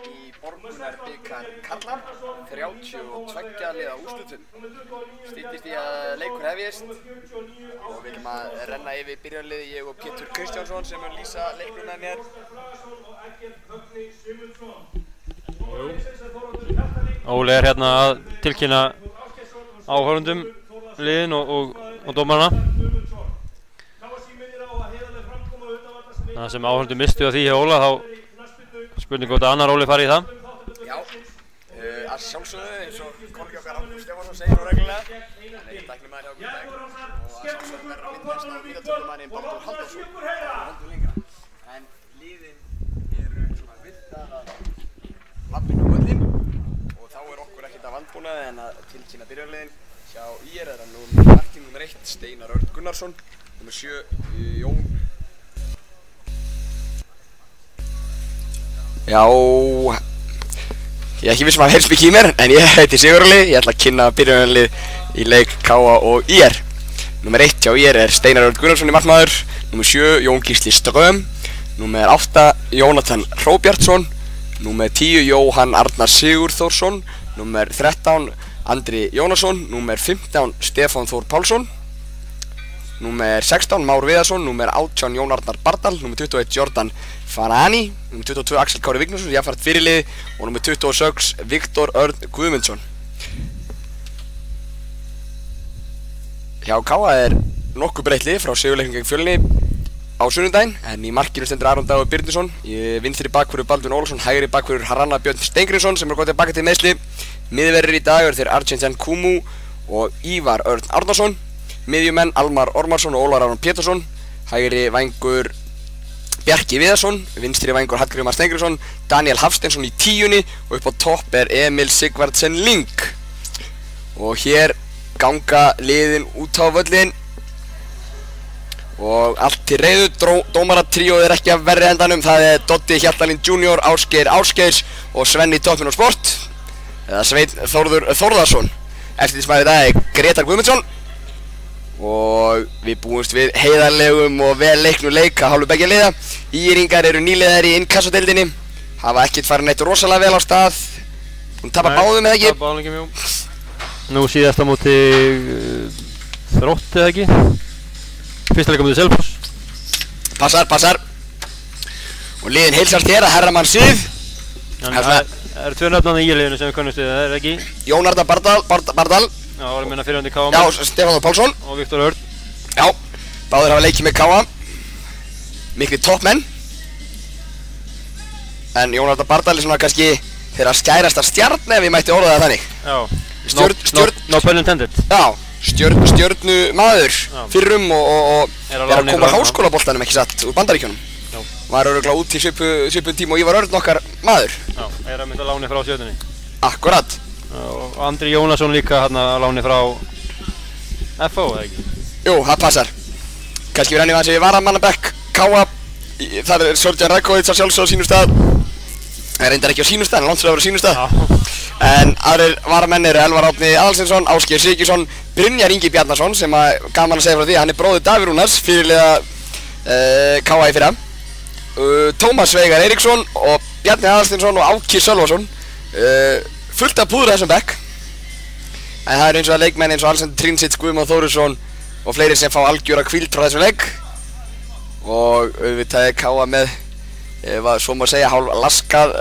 í Borgunarbikar karla, 32 liða úrslitum. Styttist í að leikur hefjist og við viljum að renna yfir byrjunarliði, ég og Pétur Kristjánsson sem mun lýsa leiknum með mér. Óli hérna að tilkynna áhorfendum liðin og dómarana. Það sem áhorfendum mistu á því hjá Óla, þá spurning hvort að annar Óli fari í það. Já, að sjálfsögðu eins og kollega okkar Ágúst Stefánsson segir nú reglulega. Hann er tæknimaður hjá okkur í dag og að sjálfsögðu verður að minnast á vítatökumanninn Baldur Halldórsson heldur lengra. En liðin eru svona virtað að lappinu völlinn og þá er okkur ekkert að vandbúnaði en að tilkynna byrjunarliðin. Hjá ÍR er það nú marking nr. 1 Steinar Örn Gunnarsson, nr. 7 Jón. Já, ég er ekki viss að heyrst mikið í mér, en ég heiti Sigurli, ég ætla að kynna byrjunarlið í leik KA og ÍR. Nr. 1 hjá ÍR er Steinar Örn Gunnarsson í markmaður, nr. 7 Jón Gísli Ström, nr. 8 Jónatan Hróbjartsson, nr. 10 Jóhann Arnar Sigurþórsson, nr. 13 Andri Jónasson, nr. 15 Stefán Þór Pálsson, nr. 16 Már Viðarsson, nr. 18 Jón Arnar Bardal, nr. 21 Jordan Farani, nr. 22 Axel Kári Vignarsson, jafnframt fyrirliði og nr. 26 Viktor Örn Guðmundsson. Hjá KA er nokkuð breytt lið frá sigurleiknum gegn Fjölni á sunnudaginn, en í markinu stendur Aron Dagur Birnisson, í vinstri bakvörður Baldvin Ólafsson, hægri bakvörður Haranna Björn Steingrímsson sem er góð tilbaka til meiðsli. Miðverðir í dag eru þeir Arjensen Kumu og Ívar Örn Árnason, miðjumenn Almar Ormarsson og Ólar Aron Pétursson, hægri vængur Bjarki Viðarsson, vinstri vængur Hallgrímar Steingrímsson, Daniel Hafsteinsson í 10-unni og upp á topp er Emil Sigvardsen Ling. Og hér ganga liðin út á völlin og allt til reiðu. Dómaratríóð er ekki að verri endanum, það er Doddi Hjaltalín Junior, Ásgeir Ásgeirs og Svenni Toppinn og Sport, eða Sveinn Þórður Þórðarsson. Eftirlitsmaður í dag er Gretar Guðmundsson og við búumst við heiðarlegum og vel leiknum leik að hálfu beggja liða. Íringar eru nýliðar í innkassadeildinni, hafa ekkert farið neitt rosalega vel á stað, búin að tapa báðum eða ekki? Tapa báðum ekki, jú. Nú síðast á móti Þrótt eða ekki? Fyrsta leika móti Selfoss. Passar. Og liðin heilsast hér að Herramann Sið. Það eru tvö nöfn á í liðinu sem við könnumst við, það er ekki? Jón Arnar Bardal. Já, það er minna fyrirhandi KA. Já, Stefán Þór Pálsson. Og Viktor Örn. Já, báðir hafa leikið með KA. Miklir toppmenn. En Jón Arnar Bardal er svona kannski þeirra skærasta stjarn ef ég mætti orða það þannig. Já, no pun intended. Já, stjörnu maður fyrrum og er að koma háskólaboltanum ekki satt úr Bandaríkjunum. Var örugglega út í svipuðum tíma og Ívar Örn okkar maður. Já, er að mynda láni frá Stjörnunni. Akkurat. Og Andri Jónasson líka hérna láni frá FO, eða ekki? Jú, það passar. Kannski við rennum aðeins við varamannabekk KA. Það er Sörjan Rækovic að sjálfsögðu á sínum stað. Það er reyndar ekki á sínum stað, en langt frá að vera á sínum stað. En aðrir varamenn eru Elvar Árni Aðalsteinsson, Ásgeir Sigurðsson, Brynjar Ingi Bjarnason sem að gaman að segja frá því, hann er bróðir Davíð Rúnars, fyrirliða KA í fyrra. Tómas Veigar Eiríksson og Bjarni Aðalsteinsson og Áki Sölvason. Fullt af púður þessum bekk. En það eru eins og að leikmenn eins og Alexander Trinsic, Guðmann Þórisson og fleiri sem fá algjöra hvíld frá þessum leik. Og auðvitað er KA með, svo má segja, hálf laskað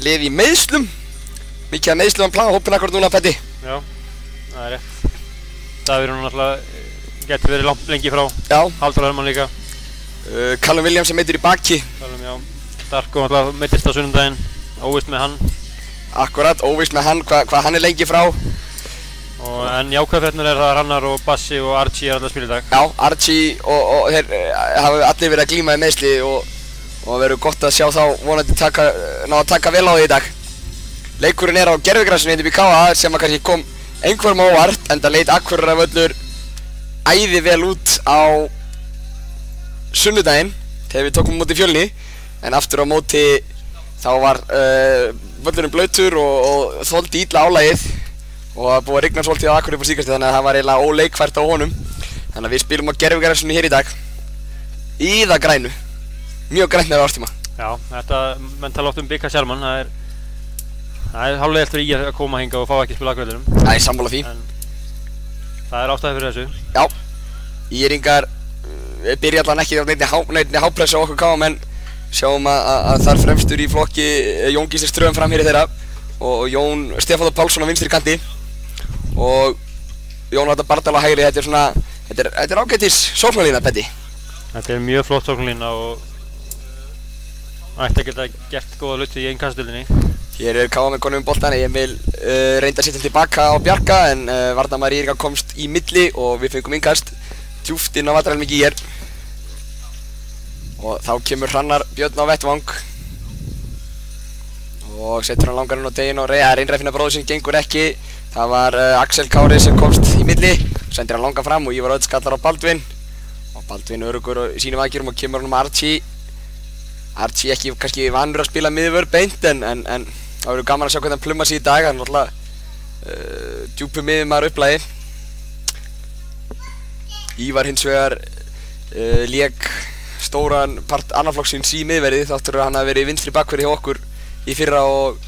lið í meiðslum. Mikið af meiðslum á hópinn akkurat núna, Petti. Já, það er rétt. Davíð Rúnar náttúrulega getur verið lengi frá. Já. Halldór Hermann líka. Callum Williams sem meitur í baki. Callum, já. Darko náttúrulega meittist á sunnudaginn. Óvíst með hann. Akkurat, óvíst með hann, hvað hann er lengi frá. En jákvæðafréttirnar er það Hrannar og Bassi og Archie er alltaf að spila í dag. Já, Archie og þeir hafa allir verið að glíma í meiðsli og verður gott að sjá þá vonandi ná að taka vel á því í dag. Leikurinn er á gervigrasinu hérna upp í KA sem að kannski kom einhverjum á óvart, enda leit Akureyrarvöllur æði vel út á sunnudaginn þegar við tókum á móti Fjölni, en aftur á móti þá var völlurinn blautur og þoldi illa álagið og það búið að rigna svolítið á Akureyri upp á síðkastið, þannig að það var eiginlega óleikfært á honum. Þannig að við spilum á gervigrasinu hér í dag í það grænu, mjög grænt með árstíma. Já, þetta, menn tala oft bika sjálfmann, það er hálfleiðilegt fyrir í að koma hinga og fá ekki að spila akvöldunum. Það er sammála því. En það er ástæði fyrir þessu. Já, Íringar byrja allan ekki á neinni hápressu á okkur káamenn. Sjáum að þar fremstur í flokki Jón Gísli Ström framherji þeirra og Jón Stefán Pálsson á vinstri kanti og Jón Arnar Bardal á hægri. Þetta er ágætis sóknarlína, Petti. Þetta er mjög flott sóknarlína og ætti að geta gert góða hluti í innkaststöldinni. Hér er káamenn konum boltan. Emil reyndi að setja hann tilbaka á Bjarka en varnarmaður Íringar komst í milli og við fengum innkast djúpt inn á Vatarhelmingi hér. Og þá kemur Hrannar Björn á vettvang og setur hann langar inn á teginn og reynir að finna bróður sem gengur ekki. Það var Axel Kári sem komst í milli, sendir hann langar fram og Ívar Örn skallar á Baldvin og Baldvin öruggur í sínum aðgerðum og kemur hann Archie. Archie ekki kannski vanur að spila miðvörð beint en það verður gaman að sjá hvernig hann plumar sig í dag. Það er náttúrulega djúpu miðjumaður upplagi. Ívar hins vegar lék stóran part annarflokksins í miðverði þáttur að hann hafi verið vinstri bakverði hjá okkur í fyrra og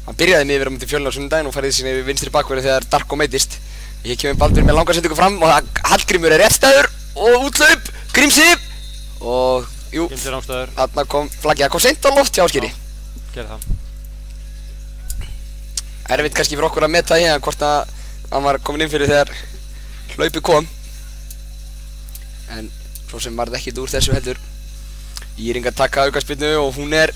hann byrjaði miðverði á móti Fjölni á sunnudaginn og færði sinni vinstri bakverði þegar Darko meiddist. Hér kemur Baldvin með langarsendingu fram og Hallgrímur er réttstæður og útlaup Grímsi og jú, þarna kom flaggið. Það kom seint á loft hjá Ásgeiri. Gerði það. Erfitt kannski fyrir okkur að meta hérna hvort að hann var komin inn fyrir þegar hlaupið kom en svo sem varð ekkert úr þessu heldur. Íringar taka aukaspyrnu og hún er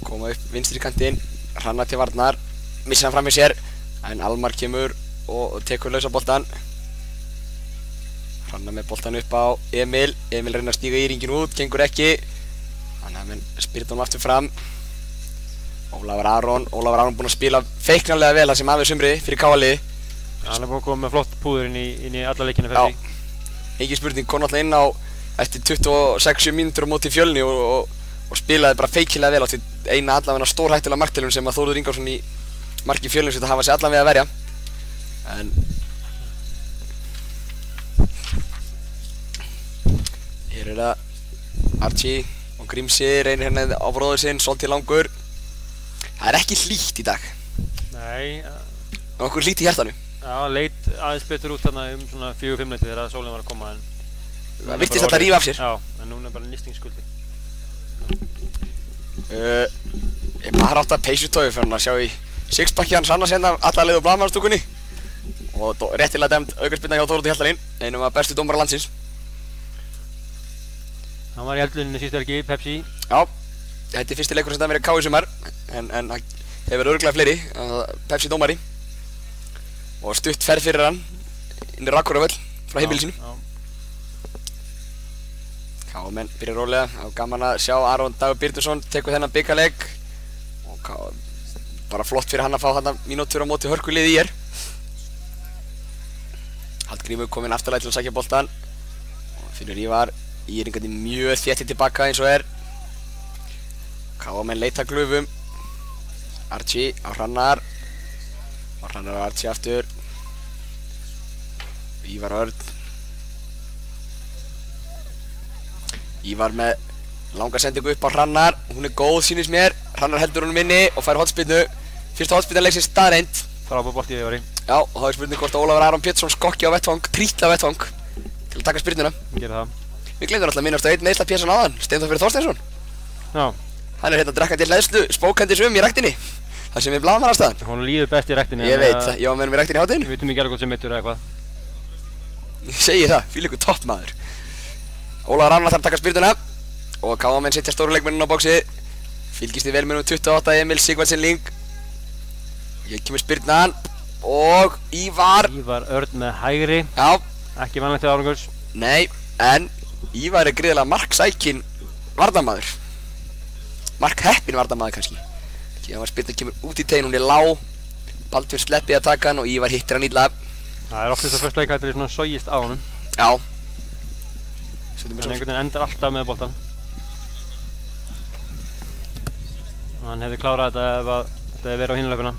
koma upp vinstri kantinn. Hrannar til varnar, missir hann fram með sér en Almar kemur og tekur lausa boltan. Hrannar með boltan upp á Emil. Emil reynir að stíga Íringin út, gengur ekki. Þannig að menn spyrta hann aftur fram. Ólafur Aron búinn að spila feiknarlega vel það sem af sumri fyrir KA-liði. Hann er búinn að koma með flott púður inn í alla leikina fyrir því. Já, ekki spurning, kom alltaf inn á eftir 26 mínútur á móti Fjölni og spilaði bara feikilega vel. Átti eina allavega stórhættulega marktilraun sem að Þórður Ingvarsson í marki Fjölni sem hafa sig allavega að verja. En hér er það Archie og Grímsi reynir hérna á bróður sinn, svolítið langur. Það er ekki hlýtt í dag. Nei. Nokkur hlýtt í hjartanu. Já, leit aðeins betur út þarna svona 4-5 leiti þegar sólinn var að koma en það virtist alltaf að rífa af sér. Já, en núna er bara nýstingskuldi. Ég bara átt að peysutói fyrir hann að sjá í sixpacki hans annars hérna alla leið á blaðamannastúkunni og réttilega dæmd aukaspyrna hjá Þóroddur Hjaltalín, einum af bestu dómara landsins. Hann var í eldluninni síðustu helgi, Pepsi. Já, þetta er fyrsti leikur sem það verið K í sumar en það hefur örugglega fleiri, Pepsi dómari og stutt ferð fyrir hann inn í Rakurávöll frá heimili sínu. K-menn byrja rólega, það var gaman að sjá Aron Dagur Birnusson tekur þennan bikarleik og bara flott fyrir hann að fá þarna mínútur á móti hörkuliði í hér. Hallgrímur kominn aftarlega til að sækja boltan og finnur Ívar. Íringandi mjög þéttir tilbaka eins og er. K-menn leita glufum. Archie á Hrannar og Hrannar á Archie aftur. Ívar Örn. Ívar með langa sendingu upp á Hrannar. Hún er góð sýnist mér. Hrannar heldur honum inni og fær hornspyrnu. Fyrsta hornspyrna leiksins staðreind. Frábær bolti í Ívari. Já, og þá er spurning hvort Ólafur Aron Pétursson skokki á vettvang, trítla á vettvang til að taka spyrnuna. Gerir það. Við gleymdum alltaf að minnast á einn meðsla Pétursson áðan, Steinþór Freyr Þorsteinsson. Já. Hann er hérna drekkandi hleðslu, spókandi í ræktinni. Það sem við blaðamannarstaðan. Hún líður best í ræktinni. Ég veit það, ég var með henni í ræktinni í hátinn. Við vitum ekki alveg hvort sem mittur eða eitthvað. Ég segi það, fílíkur toppmaður. Ólafur Aron þarf að taka spyrnuna og K-menn setja stóru leikmennina á bóksi. Fylgist í vel með 28 Emil Sigvaldsson Ling. Hér kemur spyrnan og Ívar Örn með hægri. Já. Ekki vanlegt til árangurs. Nei, en Ívar er gríðarlega marksækinn varnarmaður. Markheppinn varnarmaður kannski. Það var spyrnan kemur út í teginn, hún er lág. Baldvin sleppið að taka hann og Ívar hittir hann illa. Það er oft þess að fyrst leika þetta svona sogist á honum. Já. En einhvern veginn endar alltaf með boltan. Hann hefði klárað þetta ef þetta hefði verið á hinleikuna.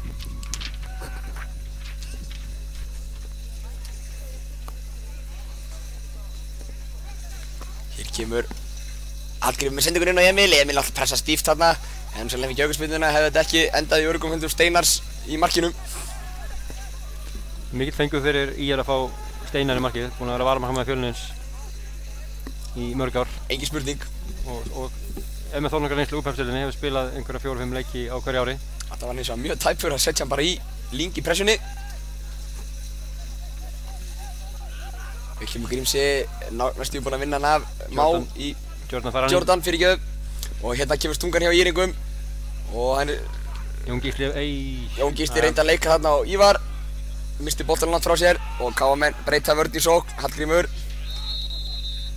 Hér Kemur Hallgrímur með sendingur inn á Emil alltaf pressa stíft þarna. En sem lefði ekki aukaspyrnuna hefði þetta ekki endað í öruggum höndum Steinars í markinu. Mikill fengur fyrir að fá Steinar í markið. Búinn að vera varamarkmaður með Fjölnins í mörg ár. Engin spurning. Og með þónokar reynslu úr Pepsi-deildinni hefur spilað einhverja 4-5 leiki á hverju ári. Þetta var hins vegar mjög tæpur að setja hann bara í líng í pressunni. Kemur Grímsi næstu búinn að vinna hann af Má í Jordan fyrirgjöf. Og hérna kemur stungan hjá Íringum. Og hann Jón Gísli reyndi að leika þarna á Ívar. Misti boltann langt frá sér og KM breyta vörn í sókn. Hallgrímur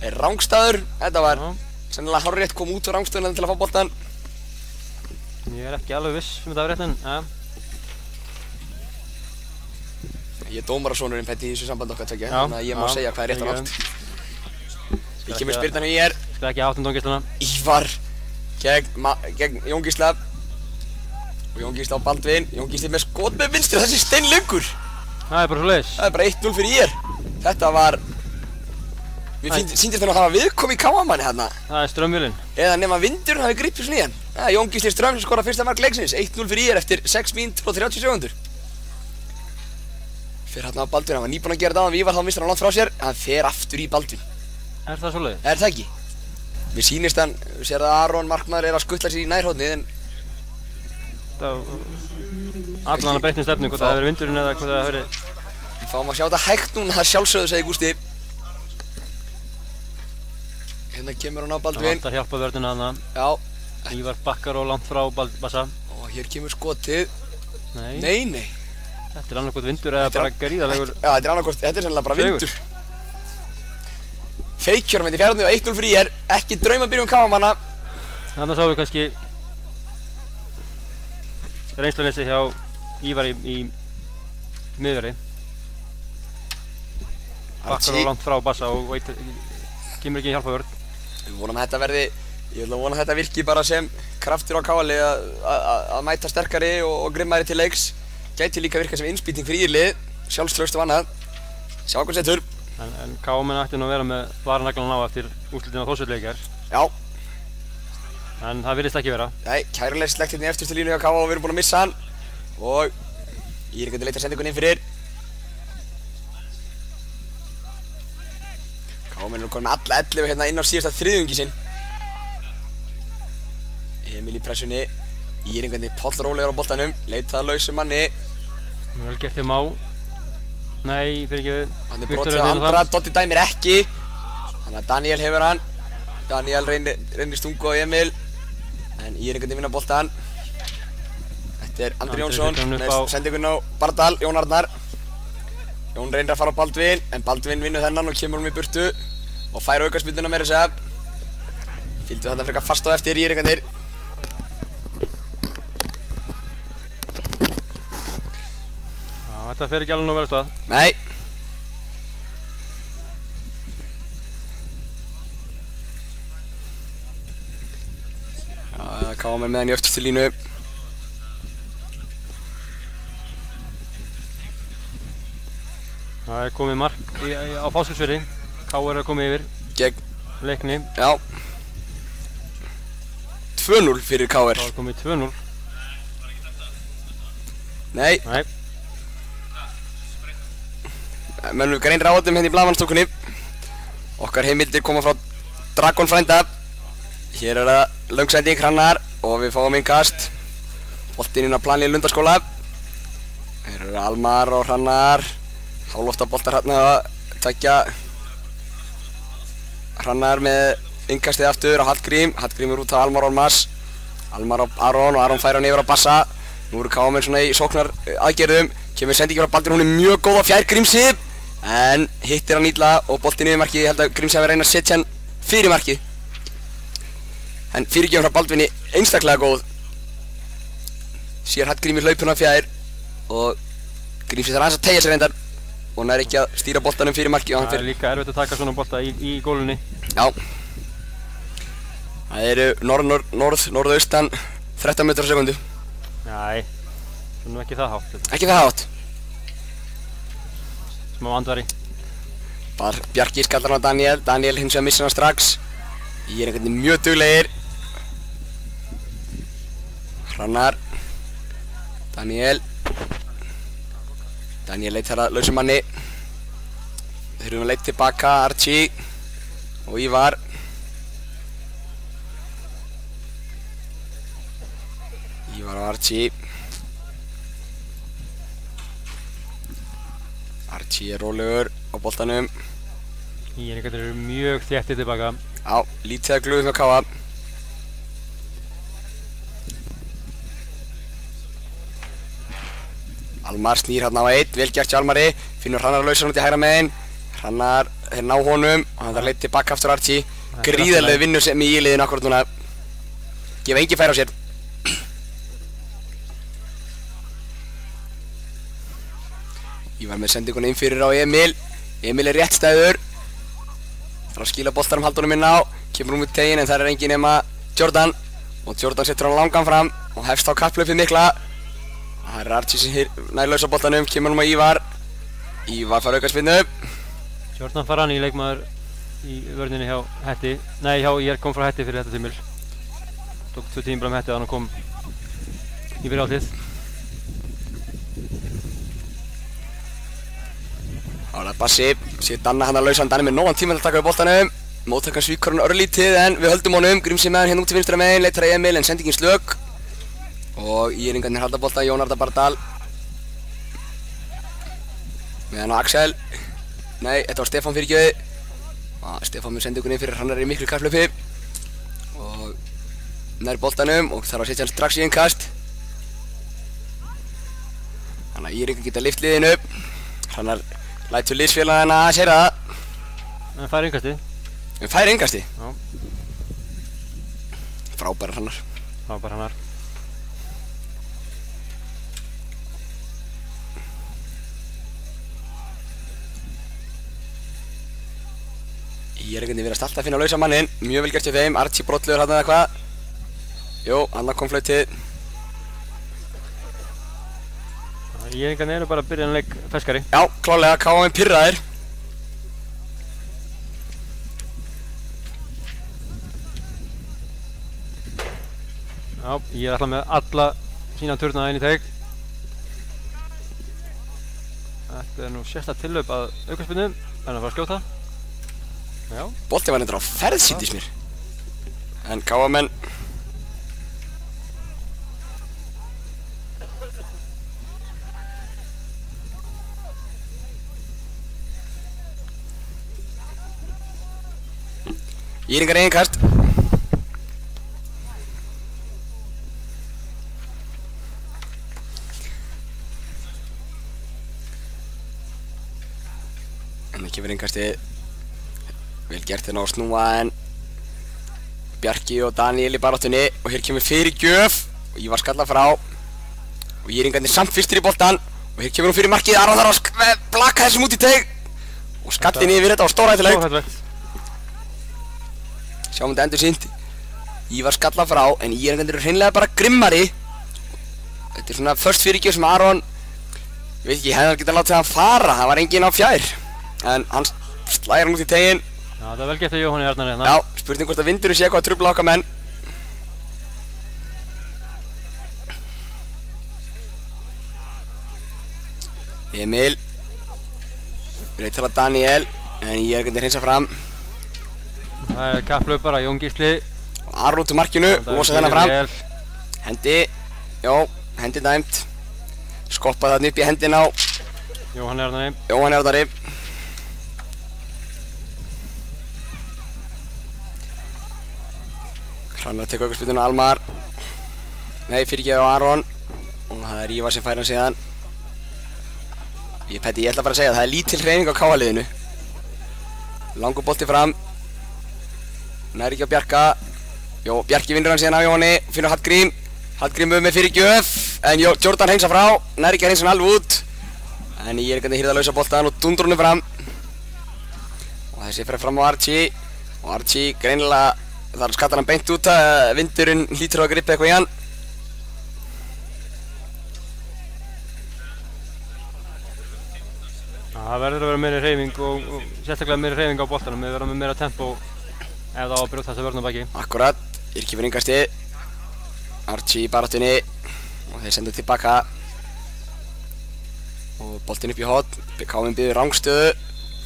er rangstæður. Þetta var sennilega hárrétt kom út á rangstöðuna til að fá boltan. Ég er ekki alveg viss þetta var rétt en Ég er dómarasonurinn Petti í þessu sambandi okkar tveggja, þannig að ég má segja hvað er rétt og rangt. Ég kemur spyrnan í Skal ekki átt Jón Ívar gegn Jón Gísla. Og Jón Gísla á Baldvin. Jón Gísli með skot með vinstri, þessi steinlöngur. Það er bara svoleiðis. Það er bara 1-0 fyrir Þetta var Mér sýndist þannig að það var viðkomi í KM-manni hérna. Það er Strömvélin. Eða nema vindurinn hafi gripið svona í hann. Jón Gísli Ström sem skorar fyrsta mark leiksins. 1-0 fyrir eftir 6 mínútur og 30 sekúndur. Fer hérna á Baldvin, hann var nýbúinn að gera þetta áðan, Ívar þá missti hann langt frá sér. Hann fer aftur í Baldvin. Er það svoleiðis? Er það ekki? Mér sýnist hann, sér að Aron markmaður er að skuttla sér í nærhóðnið en Allan að breytni stefnu, hvort það hefur verið vindurinn eða hvort það hefur verið. Við fáum að sjá þetta hægt núna, það sjálfsögðu, segir Gústi. Hérna kemur hann á Baldvin. Það vantar hjálpa vörðina þarna. Já. Ívar bakkar og langt frá Bassa. Og hér kemur skotið. Nei. Þetta er annarkvort vindur eða bara gríðarlegur. Já, þetta er annarkvort, þetta er sennilega bara vindur. Feikjörn með í fjárhundinu og 1-0 fyrir ekki draumabyrjun KM-manna. Þarna sáum við kannski reynsluleysi hjá Ívar í miðverði. Bakkar og langt frá Bassa og kemur ekki hjálpavörð. Við vonum að þetta verði, ég vil vona að þetta virki bara sem kraftur á KL að mæta sterkari og grimmari til leiks. Gæti líka virka sem innspýting fyrir Írlið, sjálfstraust og annað. Sjá hvað setur. En KM ætti nú að vera með varanaglan á eftir úrslitin á Þórsvelli Já. En það virðist ekki vera. Nei, kærulega slegt hérna í eftirstu línu hjá KM og við erum búin að missa hann. Og Íringur leitar sendingun inn fyrir. KM er nú komin með alla 11 hérna inn á síðasta þriðjungi sinn. Emil í pressunni. Íringarnir pollrólegur á boltanum, leitað að lausum manni. Vel gert hjá Má. Nei, fyrir ekki. Hann er brotið á andra, Dotti dæmir ekki. Þannig að Daniel hefur hann. Daniel reynir stungu á Emil. En Íringarnir vinna boltan. Þetta er Andri Jónsson með sendingun á Bardal, Jón Arnar. Jón reynir að fara á Baldvin, en Baldvin vinnur þennan og kemur í burtu. Og fær aukaspyrnuna meira að segja. Fylgdu þarna frekar fast á eftir Íringarnir. Þetta fer ekki alveg nú verið stað. Nei. KM með hann í öftustu línu. Það er komið mark á Fáskrúðsfirði. KR er komið yfir. Gegn Leikni. Já. 2-0 fyrir KR. Það er komið 2-0. Nei. Mönnum við greinir áhaldum hérna í blaðmannstokkunni. Okkar heimildir koma frá Dragon frænda. Hér er það löngsending Hrannar og við fáum innkast. Boltinn inn á planlínu Lundarskóla. Hér eru Almar og Hrannar. Hálofta boltar hérna að tveggja. Hrannar með innkastið aftur á Hallgrím. Hallgrím er út á Almar og Almars. Almar á Aron og Aron fær hann yfir á Bassa. Nú eru KM svona í sóknar aðgerðum. Kemur sendingi frá Baldvin, hún er mjög góð á fjær Grímsi. En hittir hann illa og boltinn yfir markið. Ég held að Grímsi hafi reynað að setja hann fyrir markið. En fyrirgjöfum frá Baldvinni einstaklega góð. Sér Hallgrímur hlaupuna á fjær. Og Grímsi þarf aðeins að teygja sér reyndar. Og hann er ekki að stýra boltanum fyrir markið. Það er líka erfitt að taka svona bolta í gólunni. Já. Það eru norðaustan 13 metrar á sekundu. Nei, það er nú ekki það hátt. Ekki það hátt. Smá andvari. Bjarki skallar hann á Daniel. Daniel hins vegar missir hann strax. Ég er einhvern veginn mjög duglegir. Hrannar. Daniel leitar að lausum manni. Þeir eru að leita tilbaka, Archie og Ívar. Ívar og Archie. Archie er rólegur á boltanum. Íringarnir eru mjög þéttir tilbaka. Já, lítið að glöðum hjá Káa. Almar snýr hérna á 1, vel gert hjá Almari. Finnur Hrannar að lausa hann út í hægra megin. Hrannar er ná honum og hann þarf að leita tilbaka aftur Archie. Gríðarlega vinnur sem í liðinu akkurat núna. Gefa engin færi á sér. Ívar með sendinguna inn fyrir á Emil. Emil er rétt stæður. Þarf að skila boltanum Halldórum inn á. Kemur út teginn en það er engin nema Jordan. Og Jordan setur hann langan fram og hefst á kapphlaupið mikla. Það er Archie sem nær laus á boltanum. Kemur hann á Ívar. Ívar fær aukaspyrnu. Jordan far hann í leikmaður í vörninni hjá Hetti. Nei, ég kom frá Hetti fyrir þetta tímil. Tók 2 tímur með Hetti og hann kom í fyrir áltið. Það er Bassi, sér Danna hann að lausa. Danni með nógan tíma til að taka við boltanum. Móttakan svíkur hann örlítið en við höldum honum. Grímsi með hann hérna út til vinstra megin, leitar að Emil en sendingin slök. Og Íringarnir halda bolta, Jón Arnar Bardal. Með hann á Axel. Nei, þetta var Stefán fyrirgjöði. Stefán með sendingunni fyrir Hrannar í miklu kapphlaupi. Og nær boltanum og þarf að setja hann strax í innkast. Þannig að Íringar geta lyft liðinu upp. Hrannar lætur liðsfélagana að sér það. En fær innkasti. En fær innkasti? Já. Frábæra Hrannar. Frábæra Hrannar. Ég er einhvern veginn alltaf að finna að lausa mannin. Mjög vel gert hjá þeim. Archie brotlegur hann eða hvað. Jú, hann kom flautið. Íringarnir eru bara að byrja en leik feskari. Já, klálega. Káa með pirraðir. Já, ég er alltaf með alla sína turna inn í teg. Þetta er nú sérstakt tillaup að aukaspyrnu. Það er að fara að skjóta. Já. Boltinn var reyndar á ferð sýndist mér. En Káa menn. Íringar innkast. En ekki verið innkasti. Vel gert hérna á að snúa en Bjarki og Daniel í baráttunni og hér kemur fyrirgjöf og Ívar skallar frá og Íringarnir samt fyrstir í boltan og hér kemur hún fyrir markið. Aron þarf að blaka þessum út í teig og skallin yfir þetta var stórhættulegt. Sjáum þetta endur sýnt. Ívar skallar frá en Íringarnir eru hreinlega bara grimmari. Þetta er svona först fyrirgjöf sem Aron, ég veit ekki, hefði getað látið hann fara, það var enginn á fjær en hann slæðir hann út í teginn. Já, það er vel gett að Jóhanni Arnar hérna. Já, spurning hvort að vindurinn sé eitthvað að trufla okkar menn. Emil reytir að Daniel en ég er ekki að hreinsa fram. Það er kapphlaupara, Jón Gísli. Aron út úr markinu, losa þennan fram. Hendi, já, hendi dæmt. Skoppa þarna upp í hendina á Jóhanni Arnari. Jóhanni Arnari. Hrannar tekur aukaspyrnuna Almar. Nei, fyrirgefið á Aron. Og það er Ívar sem fær hann síðan. Ég ætla bara að segja að það er lítil hreyfing á Káa-liðinu. Langur bolti fram. Nær ekki á Bjarka. Jó, Bjarki vinnur hann síðan á Jóhanni. Finnur Hallgrím. Hallgrím með fyrirgjöf. En Jordan hengsa frá. Nær ekki að hengsa hann alveg út. En ég er ekki að hýrða að lausa boltan og dundur honum fram. Og þessi fer fram á Archie. Og Archie greinilega þar skattar hann beint út að vindurinn hlýtur á að gripa eitthvað í hann. Það verður að vera meiri hreyfing og sérstaklega meiri hreyfing á boltanum. Við verðum með meira tempo ef það á að brjóta þessa vörn á baki. Akkurat, Írki fyrir yngasti. Archie í baráttunni og þeir senda tilbaka. Og boltinn upp í hotn. KM býður rangstöðu.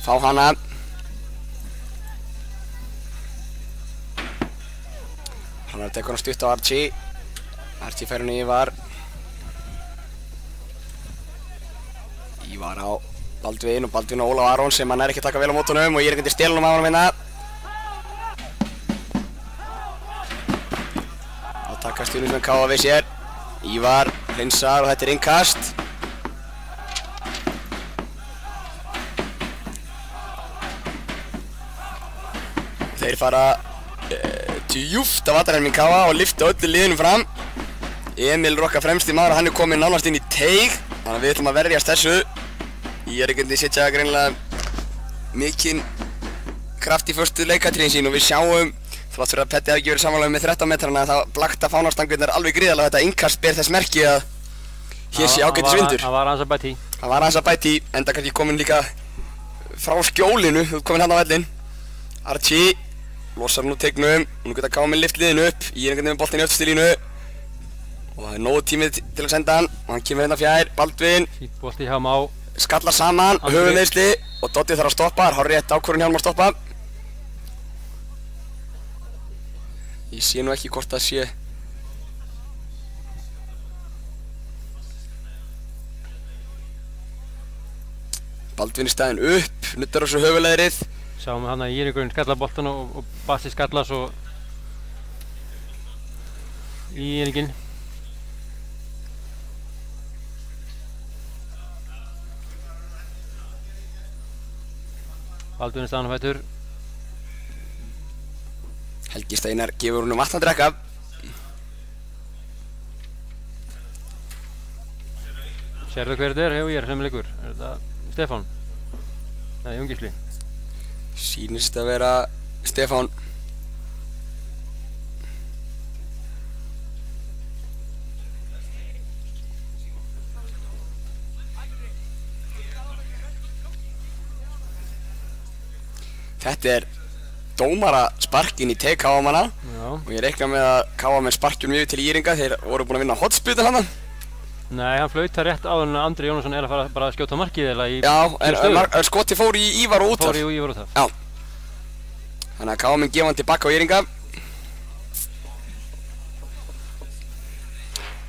Fá hana. Hrannar tekur hann stutt á Archie. Archie fær hann í Ívar. Ívar á Baldvin og Baldvin og Ólaf Aron sem hann ekki að taka vel á mótunum og ég ekki til stelunum á honum hérna. Þá taka stuðningsmenn KA við sér. Ívar hreinsar og þetta er innkast. Þeir fara djúpt af vatarhelming KA og lyfta öllu liðinu fram. Emil rokkar fremst í maður og hann er kominn nánast inn í teig. Þannig að við ætlum að verjast þessu. Ég er ekki setja greinilega mikinn kraft í fyrstu leikatriðin sín og við sjáum þrátt fyrir að Petti hafi ekki verið samanlega með 13 metrana þá blakta fánastangirnar alveg gríðarlega. Þetta innkast ber þess merki að hér sé ágætis vindur. Það var aðeins að bæti í. Það var aðeins að bæti í, enda kannski kominn líka frá skjólinu, kominn hann á vellinn. Archie losar nú tegnum og nú geta KM lyft liðinu upp. Ég er einhvern veginn með boltinn í öllstilínu og það er nógu tímið til að senda hann og hann kemur hérna fjær. Baldvin Fínt bolti hjá Má. skallar saman, höfuðmeiðsli og Doddi þarf að stoppa. Það er hárrétt ákvörðun hjá honum að stoppa. Ég sé nú ekki hvort það sé Baldvin í staðinn upp, nuttar þessu höfuðleðrið. Sjáum við hann að Íringurinn skalla boltan og Bassi skalla svo Íringinn. Baldvin er staðan á fætur. Helgi Steinar gefur honum vatn að drekka. Sérðu hver þetta er? Jú, ég er sem leikur. Er þetta Stefán? Nei, Jóngísli. Sýnist að vera Stefán. Þetta er dómara sparkin í teg KA-manna og ég reikna með að KA-menn sparkjum yfir til Íringa. Þeir voru búin að vinna hotspiltan hann. Nei, hann flautar rétt áður en Andri Jónasson er að fara bara að skjóta markið eða í Já, en skoti fór í Ívar og útaf. Fór í Ívar og útaf. Já. Þannig að KA-menn gefa hann tilbaka á Íringa.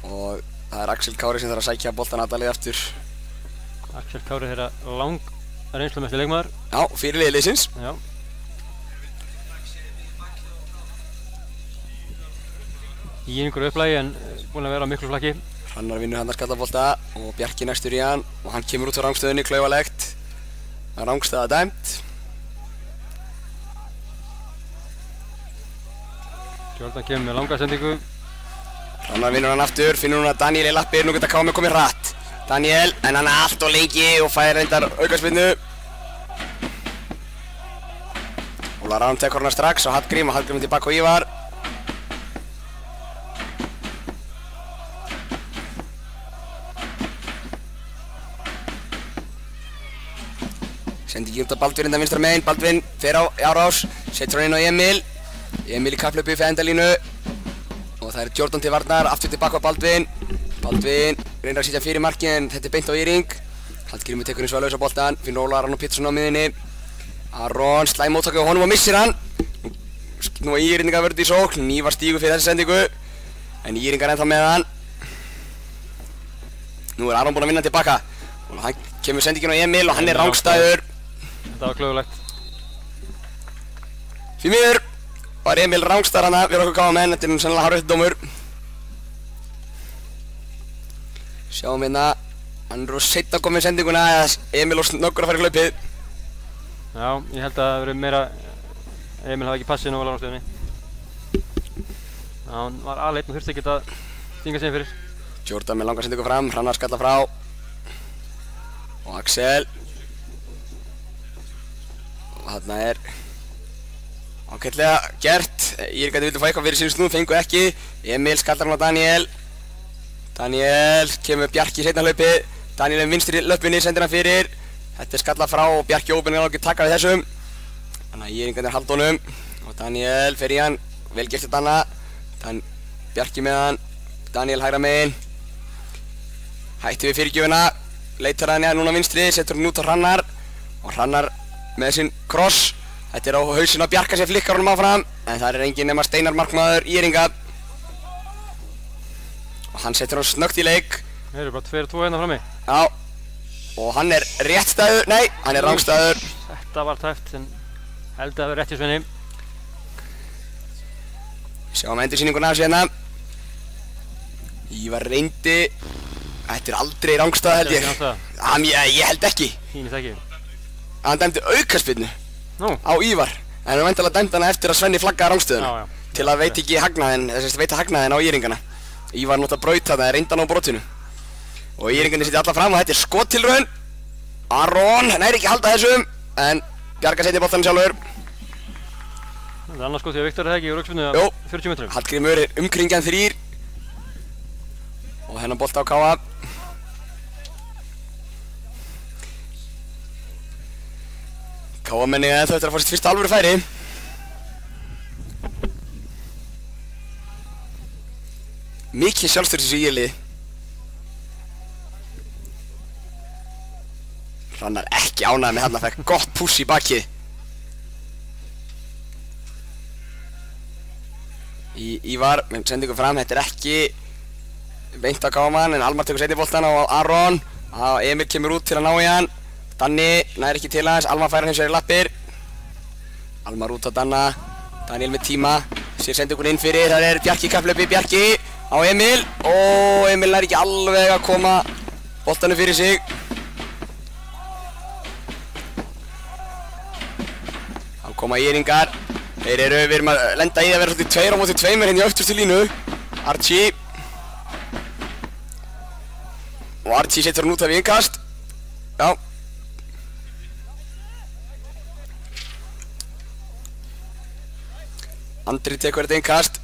Og það er Axel Kári sem þarf að sækja boltan aðalið aftur. Axel Kári þeirra lang reynslumesti leikmaður. Já, fyrir liðið liðsins. Já. Íringur upplægi en búinn að vera á miklu flakki. Hrannar vinnur hann að skallabolta og Bjarki næstur í hann og hann kemur út á rangstöðunni, klaufalegt. Rangstæða dæmt. Jordan kemur með langa sendingu. Hrannar vinnur hann aftur, finnur hún að Daniel í lappir, nú geta KM komið hratt. Daniel, en hann er allt og lengi og fær reyndar aukaspyrnu. Ólar Aron tekur hana strax og Hallgrím tilbaka á Ívar. Sendi ekki út á Baldvin innan vinstra megin, Baldvin fer á árás, setur hann inn á Emil. Emil í kapphlaupi fyrir endalínu og það er Jordan til varnar, aftur tilbaka á Baldvin. Baldvin reynir að sitja fyrir markið en þetta er beint á Íring. Hallgrímur tekur hins vegar lausa boltan, finnur Óla Aron og Pétursson á miðinni. Aron slæm móttaka á honum og missir hann. Nú er Íringa vörð í sókn, Ívar stígur fyrir þessa sendingu en Íringar ennþá með hann. Nú er Aron búinn að vinna tilbaka og hann kemur sendingin á Emil og hann er rangstæður. Þetta var klaufalegt. Því miður var Emil rangstæður hana fyrir okkur KA-menn, þetta er nú sennilega hárréttur dómur. Sjáum hérna, hann er seinna að koma með sendinguna eða Emil og snöggur að fara í hlaupið. Já, ég held að það verið meira Emil hafði ekki passið nógu á langstöðunni. Hann var aðleitt og þurfti ekki að stinga sig inn fyrir. Jordan með langa sendingu fram, Hrannar skalla frá og Axel og þarna er ágætlega gert. Íringarnir vildu fá eitthvað fyrir sínu snúð, fengu ekki. Emil skallar hann á Daniel. Daniel kemur Bjarki í seinna hlaupi. Daniel er vinstri löppinni, sendir hann fyrir. Þetta er skallað frá og Bjarki óbeinir á ekki taka við þessum. Þannig að Íringarnir halda honum. Og Daniel fer í hann, vel gert til Danna. Bjarki með hann, Daniel hægra megin. Hætti við fyrirgjöfina, leitar hann núna vinstri, setur hann út á Hrannar. Og Hrannar með sinn kross. Þetta á hausinn á Bjarka sem flikkar honum áfram. En það engin nema Steinar markmaður Ýringa. Og hann setur hann snöggt í leik. Þeir eru bara 2-2 hérna frammi. Já. Og hann rétt stæður, nei, hann rangstæður. Þetta var tæft, en held að það verið rétt í Svenni. Sjáum endursýninguna af sér hérna. Ívar reyndi. Þetta aldrei rangstæð held ég. Ég held ekki. Sýnist ekki. Hann dæmdi aukaspyrnu á Ívar. En hann væntanlega dæmdi hana eftir að Svenni flaggaði rangstöðuna. Til að veita hagnaðinn á Ýringana. Ívar náttúrulega braut þarna, reyndi hann á brotinu. Og Ýringarnir setja alla fram og þetta skottilraun. Aron næri ekki að halda þessum. En Bjarka setja boltanum sjálfur. Það er annars skot því að Viktor hefði ekki úr aukspunni á 40 metrum. Hallgrímur umkringjan 3. Og hennan bolta á Káa. Káamenni þau eftir að fá sitt fyrsta alvöru færi. Mikið sjálfstörsis í liði. Hrannar ekki ánægði með hann að fekk gott púss í bakið. Ívar, við sendum ykkur fram, þetta ekki beint á Káamann, en Almar tekur seinni boltan á Aron. Emil kemur út til að ná í hann. Danni nær ekki til hans, Almar fær hann hins vegar í lappir. Almar út á Danna, Daniel með tíma, sér sendingun inn fyrir, það Bjarki kapplaupi, Bjarki á Emil. Og Emil nær ekki alveg að koma boltanum fyrir sig. Þá koma Ýringar, við erum að lenda í að vera svolítið 2 á móti 2 hérna í öftustu línu. Archie. Og Archie setur hann út af innkast. Já. Andri tekur þetta innkast.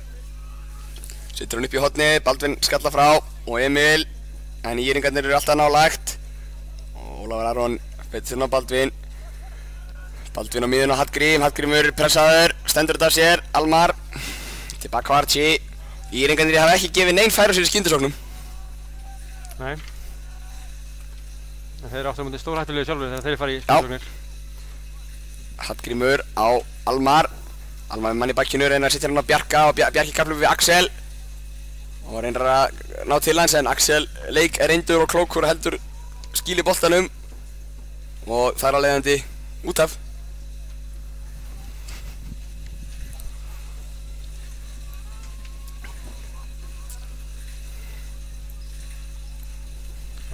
Setur hann upp í horni, Baldvin skalla frá og Emil. En Ýringarnir eru alltaf nálægt. Og Ólafur Aron betur á Baldvin. Baldvin á miðun á Hallgrím, Hallgrímur pressaður, stendur þetta af sér, Almar. Tilbaka á Archie. Ýringarnir hafa ekki gefið neinn færi á sér í skyndisóknum. Nei. En þeir eru aftur á móti stórhættulegu sjálfur þegar þeir fara í skyndisóknir. Hallgrímur á Almar. Almar með mann í bakkinu, reynir að setja hann á Bjarka og Bjarki kapplaupi við Axel. Og reynir að ná til hans, en Axel leik reyndur og klókur heldur skíli boltanum. Og þar á leiðandi út af.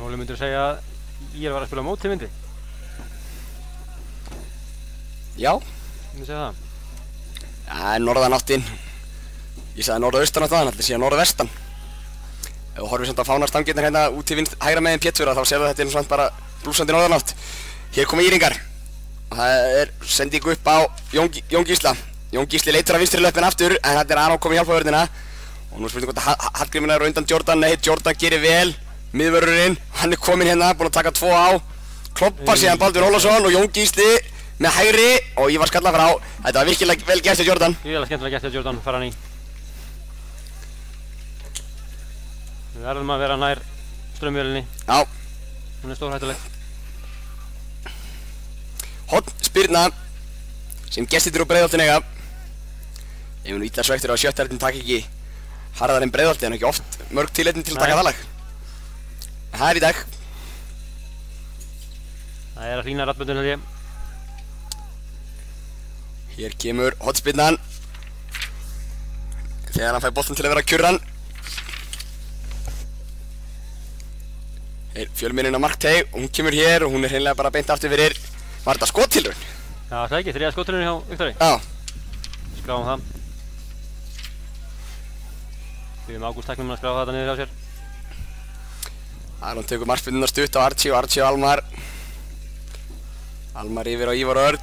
Óli, myndir þú segja að ég var að spila móti myndi? Já. Myndir þú segja það? Já, norðanáttinn. Ég sagði norðaustanátt aðan, þetta sé norðvestan. Ef þú horfir samt á fánarstangirnar hérna út til hægra megin Pétursfjarðar, þá sérðu þetta svona bara blúsandi norðanátt. Hér koma Ýringar. Og það sending upp á Jón Gísla. Jón Gísli leitur að vinstri löppin aftur, en þetta Aron komið hjálpa vörðina. Og nú spurning hvort að Hallgrímur er undan Jordan. Nei, Jordan gerir vel. Miðvörðurinn, hann kominn hérna, búinn að taka 2 á. Kloppar síðan Baldur Ólafsson og Jón Gísli með hægri og Ívar skalla frá. Þetta var virkilega vel gert hjá Jordan. Virkilega skemmtilega gert hjá Jordan, fara hann í. Við verðum að vera nær strömmvélinni. Já. Hún er stórhættuleg. Hornspyrna sem gestirnir úr Breiðholtinu eiga. Ég mun illa svektur á að sjötta taka ekki harðar en Breiðholti, en ekki oft mörg tilefni til að taka það lag. Það er í dag. Það er að hlýna rattböndun held ég. Hér kemur hornspyrnan. Þegar hann fær boltan til að vera kjurran. Fjölminninn á markteig og hún kemur hér og hún er hreinlega bara beint aftur fyrir. Var þetta skottilraun? Já, það ekki, 3. skottilraun hjá Viktori. Já. Skráum það. Við erum Ágúst tæknum að skráfa þetta niður hjá sér. Aron tekur markspyrnuna stutt á Archie og Archie og Almar. Almar yfir á Ívar Örn.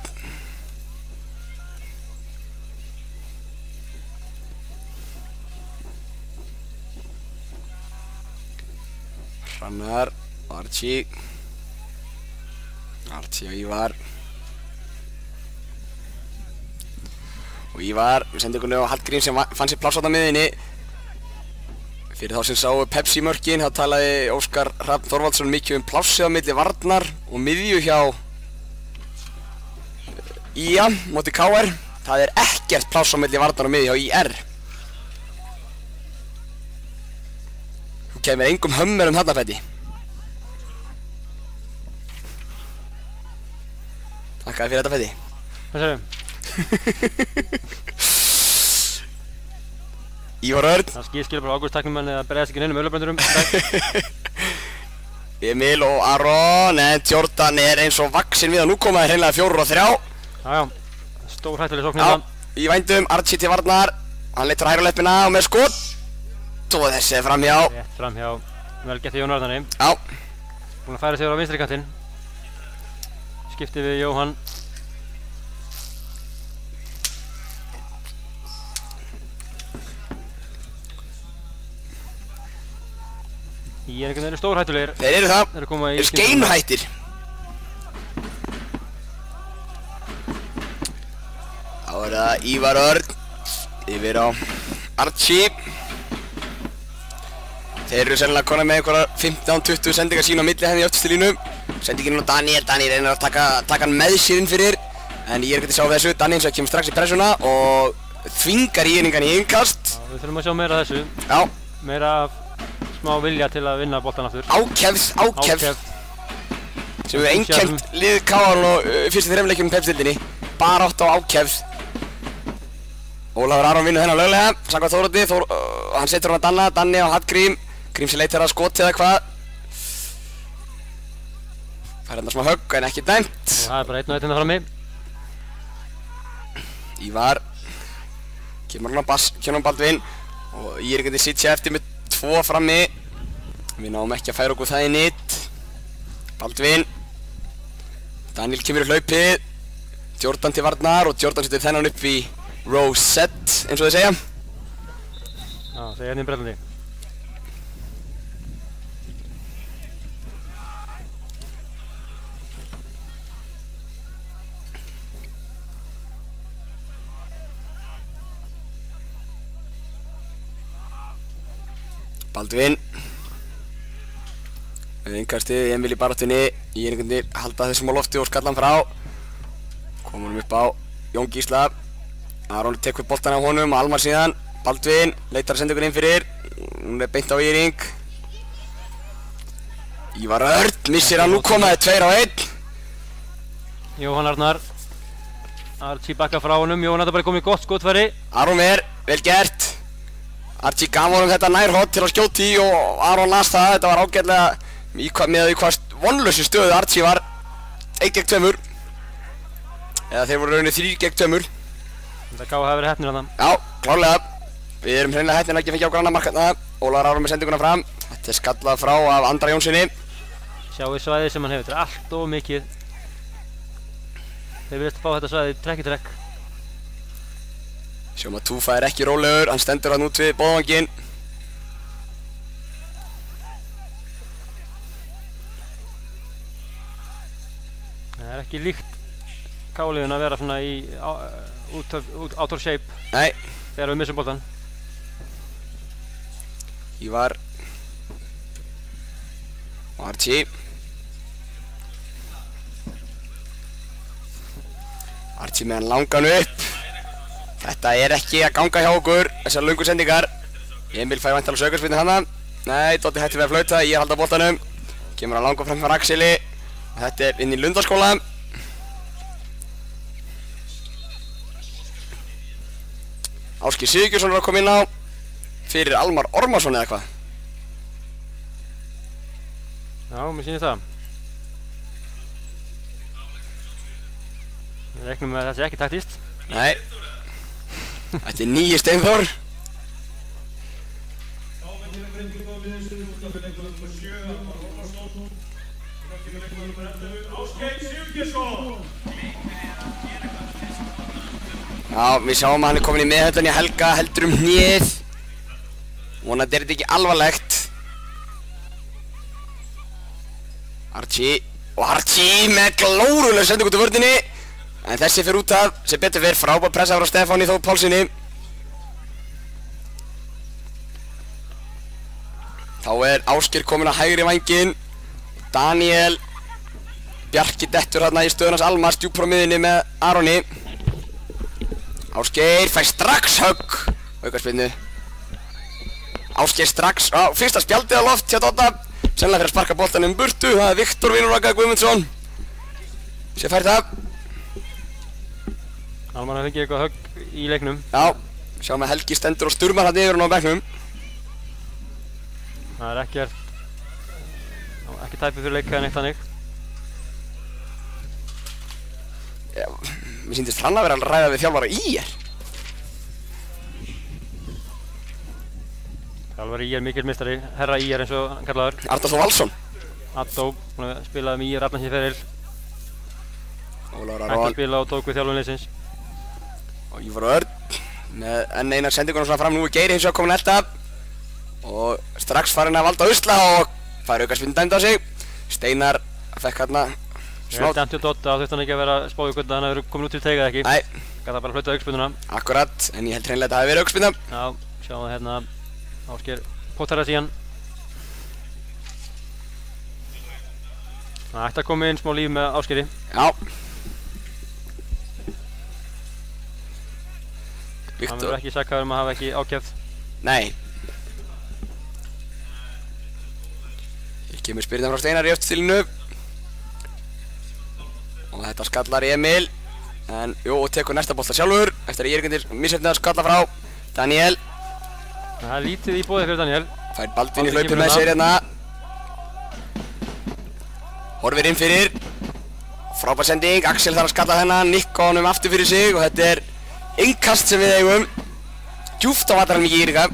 Hrannar og Archie. Archie og Ívar. Og Og Ívar sendi ykkur á Hallgrím sem fann sér pláss á miðjunni. Fyrir þá sem sáu Pepsi-mörkin, þá talaði Óskar Hrafn Þorvaldsson mikið plássið á milli varnar og miðju hjá IA móti KR. Það ekkert pláss á milli varnar og miðju hjá IR. Þú kemur engum hömmer þarna, Freddi. Takk fyrir þetta, Freddi. Hvað segir Ívar Örn. Það skilur bara Ágúst tæknumann eða berjast ekki neinum ölubröndurum. Emil og Aron, en Jordan eins og vaxinn við og nú koma þeir hreinlega 4 og 3. Já, stór hættuleg sókn hérna. Í vændum, Archie til varnar. Hann leitur hægra leppina og með skot. Og þessi framhjá. Rétt framhjá. Vel gett í Jón Arnari. Já. Búinn að færa sig á vinstri kantinn. Skipti við Jóhann. Í einhvern veginn stórhættulegir. Þeir eru það. Þeir eru skeinuhættir. Þá það Ívar Örn yfir á Archie. Þeir eru sennilega konar með einhverjar 15-20 sendingar sín á milli henni í öftustu línu. Sendingin á Daniel reynir að taka hann með sér inn fyrir. En ég ekki að sjá þessu, Daniel sem kemur strax í pressuna og þvingar íringan í innkast. Já, við þurfum að sjá meira af þessu. Já. Meira af smá vilja til að vinna boltan aftur. Ákefð. Sem hefur einkennt lið KR og fyrstu 3 leikjum Pepsi-deildinni. Barátta og ákefð. Ólafur Aron vinnur þennan löglega, samkvæmt Þóroddi, hann setur hann að Danni á Hallgrím. Grím sem leitar að skoti eða hvað. Það hérna smá högg en ekki dæmt. Og það bara 1 og 1 hérna frammi. Ívar kemur hann á Baldvin og ég er ekki sitja eftir með 2 frammi. Við náum ekki að færa okkur það í nýtt. Baldvin. Daniel kemur í hlaupið. Jordan til varnar og Jordan setur þennan upp í Rosette, eins og þið segja. Já, það hérna í Bretlandi. Baldvin. Innkastið, Emil í baráttunni. Íringarnir halda þessum á lofti og skalla hann frá. Komum upp á Jón Gísla. Aron tekur boltan af honum, Almar síðan. Baldvin leitar að senda ykkur inn fyrir. Hún beint á Íring. Ívar Örn missir hann, nú komaði 2 á 1. Jóhann Arnar. Archie bakka frá honum, Jóhann Arnar bara komið gott skotfæri. Aron vel gert. Archie gaf honum þetta nærhot til að skjóta í og Aron las það. Þetta var ágætlega með hvað vonlausu stöðu Archie var. 1 gegn 2. Eða þeir voru rauninni 3 gegn 2. Þetta K hafi verið heppnir þarna. Já, klárlega. Við erum hreinlega heppnir að ekki fengja á grannamarkaðna. Ólafur Aron með sendinguna fram. Þetta skallað frá af Andra Jónssoni. Sjáu svæðið sem hann hefur. Þetta er allt of mikið. Þeir vilja fá þetta svæðið trekk í trekk. Sjáum að Túfa ekki rólegur. Hann stendur hann út við bóðvanginn. Það er ekki líkt K-liðin að vera svona í out of shape. Nei. Þegar við missum boltan. Ívar og Archie. Archie með hann langan upp. Þetta er ekki að ganga hjá okkur, þessar löngu sendingar. Emil fær væntanlega saukaspyrnu hana. Nei, Doddi hætti við að flauta, ég halda boltanum. Kemur hann langan fram frá Axeli. Þetta er inn í Lundarskóla. Ásgeir Sigurðsson er að koma inn á fyrir Almar Ormarsson eða hvað? Já, mér sýnir það. Við reiknum með að það sé ekki taktískt. Nei. Þetta er nýi Steinþór. Já, við sjáum að hann er komin í meðhöldan í Helga, heldur hnéð. Vonandi er þetta ekki alvarlegt. Archie. Og Archie með glórulega sendingu út úr vörninni. En þessi fyrir út af, sem betur fyrir frábær pressa frá Stefáni Þór Pálssyni. Þá Ásgeir kominn á hægri vænginn. Daniel Bjarki dettur hérna í stöðunars Almars djúpt frá miðjunni með Aroni. Ásgeir fær strax högg. Aukaspyrnu. Ásgeir strax á fyrsta spjaldið á loft hjá Dodda. Sennilega fyrir að sparka boltanum burtu. Það Viktor Vinur Raka Guðmundsson sem fær það. Almar fengið eitthvað högg í leiknum. Já, sjáum að Helgi stendur og sturmar hann yfir hann á bekknum. Það ekki tæpið fyrir leik eða neitt þannig. Já, mér sýndist hann að vera að ræða við þjálfara ÍR. Þjálfari ÍR mikil meistari, herra ÍR eins og hann kallaður. Arnar Þór Valsson. Addo, spilaði með ÍR allan sér feril. Ólafur Ekki Aron spila og tók við þjálfun liðsins. og Ívar Örn með enn eina sendingunum svona fram. Nú Geir hins vegar komin elda og strax farin að valda usla og fær aukaspyrnu dæmd á sig. Steinar fekk hérna Ég held dæmt til Dodda og þurfti hann ekki að vera spáð í kvölda, hann hefur komin út til teigað ekki. Nei, Gat það bara hlautað aukaspyrnuna. akkurat, en ég held hreinlega að það hafi verið aukaspyrna. Já, sjáum það hérna Ásgeir pótara síðan. Það ætti að koma inn smá líf með Ásgeiri. Já. Hann verður ekki sakkaður að hafa ekki ákjæft. Nei. Hér kemur spyrnan frá Steinar í öftustilinu. Og þetta skallar Emil. En jú, og tekur næsta bolta sjálfur. Eftir að Jörgundir missefnið að skalla frá. Daniel. Það er lítið í boði fyrir Daniel. Fær Baldvin í hlaupið með sér hérna. Horfir inn fyrir. Frábær sending. Axel þarf að skalla þennan. Nikka honum aftur fyrir sig. Og þetta er innkast sem við eigum. Djúft á vatarinn mikið Írika.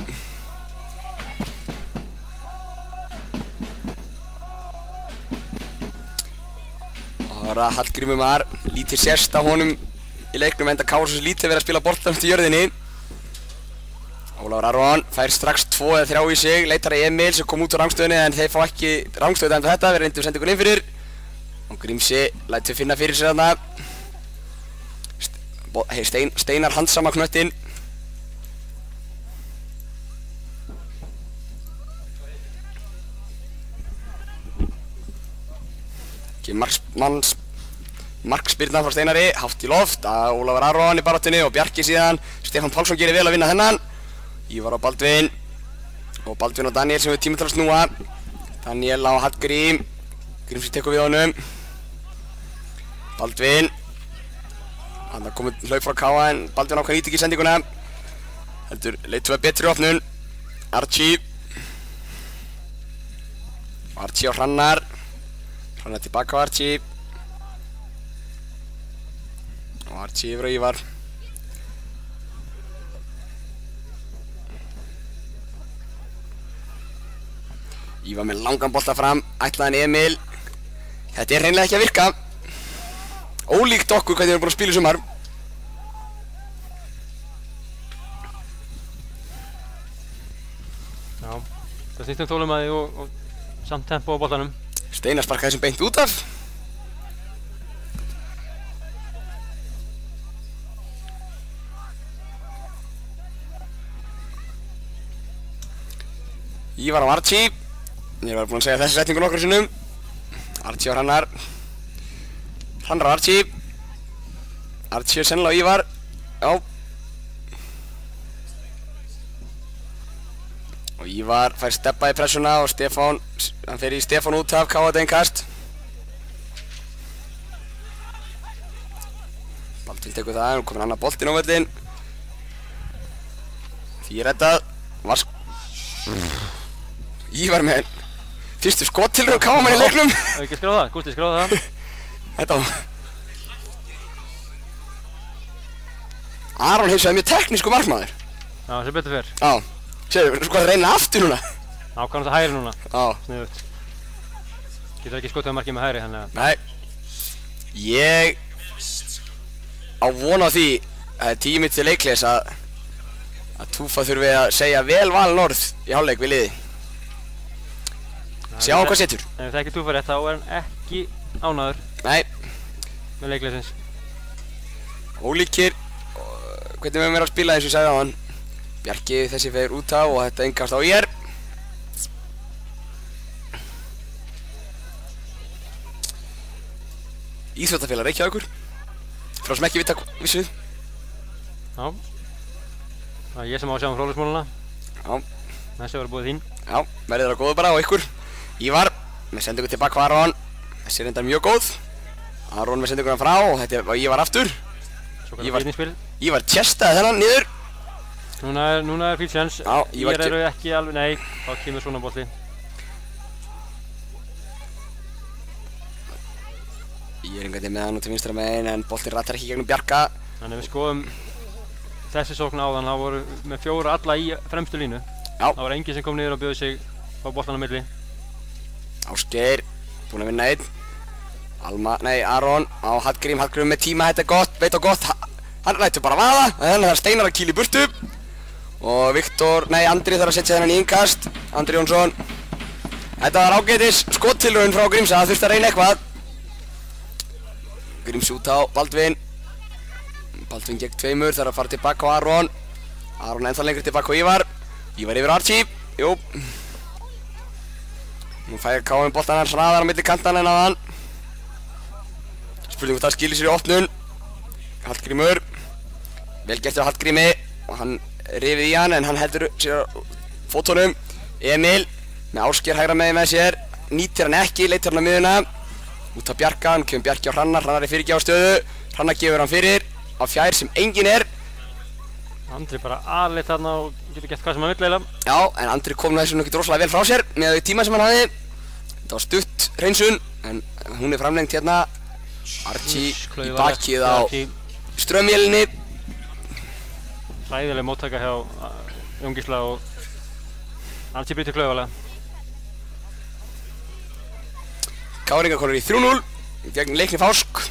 Og það er Hallgrímur Mar. Lítið sérst á honum í leiknum enda Kársson lítið verið að spila boltanum til jörðinni. Ólafur Aron fær strax 2 eða 3 í sig. Leitar að Emil sem kom út á rangstöðunni en þeir fá ekki rangstöðu enda þetta. Við reyndum að senda ykkur inn fyrir. Og Grímsi lætur finna fyrir sér þarna. Steinar handsama knöttinn. Markspyrna frá Steinari, hátt í loft að Ólafur Aron í baráttunni og Bjarki síðan. Stefán Pálsson gerir vel að vinna þennan. Ívar á Baldvin og Baldvin og Daniel sem við tíma til að snúa. Daniel á Hallgrím. Grímsi tekur við honum. Baldvin. Hann er komið hlaup frá Káa en Baldvin ákvað nýtt ekki sendinguna. Heldur leitum við betri opnun. Archie. Og Archie á Hrannar. Hrannar tilbaka á Archie. Og Archie yfir á Ívar. Ívar með langan bolta fram. Ætlaðan Emil. Þetta er hreinlega ekki að virka. Ólíkt okkur hvernig við erum búin að spila í sumar. Já, það snýst þolinmæði og samt tempo á boltanum. Steinar sparkaði þessum beint út af. Ívar á Archie. Ég var búinn að segja þessi setningu nokkru sinnum. Archie á Hrannar. Hrannar á Archie. Archie er sennilega á Ívar. Já. Og Ívar fær steppa í pressuna og Stefán, hann fer í Stefán út af Káa innkast. Baldvin tekur það, nú kominn annar boltinn á völlinn. Því er reddað. Ívar með fyrstu skottilraun Káa í leiknum. Það er ekki skráð það, Gústi skráð það. Þetta var Aron hins vegar mjög teknísku markmaður. Já, sem betur fyrr. Já, séu, sko að reyna aftur núna. Já, kannast að hægri núna. Já. Sniðugt. Getur ekki skotað markið með hægri, þannig að... Nei. Ég á von á því að það er tími til leikleis að Túfa þurfi að segja vel valin orð í hálfleik við liði. Sjá hvað setur. Ef það ekki Túfa rétt, þá er hann ekki ánægður Nei. með leikleisins. ólíkir hvernig við höfum verið að spila eins og ég sagði á hann. Bjarki þessi fer út á og þetta engast á IR. Íþróttafélag Reykjavíkur. Frá sem ekki vita vissu. Já. Það er ég sem á að sjá fróðleiksmálana. Já. Þessi var búið þín. Já, verðið það góðu bara á ykkur. Ívar, með sendingu tilbaka á Aron. Þessi er reyndar mjög góð. Aron með sendinguna frá og þetta var Ívar aftur. Ívar chestaði þennan niður. Núna er fíl séns. Já, Ívar eru ekki alveg, nei, þá kemur svona bolti. Íringandi með hann út til vinstra megin en boltin rattar ekki gegnum Bjarka. Þannig við skoðum þessi sókn áðan, það voru með 4 alla í fremstu línu. Já. Það var enginn sem kom niður og bjóði sig á boltan á milli. Ásgeir, búinn að vinna einn. Aron á Hallgrím með tíma, þetta er gott, veit og gott. Hann lætur bara vaða, þannig að það er Steinar að kýla í burtu. Og Andri þarf að setja þennan í innkast. Andri Jónsson. Þetta var ágætis skottilraun frá Grímsa, það þurfti að reyna eitthvað. Gríms út á Baldvin. Baldvin gegn 2, þarf að fara tilbaka á Aron. Aron ennþá lengur tilbaka á Ívar. Ívar yfir Archie, jú. Nú fæði KM boltan hans hraðar á milli kantanna en aðan. Spurning hvort það skilir sér í opnun. Hallgrímur. Vel gert á Hallgrími og hann rifið í hann en hann heldur sér á fótunum. Emil með Ásgeir hægra megin með sér. Nýtir hann ekki, leitir hann á miðuna. Út á Bjarka, hann kemur Bjarki á Hrannar, Hrannar er fyrirgjá stöðu. Hrannar gefur hann fyrir á fjær sem engin er. Andri bara aðleitt þarna og getur gett hvað sem hann vill eiginlega. Já, en Andri kom þessu ekki rosalega vel frá sér með tíma sem hann hafði. Þetta var stutt hreinsun, en hún er framlengt hérna. Archie í bakið á strömvélinni. Hræðileg móttaka hjá Jón Gísla og Archie brýtur klaufalega. Káringar konur í 3-0 gegn Leikni Fásk.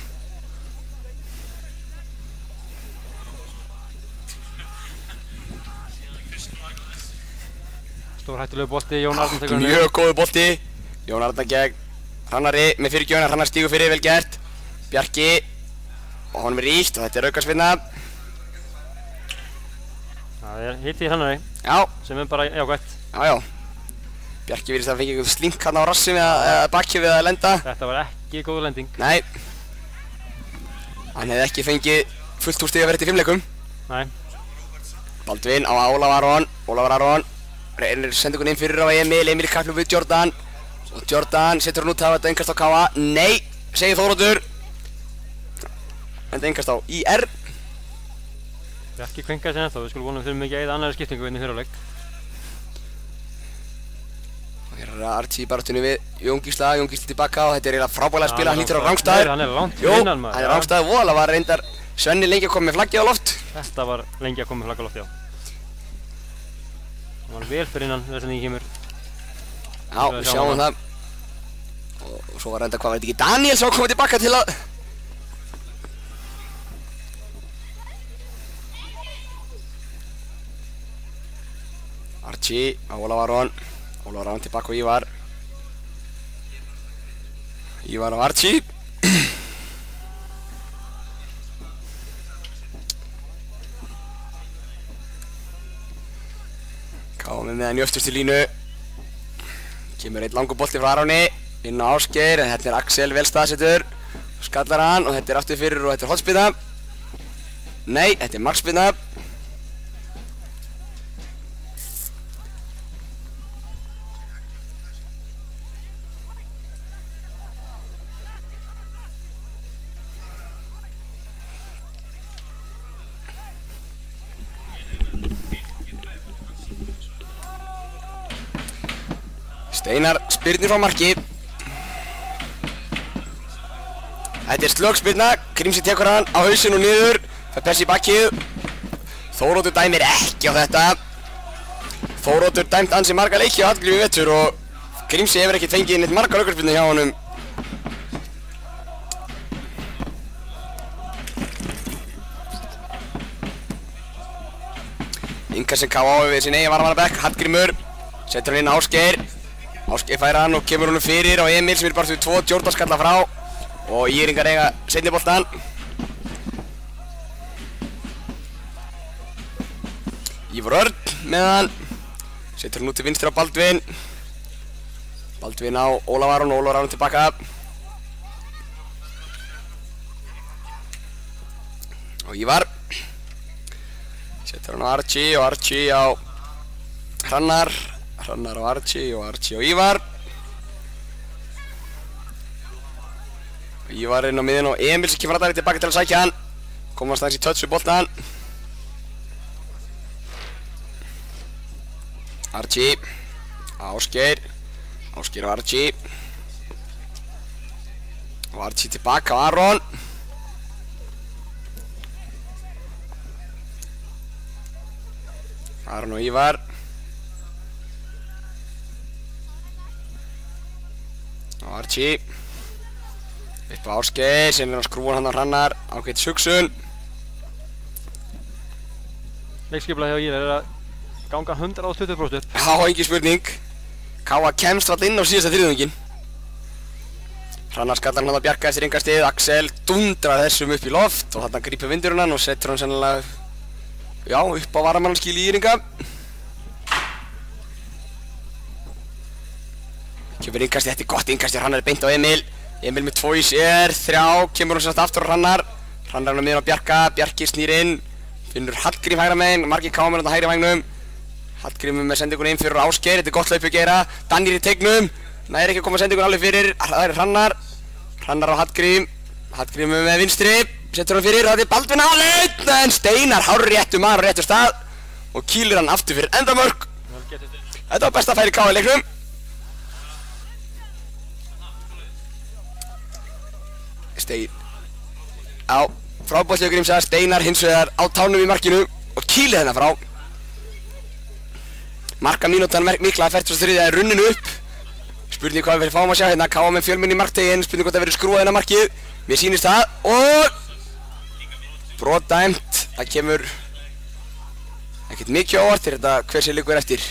Stór hættulegu bolti, Jón Arnar tekur hann. Mjög góðu bolti. Jón Arnar gegn Hrannari með fyrirgjöfuna, Hrannar stígur fyrir, vel gert. Bjarki og honum er ríkt og þetta er aukarsvinna. Það er hitt í Hrannari. Já. Sem er bara jákvætt. Já. Bjarki virðist að fengja eitthvað slink hann á rassi eða bakki við að lenda. Þetta var ekki góð lending. Nei. Hann hefði ekki fengið fullt úr stig að vera til 5 leikum. Nei. Baldvin á Ólafur Aron. Reynir sendingun inn fyrir á Emil í kapphlaup við Jordan. Og Jordan setur hann út á þetta engast á Káa. Nei, segir Þóroddur. Þetta engast á IR. Bjarki kvenkaði sér ennþá, við skulum vonum við þurfum ekki að eyða annarri skiptingu inn í fyrirháleik. Og hér er Archie í baráttunni við Jón Gísla tilbaka og þetta er eiginlega frábælega að spila, hann hlýtur á rangstæður. Hann er langt innan maður. Hann er rangstæður voðalega, var reyndar Svenni lengi að koma með flaggið á loft. Þetta var lengi að koma með flaggið á loft, já. Það var vel fyrir innan þess að nýja kemur. Já, við sjáum það. Og svo var reyndar, hvað var þetta ekki, Daniel sem komið tilbaka til að... Archie á Ólafur Aron tilbaka á Ívar. Ívar á Archie. Káum með hann í öftustu línu. Kemur einn langur bolti frá Aroni inn á Ásgeir en þetta er Axel vel staðsettur. Skallar hann og þetta er aftur fyrir og þetta er hornspyrna. Nei, þetta er markspyrna. Steinar spyrnir frá marki. Þetta er slögspyrna, Grímsi tekur hann á hausinn og niður. Það pressi í bakkið. Þóroddur dæmir ekki á þetta. Þóroddur dæmt ansi marga leiki á Hallgrími í vetur og Grímsi hefur ekkert fengið neitt margar aukaspyrnur hjá honum. Inga sem ká á við sin eigin varmannabekk, Hallgrímur. Setur hann inn Ásgeir. Ásgeir færa hann og kemur honum fyrir á Emil sem er bara 2 Jordan skalla frá og Íringar eiga seinni boltan. Ívar Örn með hann. Setur hann út til vinstri á Baldvin. Baldvin á Ólaf Aron og Ólafur Aron tilbaka. Og Ívar. Setur hann á Archie og Archie á Hrannar. Hrannar á Archie og Archie á Ívar. Ívar inn á miðin og Emil sem kemur alltaf tilbaka til að sækja hann. Komast aðeins í touch við boltan. Archie. Ásgeir. Ásgeir og Archie. Og Archie tilbaka á Aron. Aron og Ívar. Og Archie. Upp á Ásgeir sem að skrúa hann á Hrannar. Ágætis hugsun. Leikskipulagið hjá Ívar að ganga 120% upp. Já, engin spurning. Káa kemst alltaf inn á síðasta þriðjungin. Hrannar skallar hann að bjarga eftir engastið. Axel dundrar þessum upp í loft og þarna grípur vindurinn hann og setur hann sennilega upp á varamannskil í Íringa. Kemur ingastið, þetta er gott ingastið. Hrannar er beint á Emil. Emil með 2 í sér, 3, kemur hann sérst aftur á Hrannar. Hrannar hann miðan á Bjarka, Bjarki snýr inn. Finnur Hallgrím hægra megin, margir kámur á hægri vægnum. Hallgrímur með sendingun inn fyrir Ásgeir, þetta er gott hlaup að gera. Danir í tegnum, næri ekki að koma sendingun alveg fyrir. Það er Hrannar. Hrannar á Hallgrím. Hallgrímur með vinstri, setur hann fyrir, það er Baldvin áleið. En Steinar hárréttur maður á réttur stað. Og kýlir hann aftur fyrir endamörk. Þetta var besta færi Káa í leiknum. Á frábóðslega Grímsa, Steinar hins vegar á tánum í markinu og kýlið hennar frá. Marka mínútan mikla að 43 er runninu upp. Spurning hvað við fáum að sjá hérna, Káa með fjölmenn í marktegin, spurning hvort það verður skrúað hennar markið. Mér sýnist það og brot dæmt. Það kemur ekkert mikið óvart fyrir þetta hver sem liggur eftir.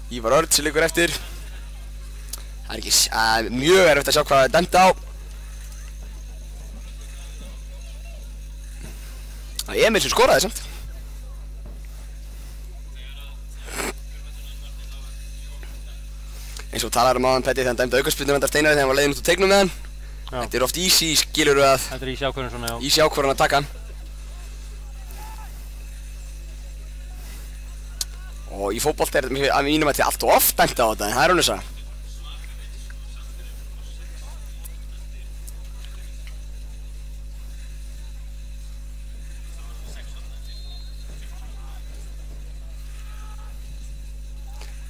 Ívar Örn sem liggur eftir. Það er ekki mjög erfitt að sjá hvað það er dæmt á. Það er Emil sem skoraði samt. Eins og talar áðan Petti þegar hann dæmdi aukaspyrnu handa Steinari þegar hann var leiðinn út á tegnum með hann. Þetta er oft easy, skilurðu að Þetta er easy ákvörðun svona, já. Easy ákvörðun að taka hann. Og í fótbolt er að mínum að þetta allt og oft dæmt á þetta, en það er önnur saga.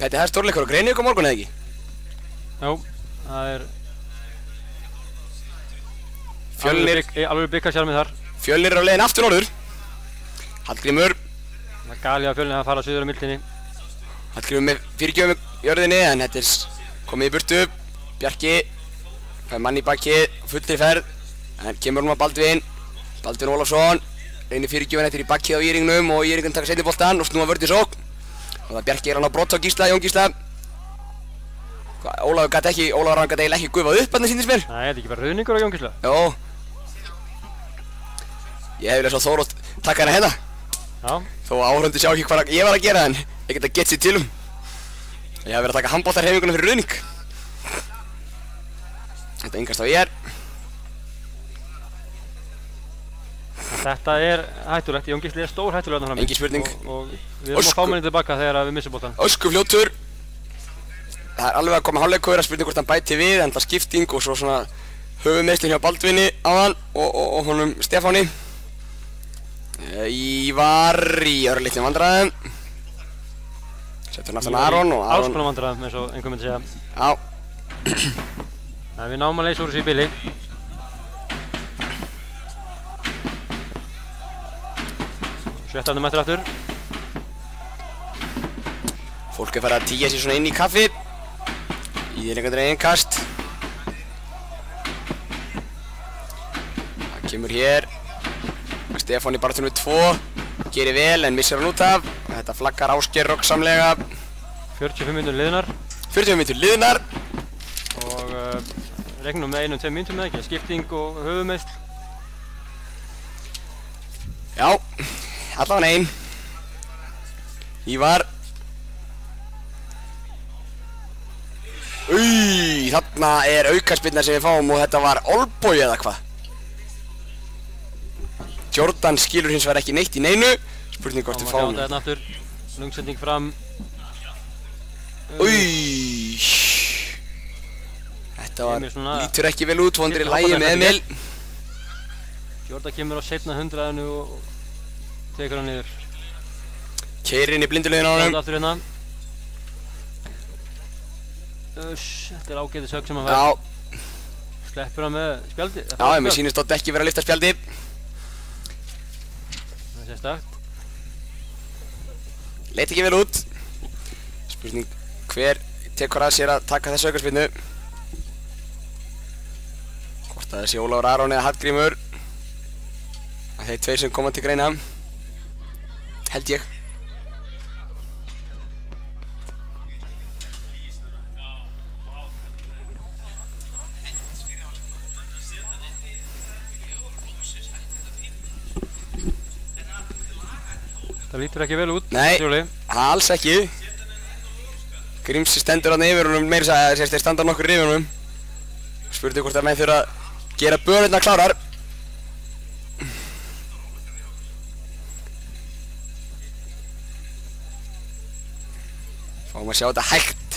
Petti, það er stórleikur á Grenivík á morgun, eða ekki? Já, það er Fjölnir alveg byggarsjarmið þar. Fjölnir er á leiðin aftur norður. Hallgrímur. Það er gali að Fjölnir að fara suður á mildinni. Hallgrímur með fyrirgjöfum í jörðinni, en þetta er komið í burtu. Bjarki fær mann í bakið, fullri ferð, en kemur hún á Baldvin. Baldvin Ólafsson reynir fyrirgjöfun eftir í bakið á Íringnum og Íringun taka seinni boltann og snúa vörð í sókn. Og það Bjarki er hann á brott á Gísla, Jón Gísla. Ólafur gæti eiginlega ekki gufað upp hann sýndist mér. Nei, þetta er ekki bara ruðningur á Jón Gísla. Jó. Ég hef viljað svo Þórótt taka hana hérna. Já. Þó áhörundu sjá ekki hvað ég var að gera en ég get að geta sér til Ég hef verið að taka handboltarhefingunum fyrir ruðning. Þetta yngast á ég Þetta er hættulegt, Jón Gísli er stór hættulegur þarna frammi. Engin spurning. Og við erum að fá manni tilbaka þegar við missum boltann. Öskufljótur. Það er alveg að koma hálfleikur að spurning hvort hann bæti við, en það skipting og svo svona höfuðmeiðsli hjá Baldvini áðan og honum Stefáni. Ívar í örlitlum vandræðum. Setur hann aftan Aron og Aron. Áskonar vandræðum eins og einhver myndi segja. Já. En við náum að leysa úr þessu í bili. Sjöttandi mættur aftur. Fólk er farið að tíja sér svona inn í kaffi. Í einhvern veginn kast. Það kemur hér. Stefán í baráttunni 2. Gerir vel en missir hann út af. Þetta flaggar Ásgeir roggsamlega. 45 mínútur liðnar. 45 mínútur liðnar. Og regnum með 1-2 mínútum með ekki. Skipting og höfuðmeiðsl. Já, allavega einn. Ívar. Þarna aukaspyrna sem við fáum og þetta var olnbogi eða hvað? Jordan skilur hins vegar ekki neitt í neinu. Spurning hvort við fáum. Þetta aftur. Lungsending fram. Þetta var, lítur ekki vel út, vondur í lagi með Emil. Jordan kemur á seinna 100-inu og tekur hann niður. Keyrir inn í blindulegin á honum. Aftur hérna. Þetta ágætis högg sem hann fær. Sleppur hann með spjaldi. Já, mér sýnist Doddi ekki vera að lyfta spjaldi. Það sé stakt. Leit ekki vel út. Spurning hver tekur að sér að taka þessu aukaspyrnu. Hvort það sé Ólafur Aron eða Hallgrímur. Þeir tveir sem koma til greina. Held ég. Það lítur ekki vel út. Nei, alls ekki. Grímsi stendur hann yfir honum meira að segja þeir standa nokkur yfir honum. Spurðu hvort að menn þurfa að gera börurnar klárar. Fáum að sjá þetta hægt.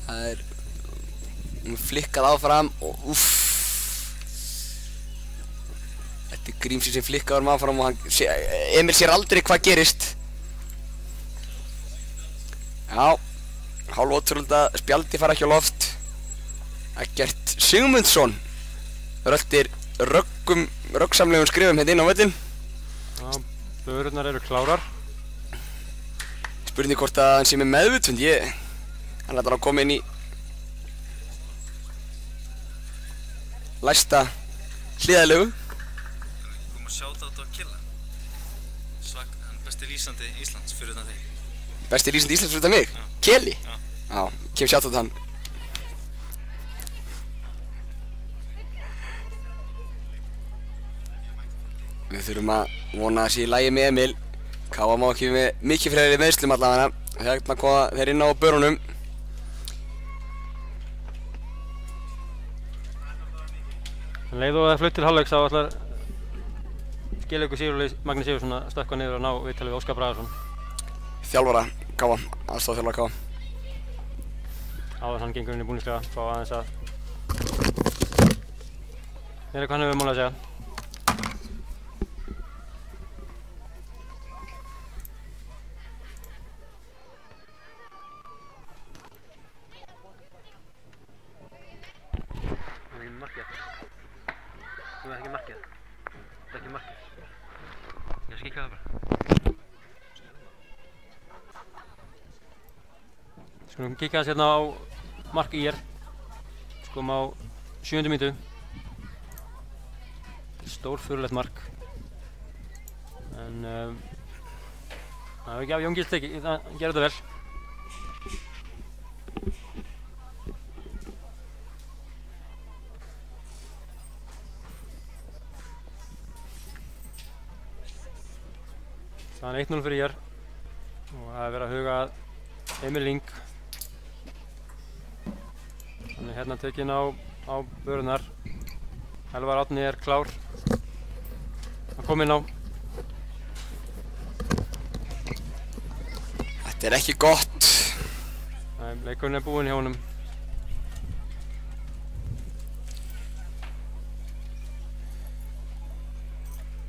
Það flikkað áfram og uff. Þetta Grímsi sem flikkaður áfram og Emil sér aldrei hvað gerist. Já, hálfótrúlega spjaldi fara ekki á loft. Eggert Sigmundsson röltir röggsamlegum skrifum hérna inn á völlinn. Já, börurnar eru klárar. Spurning hvort að hann sé með meðvutund, hann lætur hann koma inn í læsta hliðalegu. Kom að sjáta á Killa. Hann besti lýsandi Íslands fyrir utan þig. Besti lýsandi Íslands fyrir utan mig? Já. Kelly? Já, kem sjáta á hann. Við þurfum að vona að sé í lagi með Emil. Káa má ekki með mikið fleiri meðslum allavega. Hérna koma þeir inn á börunum. Leið og það flutt til hálfleiks þá ætlar Skeiðleikur Magni Sigurðsson að stökkva niður og ná viðtalið við Óskar Bragason. Þjálfara Káa, aðstofþjálfara Káa. Áður hann gengur inn í búningsklefa, fá aðeins að heyra hvað hann hefur málað að segja. Það er ekki markið. Það er ekki markið. Ég skal kíkja það bara. Skulum kíkja aðeins hérna á mark IR. Skulum á 7. mínútu. Stórfurulegt mark. En það hefur ekki af Jón Gísl tekið, það gerði þetta vel. Það er 1-0 fyrir IR og það er verið að huga að Emil Ling. Hann er hérna tekinn á börurnar. Elvar Árni er klár. Hann kom inn á. Þetta er ekki gott. Nei, leikurinn er búinn hjá honum.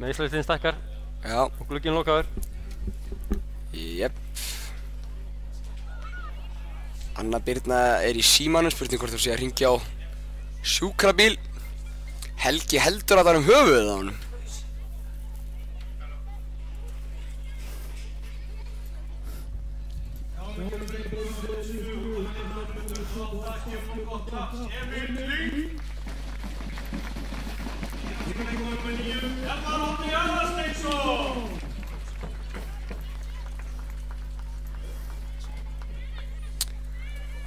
Meiðslalistinn stækkar. Já. Og glugginn lokaður. Jepp. Anna Birna er í símanum, spurning hvort þú sé að hringja á sjúkrabíl. Helgi heldur að það er höfuðið á honum.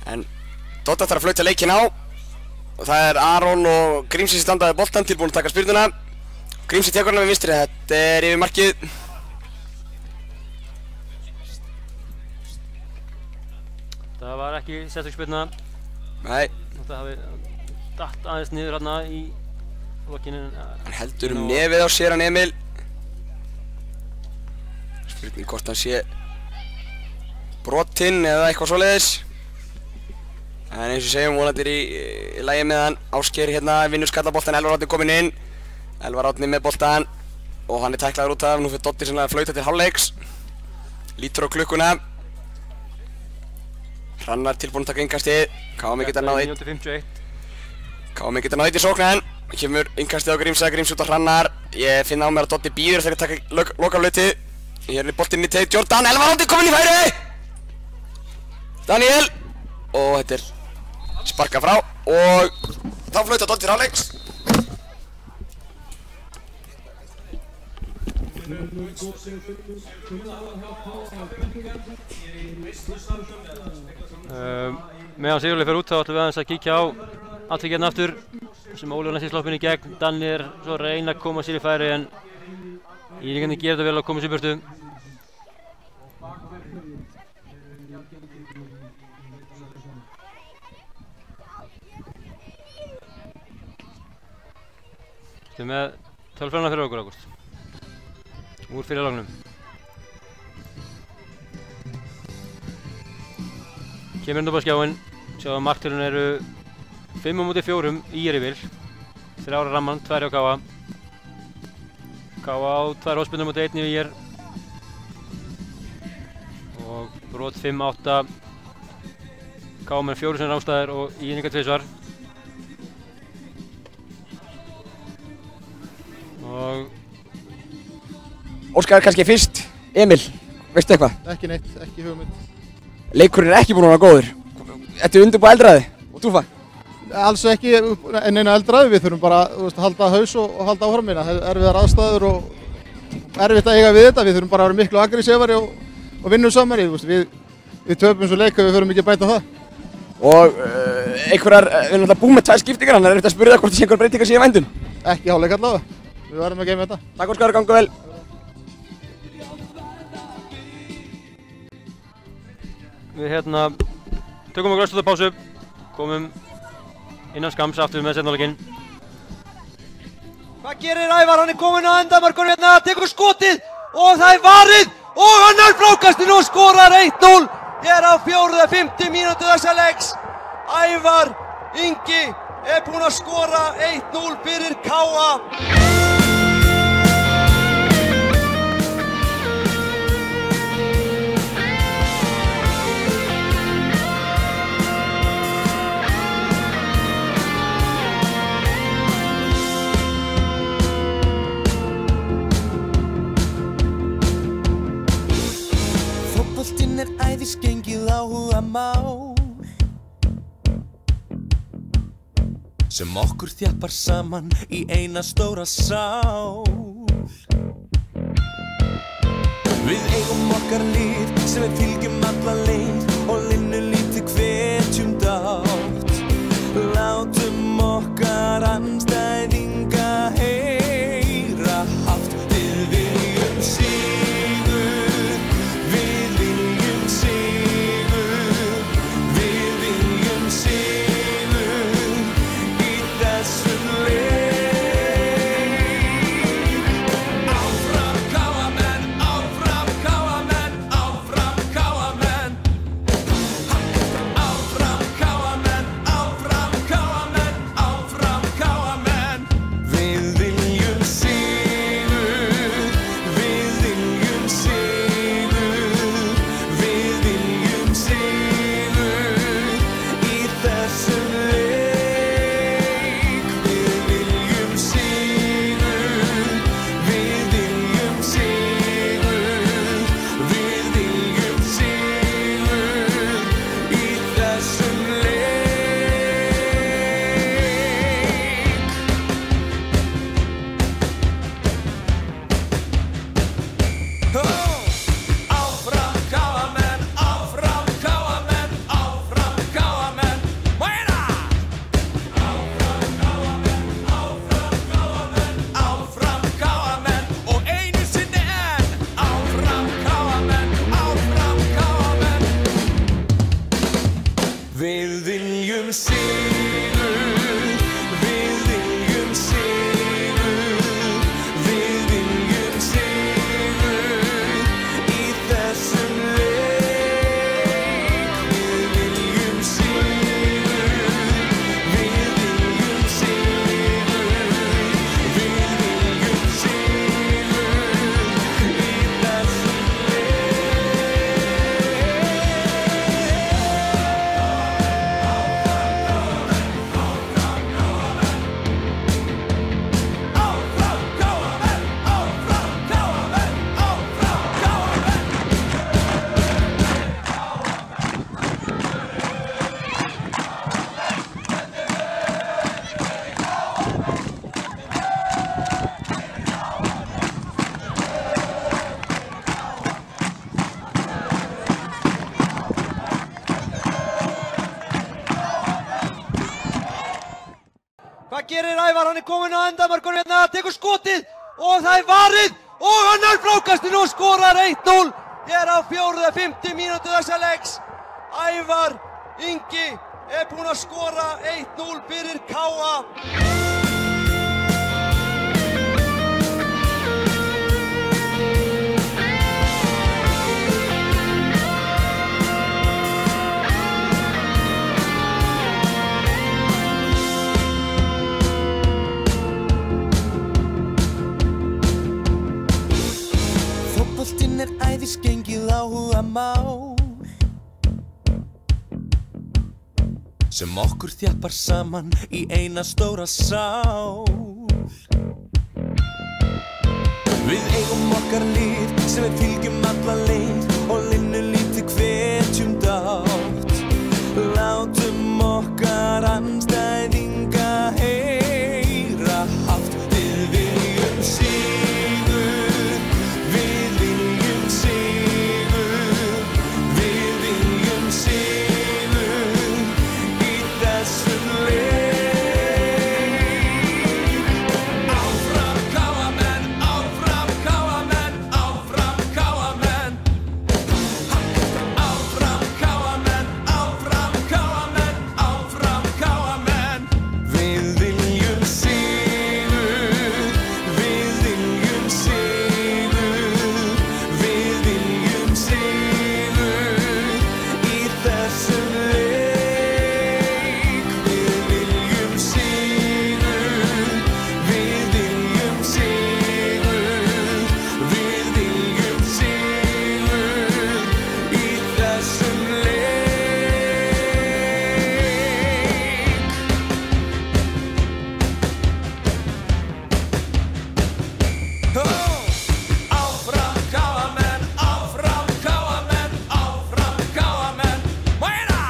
En Dodda þarf að flauta leikinn á og það er Aron og Grímsi sem standaði boltan tilbúin að taka spyrnuna. Grímsi tekur hana með vinstri, þetta er yfir markið. ekki sérstök spilna. Nei. Það hafi datt aðeins niður hérna í lokinu. Hann heldur nefið á sér hann Emil. Spurning hvort hann sé brotinn eða eitthvað svoleiðis. En eins og segjum vonandi í lagi með hann. Ásgeir hérna vinnur skallaboltan, Elvar Árni kominn inn. Elvar Árni með boltan og hann tæklaður út af. Nú fyrir Doddi sem að flauta til hálfleiks. Lítur á klukkuna. Hrannar tilbúinn að taka innkastið. KM geta náð eitt. KM geta náð eitt í sóknan. Kemur innkastið á Gríms út á Hrannar. Ég finn á mér að Doddi býður þegar taka lokahlautið. Hér er boltinn í teig Jordan. Elvar Árni kominn í færi. Daniel. Og þetta er sparka frá og þá flautar Doddi til hálfleiks. Meðan Sigurleif fer út þá ætlum við aðeins að kíkja á atvikið hérna aftur sem Óli var næst í sloppinu í gegn. Danni er svo að reyna að koma sér í færi en Íringarnir gerir þetta vel að koma sér í burtu. Við erum með tölfræðina fyrir okkur, Ágúst. Úr fyrirlagnum. Kemur hérna upp á skjáinn. Sjáum að marktölun eru 5-4 í Írivil. 3 ramman, 2 á Káa. Káa á 2 hóspilnum mútið 1 í Ír. Og brot 5-8. Káa með 4 sem rámstæðir og Íringar 2. Og Óskar kannski fyrst, Emil, veistu eitthvað? Ekki neitt, ekki hugmynd. Leikurinn er ekki búinn að vera góður. Ertu undirbúið eldraði? Og Túfa? Alls ekki en einu eldraði, við þurfum bara að halda haus og halda áfram minna. Erfiðar aðstæður og erfitt að eiga við þetta, við þurfum bara að vera miklu aggressívari og vinnum samari. Við töpum svo leik og við þurfum ekki að bæta það. Og einhverjar, við erum alltaf búið með 2 skiptingar, hann er eftir að spyrja það hvort það sé einhver breytingar sé í vændun. Ekki hálfleik allavega, við verðum að geyma þetta. Takk Óskar, gangu vel. við hérna tökum okkur öll út af pásu, komum innan skamms aftur með seinni. Hvað gerir Ævar? Hann er kominn á endamörkunum hérna, tekur skotið og það er varið og hann er frákastinn og skorar 1-0 hér á 4.50 mínútu þessa leiks. Ævar Ingi er búinn að skora 1-0 fyrir KA. Fótboltinn er æðisgengið áhugamál sem okkur þjappar saman í eina stóra sál. Við eigum okkar lið sem við fylgjum alla leið og linnum lítið hvetjum dátt. Látum okkar andstæðinga heyra hátt. Við viljum sigur, við viljum sigur, við viljum sigur í þessum leik. Áfram KA-menn, áfram KA-menn, áfram KA-menn. gerir Ævar? Hann kominn á endamörkunum hérna, tekur skotið og það varið og hann frákastinu og skorar 1-0 hér á 4. mínútu þessa leiks. Ævar Ingi búinn að skora 1-0 fyrir KA. Fótboltinn æðisgengið áhugamál sem okkur þjappar saman í eina stóra sál. Við eigum okkar lið sem við fylgjum alla leið og linnum lítið hvetjum dátt. Látum okkar andstæðinga heyra hátt. Við viljum sigur, við viljum sigur, við viljum sigur í þessum leik. Áfram KA-menn, áfram KA-menn, áfram KA-menn. Áfram KA-menn, áfram KA-menn, áfram KA-menn. Við viljum sigur, við viljum sigur, við viljum sigur í þessum leik. Við viljum sigur, við viljum sigur, við viljum sigur í þessum leik. Áfram KA-menn, áfram KA-menn, áfram KA-menn. Meira!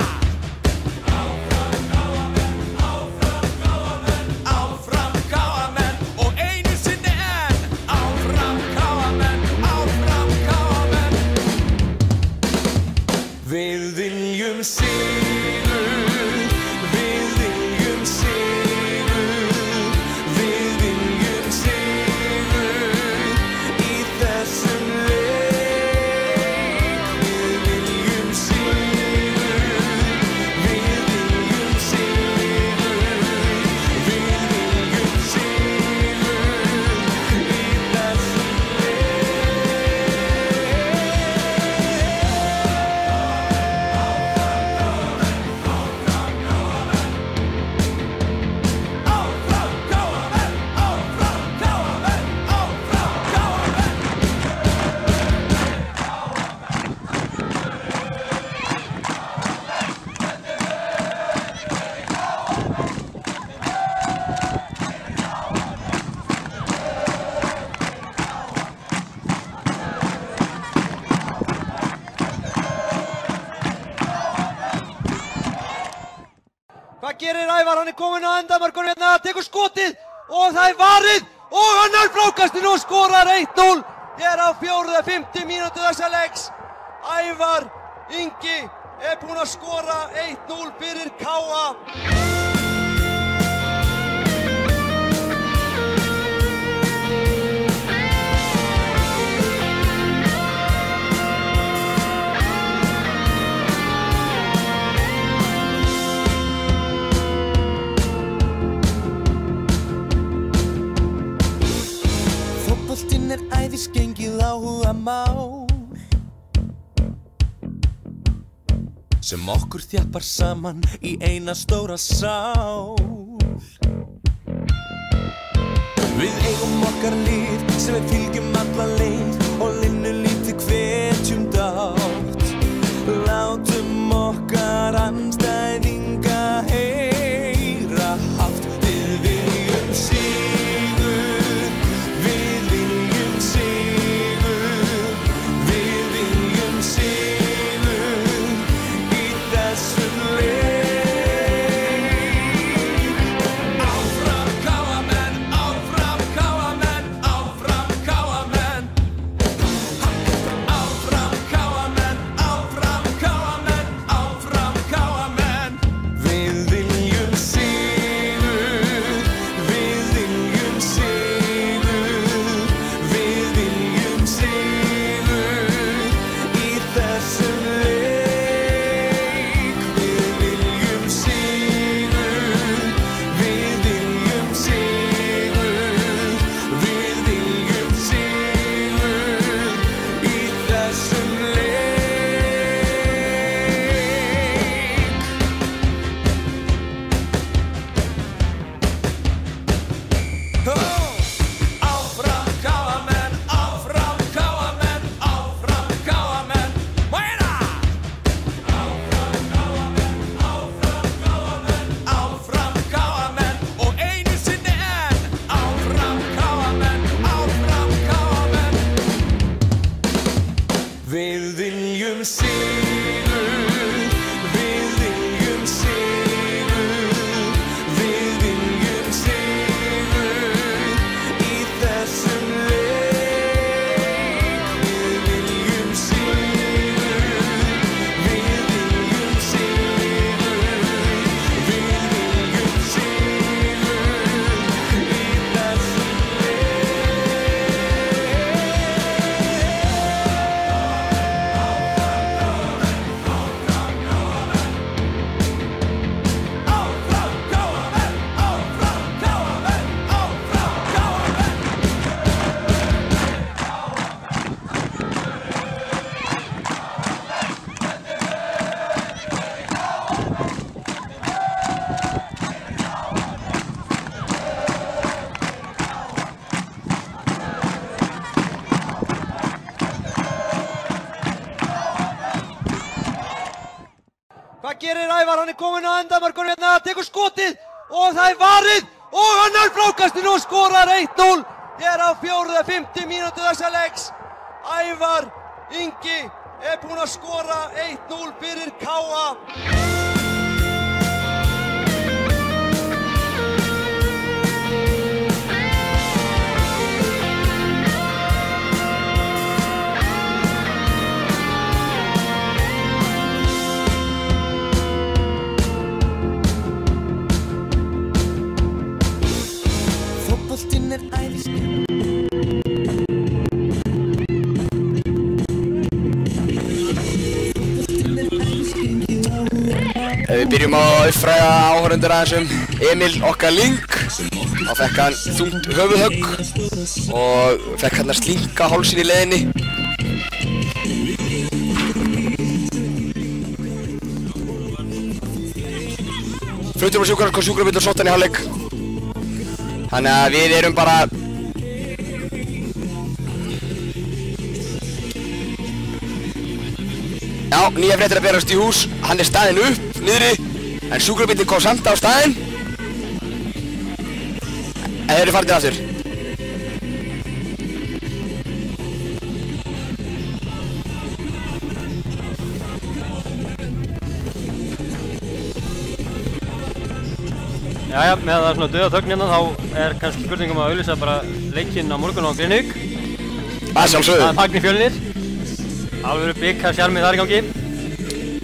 Áfram KA-menn, áfram KA-menn, áfram KA-menn og einu sinni enn. Áfram KA-menn, áfram KA-menn. Við viljum sigur, við viljum sigur, við viljum sigur í þessum leik. Við viljum sigur, við viljum sigur, við viljum sigur í þessum Hvað gerir Ævar? Hann kominn á endamörkunum hérna, tekur skotið og það varið og hann frákastinu og skorar 1-0 hér á 4. mínútu þessa leiks. Ævar Ingi búinn að skora 1-0 fyrir KA. Fótboltinn æðisgengið áhugamál sem okkur þjappar saman í eina stóra sál. Við eigum okkar lið sem við fylgjum alla leið og linnum lítið hvetjum dátt. Látum okkar andstæðinga heyra hátt. Við viljum sigur, við viljum sigur, við viljum sigur í þessum leik. Áfram KA-menn, áfram KA-menn, áfram KA-menn. Hvað gerir Ævar? Hann kominn á endamörkunum hérna, tekur skotið og það varið og hann frákastinu og skorar 1-0 hér á 4. mínútu þessa leiks. Ævar Ingi búinn að skora 1-0 fyrir KA. Við byrjum að uppfræða áhorfendur aðeins Emil okkar Link. Þá fekk hann þungt höfuðhögg og fekk hann að slinka hálsinn í leiðinni. Fluttur á sjúkrabíll og sótt hann í hálfleik. Þannig að við erum bara já, nýja fréttir að berast í hús. Hann staðinn upp, niðri, en sjúkrabíllinn kom samt á staðinn. En þeir eru farnir aftur. Jæja, með það svona dauða þögn hérna þá kannski spurningum að auglýsa bara leikinn á morgun á Grenivík. Það sjálfsögðu. Það Magni Fjölnir. Alvöru bygg sjarmið þar í gangi.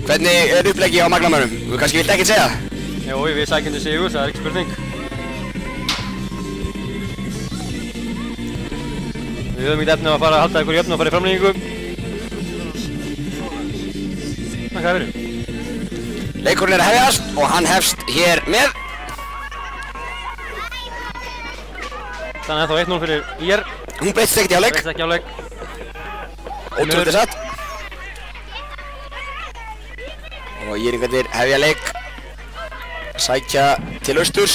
Hvernig uppleggi á Magnamönnum? Þú kannski vilt ekkert segja? Jú, við sækjum til sigur, það ekki spurning. Við höfum ekkert efni að fara að halda ykkur jöfn og fara í framlengingu. Hvað verður? Leikurinn að hefjast og hann hefst hér með. Þannig að þá 1-0 fyrir IR. Hún breytist ekkert í hálfleik. Breytist ekki í hálfleik. Ótrúlega satt. Og IR-ingarnir hefja leik. Sækja til austurs.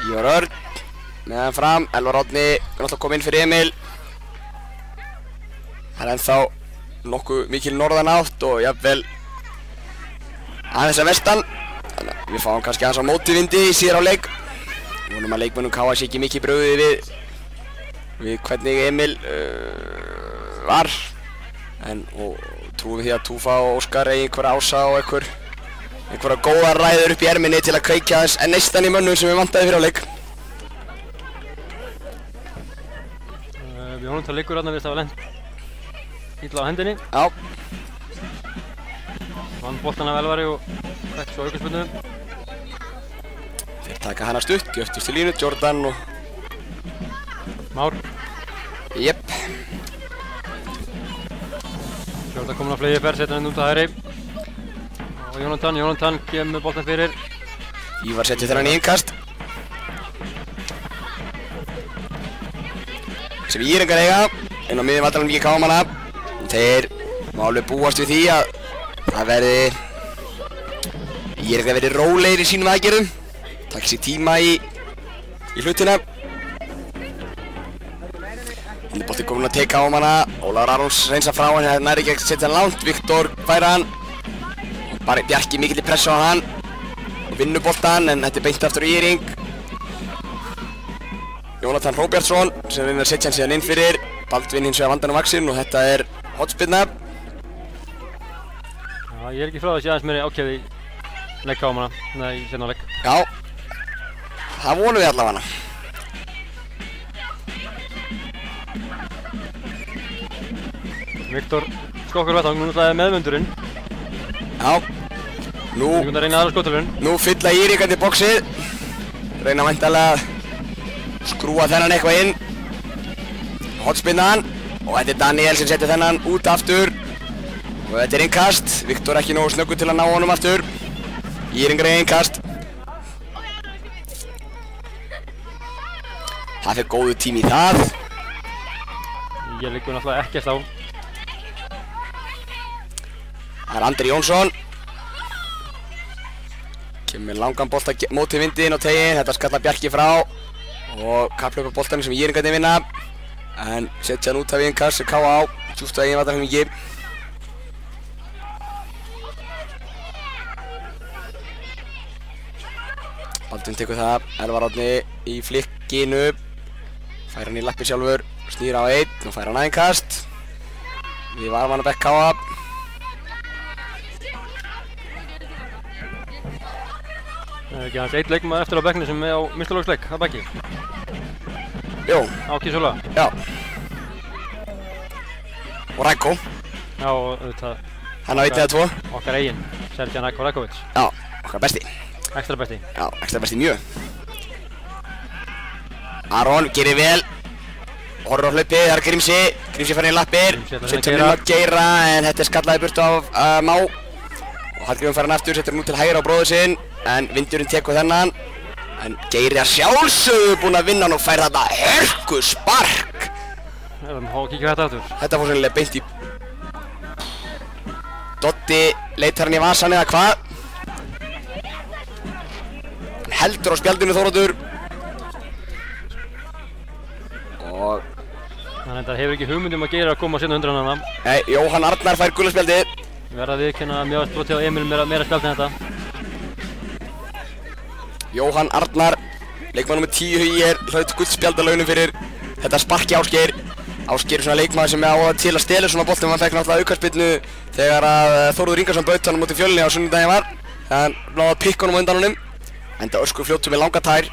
Ívar Örn með hann fram. Elvar Árni náttúrulega kom inn fyrir Emil. Það er ennþá nokkuð mikil norðanátt og jafnvel aðeins að vestan. Þannig að við fáum kannski aðeins á mótivindi síðar á leik. Vonum að leikmönnum KA sé ekki mikið brugðið við hvernig Emil var. Og trúum við því að Túfa og Óskar eigi einhverja ása og einhverja góða ræður upp í erminni til að kveikja aðeins en neistan í mönnum sem við vantaði fyrir á leik. Við honum það leikur hérna við það var lent illa á hendinni. Já. Vann boltan af Elvari og fekk svo aukaspyrnu. Þeir taka hana stutt, göftust til línu, Jordan og Már. Jepp. Jordan komin á flegi ferð, setja hann út að hægri. Og Jónatan kemur boltan fyrir. Ívar setja þennan í innkast. Sem IR-ingar eiga, inn á miðjum vallarnum ekki KA-manna. Þeir má alveg búast við því að það verði IR-ingar verði rólegir í sínum aðgerðum. Takk sér tíma í hlutina. Bolti komin að teka á hana. Ólafur Arons reynsa frá hann, það næri ekki að setja hann langt. Viktor færa hann. Bara Bjarki mikill í pressu á hann. Og vinnur boltan, en þetta er beint aftur í IR-ing. Jónatan Hróbjartsson sem reynir að setja hann síðan inn fyrir. Baldvin hins vegar vandan á vaxinn og þetta er hornspyrna. ég er ekki frá að sé aðeins meiri ákveði leik á hana, í seinna leik. Já, það vonum við allavega. Viktor skokkar vettvang, nú náttúrulega meðvöndurinn. Já, nú að reyna aðra skottilun. Nú fylla Írikandi boxið. Reyna væntanlega að skrúa þennan eitthvað inn. Hotspinnan. Og þetta er Daniel sem setur þennan út aftur. Og þetta er innkast. Viktor ekki nógu snöggur til að ná honum aftur. Íringar er innkast. Það fyrir góðu tími í það. Ég liggur náttúrulega ekkert á. Það er Andri Jónsson. Kemur langan bolta móti vindi inn á tegin. Þetta skallar Bjarki frá. Og kapphlaupa boltanum sem Íringarnir vinna. En setja hann út af innkast sem K.A. Djúpt á eigin vallarhelmingi. Baldvin tekur það. Elvar Árni í flikkinu. Fær hann í lappir sjálfur. Snýr á einn. Nú fær hann innkast. Við varum hann að bekk K.A. Það er ekki hans eitt leikmaður eftir á bekknum sem er á mistarlóksleik, að bekki. Jú. Áki Sula. Já. Og Rækko. Já, og auðvitað. Hann á 1 eða 2. Okkar eigin, Sergjan Ræković. Já, okkar besti. Ekstra besti. Já, ekstra besti mjög. Aron gerir vel. Horfir á hlaupið, það er Grímsi. Grímsi fær inn í lappir. Setja hann inn á Geira, en þetta er skallaði burt af Má. Og Hallgrímur fær hann aftur, setur hann út til hægra á bróður sinn. En vindurinn tekur þennan. En Geiri að sjálfsögðu búinn að vinna hann og fær þetta hörku spark. Við erum að kíkja þetta aftur. Þetta fór sennilega beint í. Dotti leitar hann í vasan eða hvað. Hann heldur á spjaldinu Þóroddur. Og Þannig að það hefur ekki hugmynd að Geiri að koma seinna undir hann hana. Nei, Jóhann Arnar fær gula spjaldið. Við verðum að viðurkenna að mjög brotið á Emil meira spjald en þetta. Jóhann Arnar, leikmaður nr. 10 Hugi hlaut gullspjald að launum fyrir þetta sparki Ásgeir. Ásgeir er svona leikmaður sem er á það til að stela svona boltum. Hann fekk náttúrulega aukaspyrnu þegar að Þórður Ingarsson baut hann á móti Fjölni á sunnudaginn var. Þegar hann náði að pikka honum á undan honum. Enda öskur fljótur með langa tær.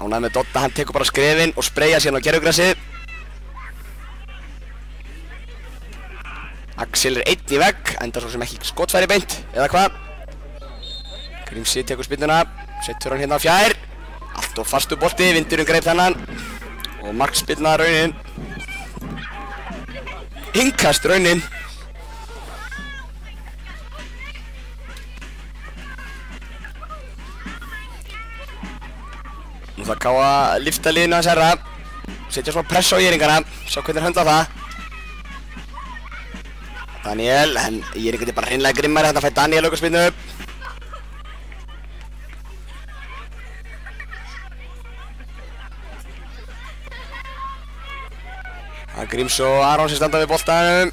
Ánægður með Dotta, hann tekur bara skrefin og spreyja síðan á gerfugrasið. Axel er einn í vegg, enda svo sem ekki skotfæri beint, eða hvað? Grímsi tekur spyrnuna, setur hann hérna á fjær. Allt of fastu bolti, vindurinn greip þennan. Og markspyrna raunin. Innkast raunin. Nú þarf K.A. að lyfta liðinu hans herra. Setja svona press á Íringana, sjá hvernig höndla það. Daniel, en Íringar er bara hreinlega grimmari, þannig að fæ Daniel aukaspyrnu. Það er Gríms og Aron sem standa við boltanum.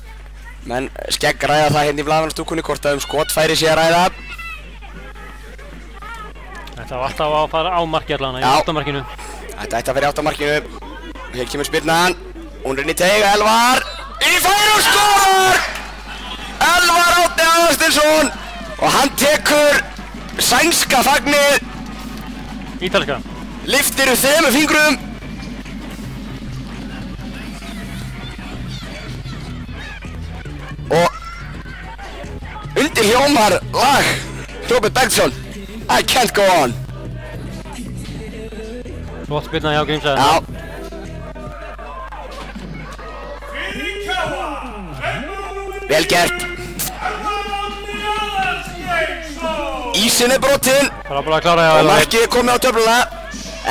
Menn skegg ræða það hérna í blaðamannastúkunni hvort að skotfæri sé að ræða. Þetta var alltaf að fara á marki allan, í 8 markinu. Þetta ætti að vera í 8 markinu. Hér kemur spyrnan. Hún er inn í teiga, Elvar. Inn í færi og skorar! Elvar Árni Aðalsteinsson. Og hann tekur sænska fagnið. Ítalska. Lyftir upp 3 fingrum. Og undir hljómar lag Robert Bergsson. I can't go on. Flott spyrna hjá Grímsa. Já. Vel gert. Ísinn er brotinn. Bara klára hjá Og Elvar. markið er komið á töfluna.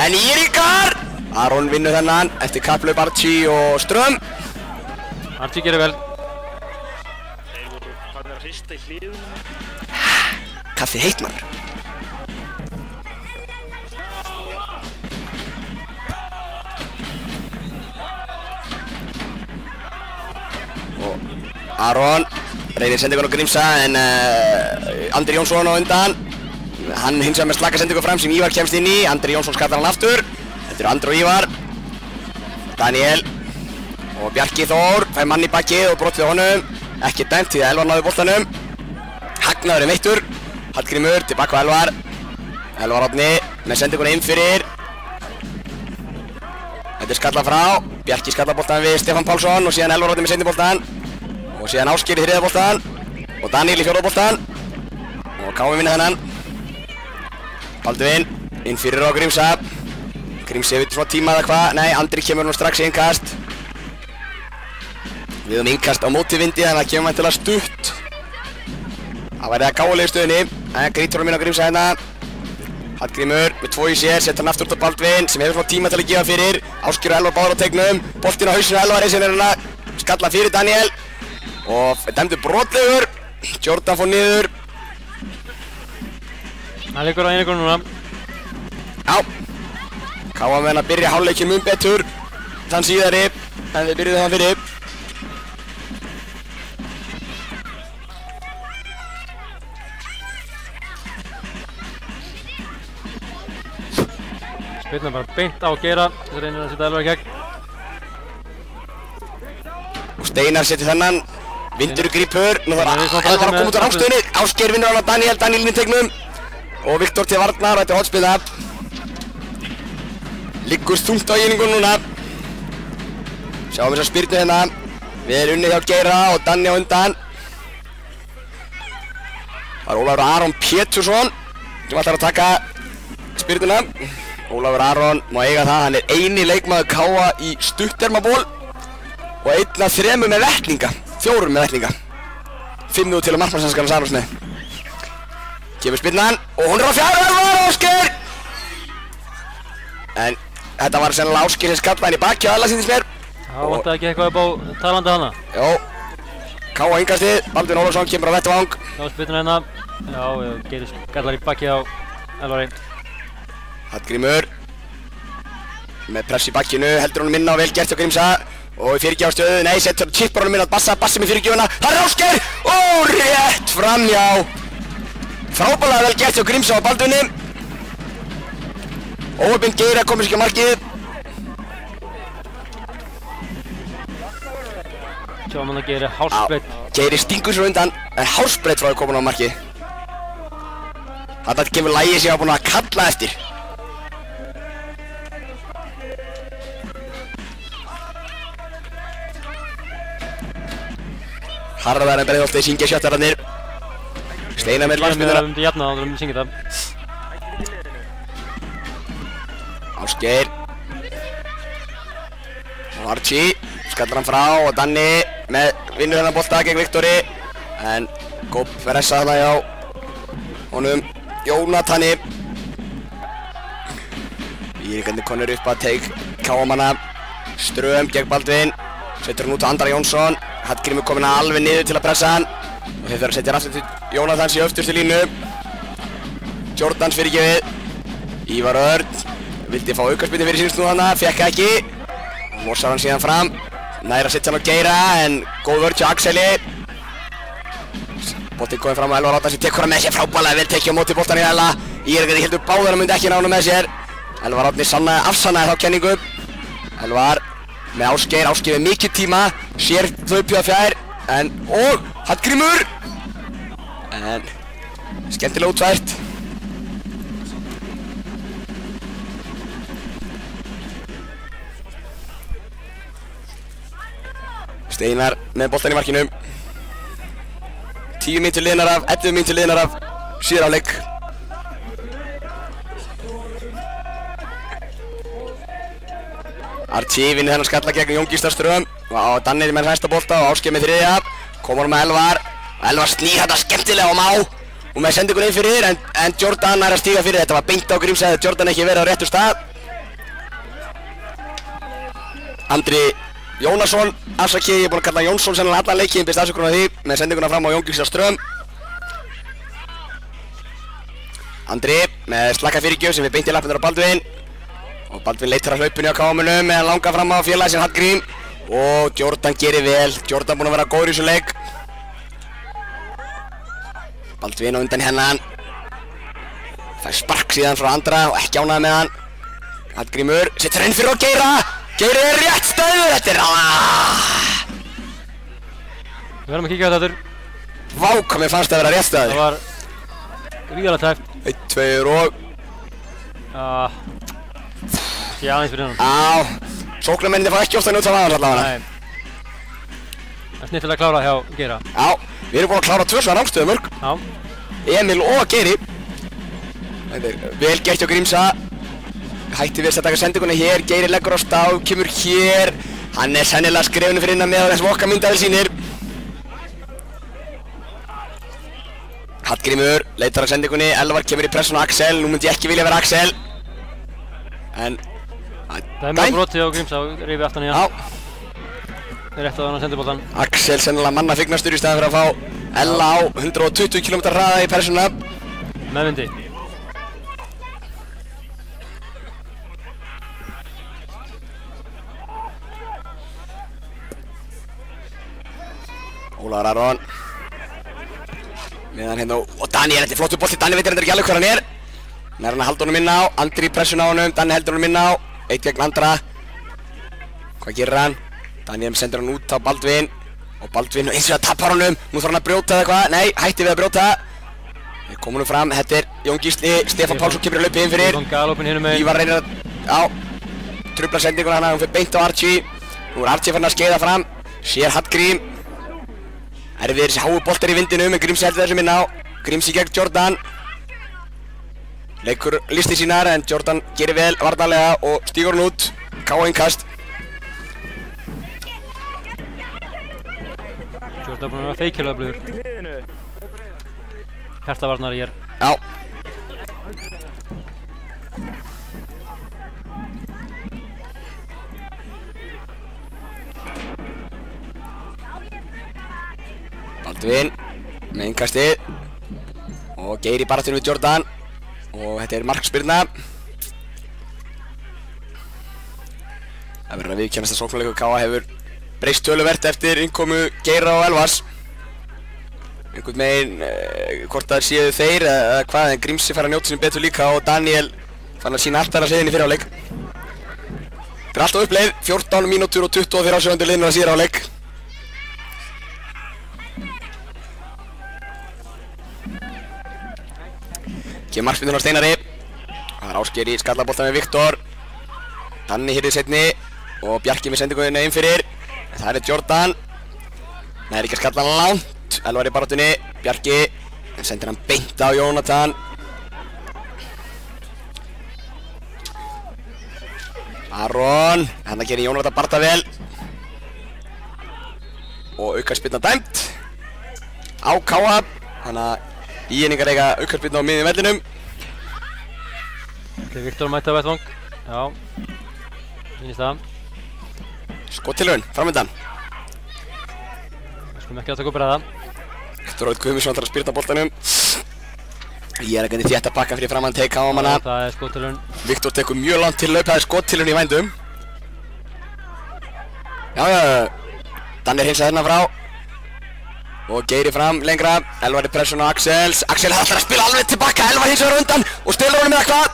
En Íringar. Aron vinnur þennan eftir kapplaup Archie og Ström. Archie gerir vel. Þeir voru farnir að hrista í hliðunum. Kaffi heitt maður. Aron reynir sendingun á Grímsa en Andri Jónsson á undan. Hann hins vegar með slaka sendingu fram sem Ívar kemst inn í. Andri Jónsson skattar hann aftur. Þetta eru Andri og Ívar. Daniel Og Bjarki Þór fær mann í bakið og brotið honum. Ekki dæmt því að Elvar náði boltanum. Hagnaðurinn veittur. Hallgrímur tilbaka á Elvar. Elvar Árni með sendinguna inn fyrir. Þetta skalla frá. Bjarki skallar boltan við Stefán Pálsson og síðan Elvar Árni með sendiboltan. Og síðan Ásgeir í þriðja boltan. Og Daniel í fjórða boltan. Og KM vinna þennan. Baldvin inn fyrir á Grímsa. Grímsi hefur svona tíma eða hvað. Nei, Andri kemur nú strax í innkast. Við höfum innkast á móti vindi þannig að það kemur væntanlega stutt. Það væri það gáfuleg í stöðunni. Grítorinn minn á Grímsa hérna. Hallgrímur með 2 í sér, setur hann aftur út á Baldvin sem hefur svona tíma til að gefa fyrir. Ásgeir og Elvar báðir á tegnum. Boltinn á hausinu á Elvari sem er hérna skalla fyrir Daniel. Og dæmdur brotlegur. Jordan fór niður. Það liggur á einleikunum núna. Já. Káa með hann að byrja hálfleikinn mun betur. Þann síðari en við byrjuðum þann fyrir. Spilna bara beint á Geira, þess að reynir að setja Elvar í gegn. Og Steinar setur þennan, vindur grípur, nú þarf Elvar að koma út á rangstöðunni. Ásgeir vinnur hann á Daniel, Daniel inn í tegnum. Og Viktor til varnar, þetta er hotspila. Liggur þungt á einingun núna. Sjáum þess að spyrnu hérna. Við erum unnið hjá Geira og Danni á undan. Það er Ólafur Aron Pétursson sem ætlar að taka spyrnuna. Ólafur Aron má eiga það, hann er eini leikmaður KA í stuttermaból og 1 af 3 með vettlinga, 4 með vettlinga. 5 til að markmannshanskana Sarós með. Kemur spyrnan og hún er á 4 Elvar Ásgeir! En þetta var sennilega Ásgeir sem skallaði hann í baki á alla síndist mér. Það vantaði ekki eitthvað upp á talandi hana. Jó, KA yngastið, Baldvin Ólafsson kemur á vettvang. Já, spyrnuna hérna. Já, Geiri skallar í baki á Elvari. Hallgrímur með press í bakkinu, heldur honum minna og vel gert hjá Grímsa og í fyrirgjáðstöðu, nei, setur chippar honum minna að Bassi með fyrirgjöfuna, það er Ásgeir og rétt framhjá. Frábælega vel gert hjá Grímsa á Baldvini. Óöfinn Geir að komast ekki á markið. Sjáum hann að Geiri hálsbreytt. Geiri stingur sér undan, en hálsbreytt frá að koma á markið. Þetta kemur lægið sem ég hafa búin að kalla eftir. Harðar en Breiðholti syngja sjöttararnir. Steinar með landsbyggðuna. Við myndum jafna á að syngja það. Ásgeir. Og Archie skallar hann frá og Danni með vinnur hennar bolta gegn Viktori. En góð pressa þarna hjá honum Jónatani. Víringandi konur upp að teik Káamanna. Ström gegn Baldvin. Setur hann út á Andra Jónsson. Hallgrímur kominn alveg niður til að pressa hann. Og þeir þurfa að setja aftur til Jónathans í öftustu línu. Jordans fyrirgefið. Ívar Örn vildi fá aukaspyrnu fyrir sínu snúðana, fekk ekki. Og lossar hann síðan fram. Nær að setja hann á Geira en góð vörn hjá Axeli. Boltinn kominn fram á Elvar Árna sem tekur hann með sér frábælega vel tekið á móti boltan í Ella. Ég heldur báðar að myndi ekki ná hann með sér. Elvar Árni afsannaði þá kenningu. Elvar með Ásgeir, Ásgeir með mikið tíma, sér hlaupið að fjær, og Hallgrímur! En skemmtilega útvært. Steinar með boltan í markinu. 10 mínútur liðnar af, 11 mínútur liðnar af síðar hálfleik. Archie vinnur þennan skalla gegn Jón Gísla Ström og Danni með hæsta bolta og Ásgeir með þriðja. Komur hann með Elvar og Elvar snýr þetta skemmtilega og má og með sendingun inn fyrir en Jordan er að stíga fyrir. Þetta var beint á Grímsa, hefði Jordan ekki verið á réttu stað. Andri Jónasson, afsakið, ég er búinn að kalla Jónsson sennilega allan leikinn, byrst afsökunar á því með sendinguna fram á Jón Gísla Ström. Andri með slaka fyrirgjöf sem við beint í lappirnar á Baldvin. Og Baldvin leitar að hlaupinu á Káamunum með hann langar fram á félagi sem Hallgrím. Og Jordan gerir vel, Jordan búinn að vera góður í þessu leik. Baldvin á undan hennan. Fær spark síðan frá Andra og ekki ánægður með hann. Hallgrímur setur inn fyrir á Geira. Geiri er rétt stöður, þetta er Við verðum að kíkja á þetta aftur. Vá, hvað mér fannst það að vera rétt stöður. Það var gríðarlega tæft. 1, 2 og Sé aðeins fyrir hann. Sóknarmenninni fá ekki ofta njóta af aðeins allavega. Nei. Það er snittilega klárað hjá Geira. Já, við erum búin að klára 2 svona rangstöðu mörg. Já. Emil og Geiri. Þetta er vel gert hjá Grímsa. Hætti við að taka sendinguna hér, Geiri leggur á stá, kemur hér. Hann er sennilega skrefinu fyrir innan með þess vokka myndaðil sínir. Hallgrímur leitar á sendingunni, Elvar kemur í pressun á Axel, nú myndi ég ekki vilja vera Axel. En það er mjög brotið á Grímsa og rifi aftan í hann. Já. Rétt á hann að sendiboltan. Axel sennilega manna fygnastur í staðan fyrir að fá Ella á 120 km hraða í persuna. Meðvindi. Ólafur Aron meðan hérna og Daniel, þetta er flottur bolti, Daniel veitir ekki alveg hver hann er. Nær hann að halda honum inn á, Andri í pressun á honum, Daniel heldur honum inn á, 1 gegn Andra. Hvað gerir hann? Daniel sendir hann út á Baldvin og Baldvin eins og það tappar honum, nú þarf hann að brjóta eða eitthvað, nei, hætti við að brjóta. Við komum honum fram, þetta er Jón Gísli, Stefán Pálsson kemur að laupa inn fyrir. Stefán Galopin hinum megin. Ívar reynir að, trufla sendinguna hann, hún fyrir beint á Archie. Nú er Archie farin að skeiða fram, sér Hallgrím. Erfiðir þessi háu boltar í vindinum, en Grímsi heldur þessum inn á. Grímsi gegn Jordan. Leikur listi sínar, en Jordan gerir vel varnarlega og stígur hann út. K.O. innkast. Jordan búinn að vera feikilega öflugur. Hjartavarnari hér. Já. Baldvin með innkastið og Geir í baráttunni við Jordan og þetta er markspyrna. Það verður að viðurkennast að sóknarleikur K.A. hefur breyst töluvert eftir innkomu Geira og Elvars. Einhvern veginn, hvort það séu þeir eða hvað, en Grímsi fær að njóta sín betur líka og Daniel fann að sína allt þar að segja inn í fyrri hálfleik. Þetta er alltaf uppleið, 14 mínútur og 24 sekúndur liðnar að síðari hálfleik. Kemur markspyrnan á Steinari. Það er Ásgeir í skallaboltan með Viktor. Danni hirðið seinni og Bjarki með sendingunni inn fyrir. Það er Jordan. Það er ekki að skalla hann langt. Elvar í baráttunni. Bjarki sendir hann beint á Jónatan. Aron. Hann að gera Jónatan barða vel. Og aukaspyrna dæmt á K.A. Þannig að íhenningar eiga aukaspyrna á miðjum vellinum. Þetta er Viktor mætti á vettvang. Já. Inn í staðan. Skottilraun, framöndan. Við skulum ekki að taka upp ræða. Viktor Óð Guðmundsson þarf að spyrna boltanum. Ég er ekki þétt að pakka fyrir framann teik á manna. Það er skottilraun. Viktor tekur mjög langt til laup, það er skottilraun í vændum. Já. Danni er hinsað hérna frá. Og Geiri fram lengra. Elvar í pressun á Axels. Axel ætlar að spila alveg tilbaka. Elvar hins vegar undan og stelur honum með eitthvað.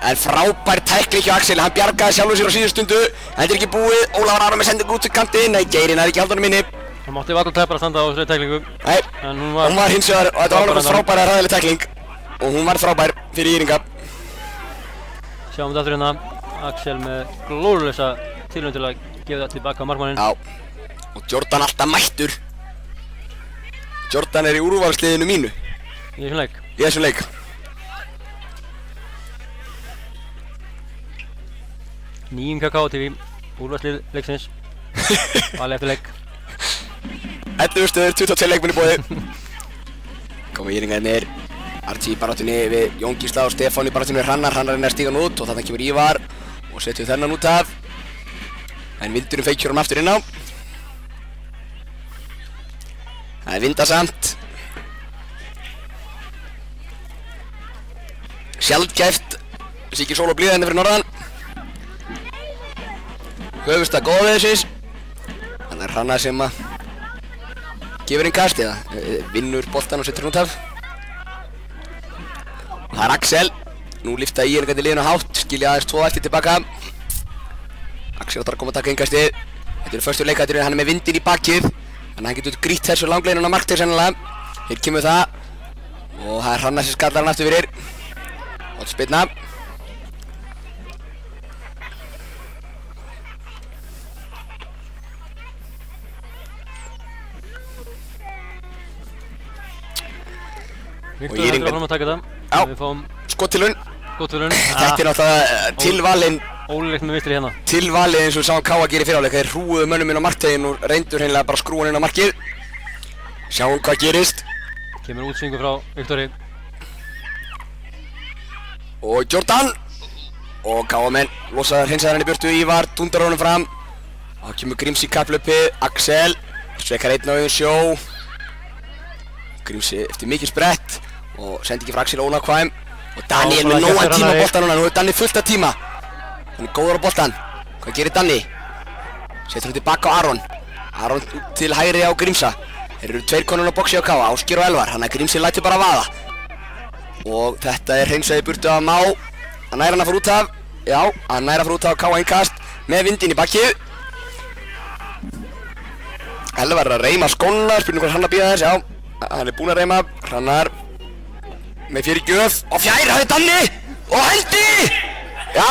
En frábær tækling hjá Axel. Hann bjargaði sjálfur sér á síðustu stundu. Þetta er ekki búið. Ólafur Aron með sendingu út til kantinn. Nei, Geiri nær ekki haldunum inni. Það mátti varla tæpar að standa á þessari tæklingu. Nei, en hún var hins vegar og þetta var alveg frábær að ræðileg tækling. Og hún var frábær fyrir Íringa. Sjáum þetta aftur hérna. Axel með glórulösa tilraun til að gefa það tilbaka á markmanninn. Já. Og Jordan alltaf mættur. Jordan er í úrvalsliðinu mínu. Í þessum leik? Í þessum leik. Nýjum K.A. TV, úrvalslið leiksins. Valið eftir leik. 11 stöður, 22 leikmenn í boði. Komum Íringarnir. Archie í baráttunni við Jón Gísla og Stefán í baráttunni við Hrannar. Hrannar er að stíga hann út og þannig kemur Ívar og setjum þennan út af. En vindurinn feikjur hann aftur inn á. Það er vindasamt. Sjaldgæft. Sikir sól og blíða henni fyrir norðan. Höfust að góða við þessis. Þannig er Hrannar sem að gefur inn kast eða vinnur boltan og setur hann út af. Það er Axel. Nú lifta Íringarnir liðinu hátt. Skilja aðeins 2 eftir tilbaka. Axel Axel áttar að koma að taka innkastið. Þetta eru förstu leikætturinn, hann er með vindinn í bakið. Þannig að hann getur grýtt þessu langleinuna markteig sennilega. Hér kemur það. Og það er Hrannar sem skallar hann aftur fyrir. Og spilna. Viktor heldur áfram að taka þetta. Já, við fáum skottilun. Þetta er náttúrulega tilvalinn. Ólíklegt með vinstri hérna. Tilvalið eins og við sáum Káa gera í fyriráleik. Þeir hrúuðu mönnum inn á markteginn og reyndur hreinlega bara að skrúa hann inn á markið. Sjáum hvað gerist. Kemur útsvingu frá Viktori. Og Jordan. Og Káamenn losaður hreinsaður hann í burtu. Ívar dundar honum fram. Og kemur Gríms í kaplöpið. Axel svekar einn á auðun sjó. Grímsi eftir mikið sprett og sendi ekki frá Axel ónákvæm. Og Danni er með nógan tíma á boltan núna. Nú er Danni fullt af tíma. Hann er góður á boltan. Hvað gerir Danni? Setur hann tilbaka á Aron. Aron til hægri á Grímsa. Þeir eru tveir konur á boxi á Káa, Ásgeir og Elvar. Þannig að Grímsi lætur bara vaða. Og þetta er hreinsaði burtu af Má. Hann nær hann að fara út af. Já, hann nær að fara út af Káa innkast með vindinn í bakið. Elvar er að reyma skóna. Spurning hvað hann að bíða þess. Já, hann er búinn að reyma. Hrannar með fyrir gjöf og fjær, það er Danni og hendi! Já,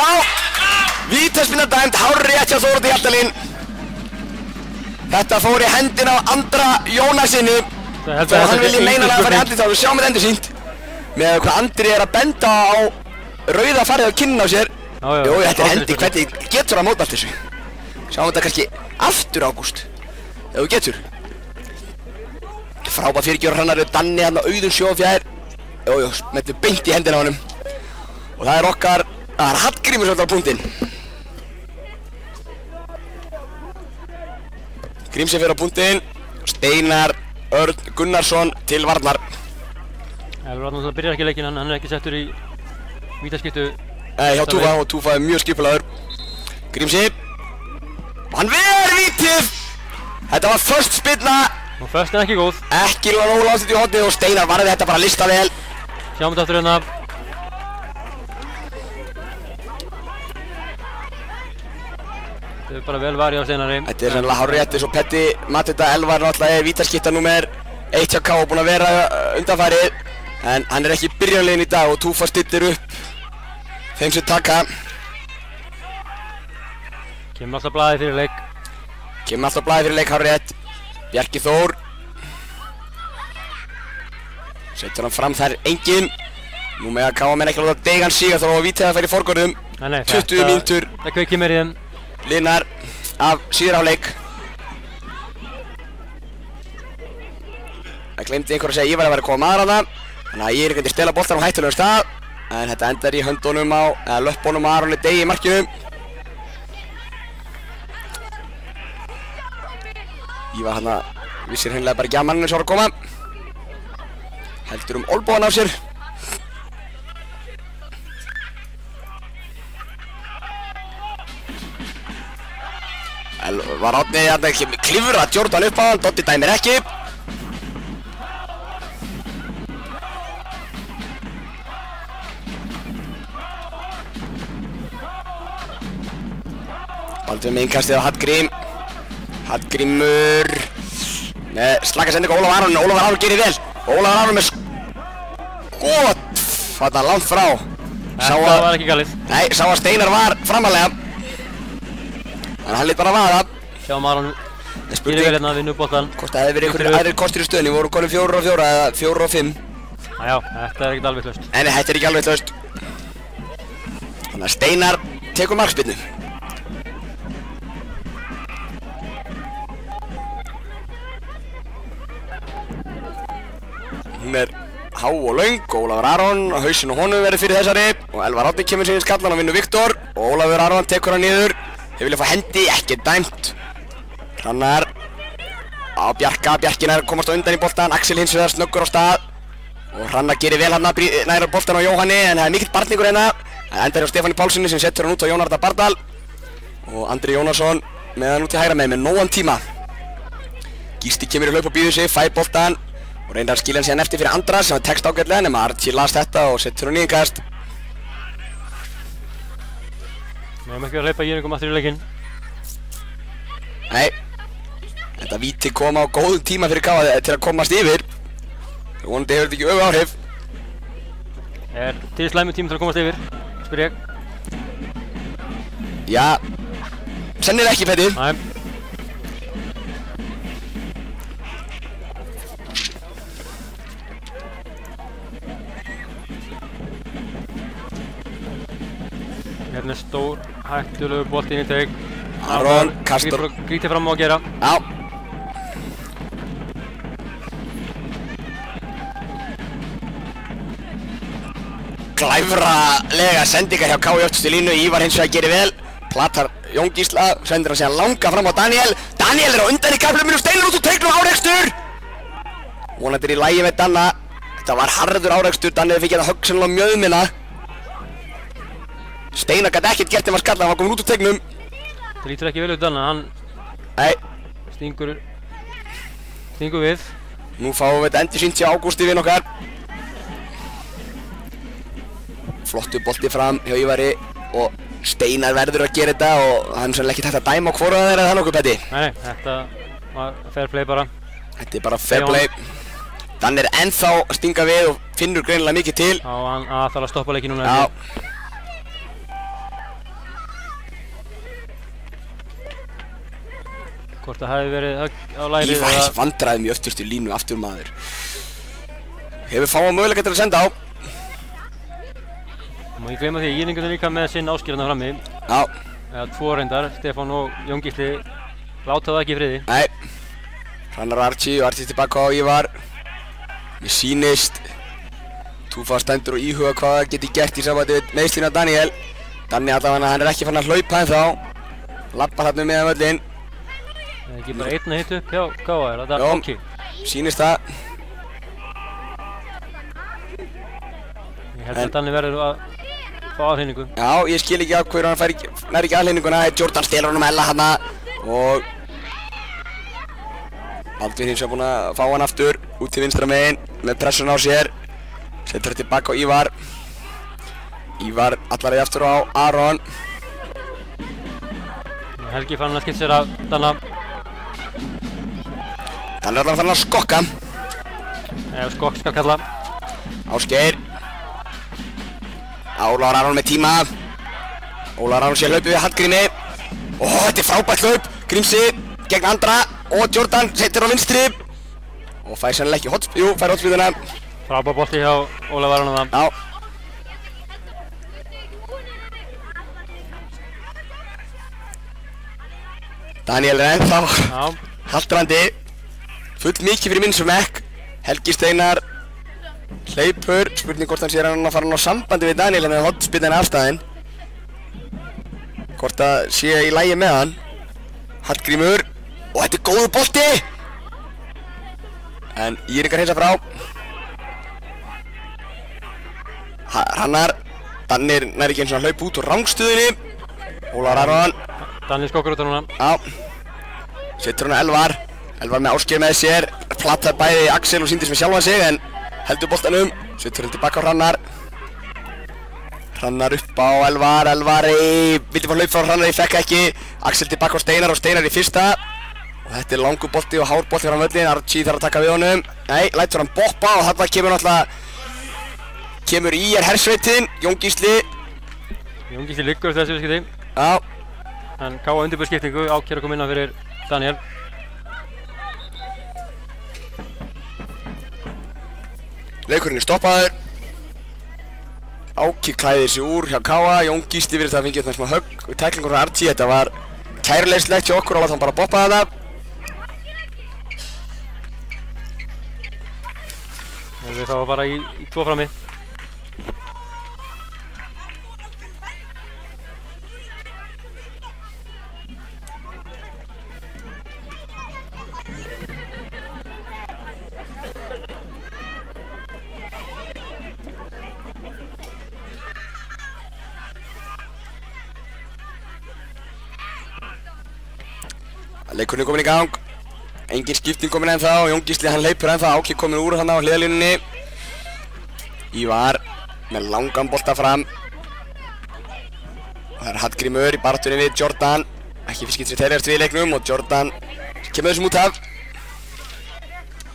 vítaspinna dæmt, hárrétt hjá Þóroddi Hjaltalín. Þetta fór í hendina á Andra Jónasinni og hann vilji meinalega að fara í andlitið þá. Við sjáum þetta endur sínt með hvað Andri er að benda á rauða farið á kinnina á sér. Jú, þetta er hendi, hvernig getur að móta allt þessu? Sjáum þetta kannski aftur, Ágúst, ef þú getur. Frábær fyrirgjöf Hrannar, Danni hann á auðun sjó fjær. Jújú, smettu beint í hendina á honum. Og það er okkar, það er Hallgrímur svolítið á punktinn. Grímsi fyrir á punktinn. Steinar Örn Gunnarsson til varnar. Elvar náttúrulega byrjar ekki leikinn, hann er ekki settur í vítaskiptu. Nei, hjá Túfa og Túfa er mjög skipulaður. Grímsi. Og hann ver vítið. Þetta var först spilna. Og först er ekki góð. Ekki nógu lágt í hornið og Steinar varði þetta bara lista vel. Sjáum þetta aftur hérna. Þetta er bara vel varið á Steinari. Þetta er sennilega hárrétt eins og Petti Mateta Elvar náttúrulega er vítaskipta númer 1 hjá Káa búinn að vera undanfarið. En hann er ekki í byrjanlegin í dag og Túfa stillir upp þeim sem taka. Kemur alltaf blaðið fyrir leik. Kemur alltaf blaðið fyrir leik, hárrétt. Bjarki Þór setur hann fram, þar enginn. Nú með að Káamenn ekki láta deigan síga þá að vítið að færi forgörðum. 20 mínútur það kveikir meir í þeim liðnar af síðar hálfleik. Það glemdi einhver að segja að ég var að vera að koma maður að það. Þannig að ég er ekki að stela boltan á hættulegum stað. En þetta endar í höndunum á, eða löppunum á Aroni Degi í markinu. Ívar hann að vissir hreinlega bara ekki að manninu sem var að koma. Heldur olbúan á sér. Var Árni hérna klifra Jordan upp á hann, Doddi dæmir ekki. Baldur með innkastið á Hallgrím. Hallgrímur með slaka sendingu á Ólafur Aron. Ólafur Aron gerir vel. Ólafur Aron með skot. Þarna langt frá. Þetta var ekki galið. Nei, sá að Steinar var framalega. Þannig að hann lít bara að vaða. Sjáum Aron gerir vel hérna að vinna upp boltan. Hvort það hefði verið einhverjir aðrir kostir í stöðunni. Við vorum konum 4 og 4 eða 4 og 5. Já, þetta er ekkert alveg hlaust. Nei, þetta er ekki alveg hlaust. Þannig að Steinar tekur markspyrnu. Hún er há og löng og Ólafur Aron á hausinn og honum verður fyrir þessari og Elvar Árni kemur sig í skallan og vinnur Viktor og Ólafur Aron tekur hann niður. Þeir vilja fá hendi, ekki dæmt. Hrannar á Bjarka, Bjarkin er komast á undan í boltan. Axel hins vegar snöggur á stað og Hrannar gerir vel hann að næra boltan á Jóhanni en það er mikill barningur hérna. Það endar hjá Stefáni Pálssoni sem setur hann út á Jón Arnar Bardal og Andri Jónasson með hann út í hægra með nógan tíma. Gísli kemur í hlaup og býður sig, fær boltan og reynir að skilja hann síðan eftir fyrir Andra sem var text ágætlega nema Archie las þetta og setur hann í innkast. Við hefum ekki að hlaupa í einhverjum aftur í leikinn. Nei. Þetta víti kom á góðum tíma fyrir Káa til að komast yfir. Vonandi hefur þetta ekki öfu áhrif. Til slæmu tíma til að komast yfir, spyr ég. Já, sennilega ekki, Petti. Nei. Hérna stór, hættulegu bolti inn í teig. Aron kastar. Grítið fram á að gera. Já. Glæfralega sendingar hjá Káa í öftustu línu. Ívar hins vegar gerir vel. Platar Jón Gísla, sendir hann síðan langa fram á Daniel. Daniel er á undan í kafluminu, Steinar út úr teignum, árekstur! Vonandi er í lagi með Danna. Þetta var harður árekstur, Danni fikk hérna högg sennilega á mjöðmina. Steinar gæti ekkert gert ef hann skalla, hann var komin út úr teignum. Það lítur ekki vel út Danna, hann stingur við. Nú fáum við þetta endur sínt hjá Ágústi vinn okkar. Flottu bolti fram hjá Ívari og Steinar verður að gera þetta og hann er sannlega ekki hægt að dæma á hvora þeirra það nokkuð, Petti. Nei, þetta var fair play bara. Þetta er bara fair play. Danni er ennþá að stinga við og finnur greinilega mikið til. Já, hann þarf að stoppa leikinn núna. Já. Hvort það hefði verið á lærið Ívar vandræðum í öftustu línu aftur maður. Hefur fáa möguleika til að senda á. Má ég gleyma því að Írlingur er líka með sinn áskýrana frammi. Já. Eða tvo reyndar, Stefán og Jón Gísli láta það ekki í friði. Nei. Hrannar Archie og Archie tilbaka á Ívar. Mér sýnist Túfa stendur og íhuga hvað það geti gert í sambandi við meiðslin af Daniel. Danni allavega, hann er ekki fann að hlaupa ennþá. Labba þarna meðan völlinn. Það er ekki bara einn að hitta upp hjá Káa, er þetta okki? Sýnist það. Ég held að Danni verður að fá aðhlýningu. Já, ég skil ekki af hverju hann nær ekki aðhlýninguna. Jordan stelur hann Ella hana og Baldvin hins vegar búinn að fá hann aftur út til vinstra megin með pressun á sér. Setur þetta tilbaka á Ívar. Ívar allar í aftur á Aron. Helgi fann að skipta sér af Danna. Danni er allavega fann að skokka. Ef skokk skal kalla. Ásgeir. Ólafur Aron með tíma. Ólafur Aron sé hlaupið við Hallgrími. Þetta er frábært hlaup. Grímsi gegn Andra og Jordan setur á vinstri. Og fær sennilega ekki hotspil. Jú, fær hotspiluna. Frábær bolti hjá Ólafur Aron það. Já. Daniel er ennþá haltrandi. Full mikið fyrir minn smekk. Helgi Steinar hleypur. Spurning hvort hann sér hann að fara á sambandi við Daniel en það er hotspilna afstæðin. Hvort það sé í lagi með hann. Hallgrímur. Og þetta er góður bolti. En Írlingar hinsa frá. Hrannar. Danni nær ekki eins og hann hlaup út úr rangstöðunni. Ólafur Aron. Danni skokkar út á núna. Já. Setur hann á Elvar. Elvar með Ásgeir með sér. Platar bæði Axel og sýndist með sjálfan sig en heldur boltanum. Setur hann tilbaka á Hrannar. Hrannar upp á Elvar. Elvar vildi fá hlaup frá Hrannar, ég fekk ekki. Axel tilbaka á Steinar og Steinar í fyrsta. Og þetta er langur bolti og hár bolti frá völlin. Archie þarf að taka við honum. Nei, lætur hann boppa og þarna kemur náttúrulega IR hersveitin, Jón Gísli. Jón Gísli liggur eftir þessu skipti. Já. En Káa undirbúið skiptingu, Ákjær að koma inn á fyrir Daniel. Leikurinn er stoppaður. Áki klæðir sig úr hjá Káa, Jón Gísli virðist að fengið smá högg við tæklingur frá Archie. Þetta var kæruleyslegt hjá okkur og láta hann bara boppa þetta. Við þá bara í tvo frammi. Leikurinn er komin í gang. Engin skipting komin ennþá. Jón Gísli hann hleypur ennþá. Áki komin úr hann á hliðarlínunni. Ívar með langan bolta fram. Það er Hallgrímur í baráttunni við Jordan. Ekki fyrst getur þeirra eftir við í leiknum og Jordan kemur þessum út af.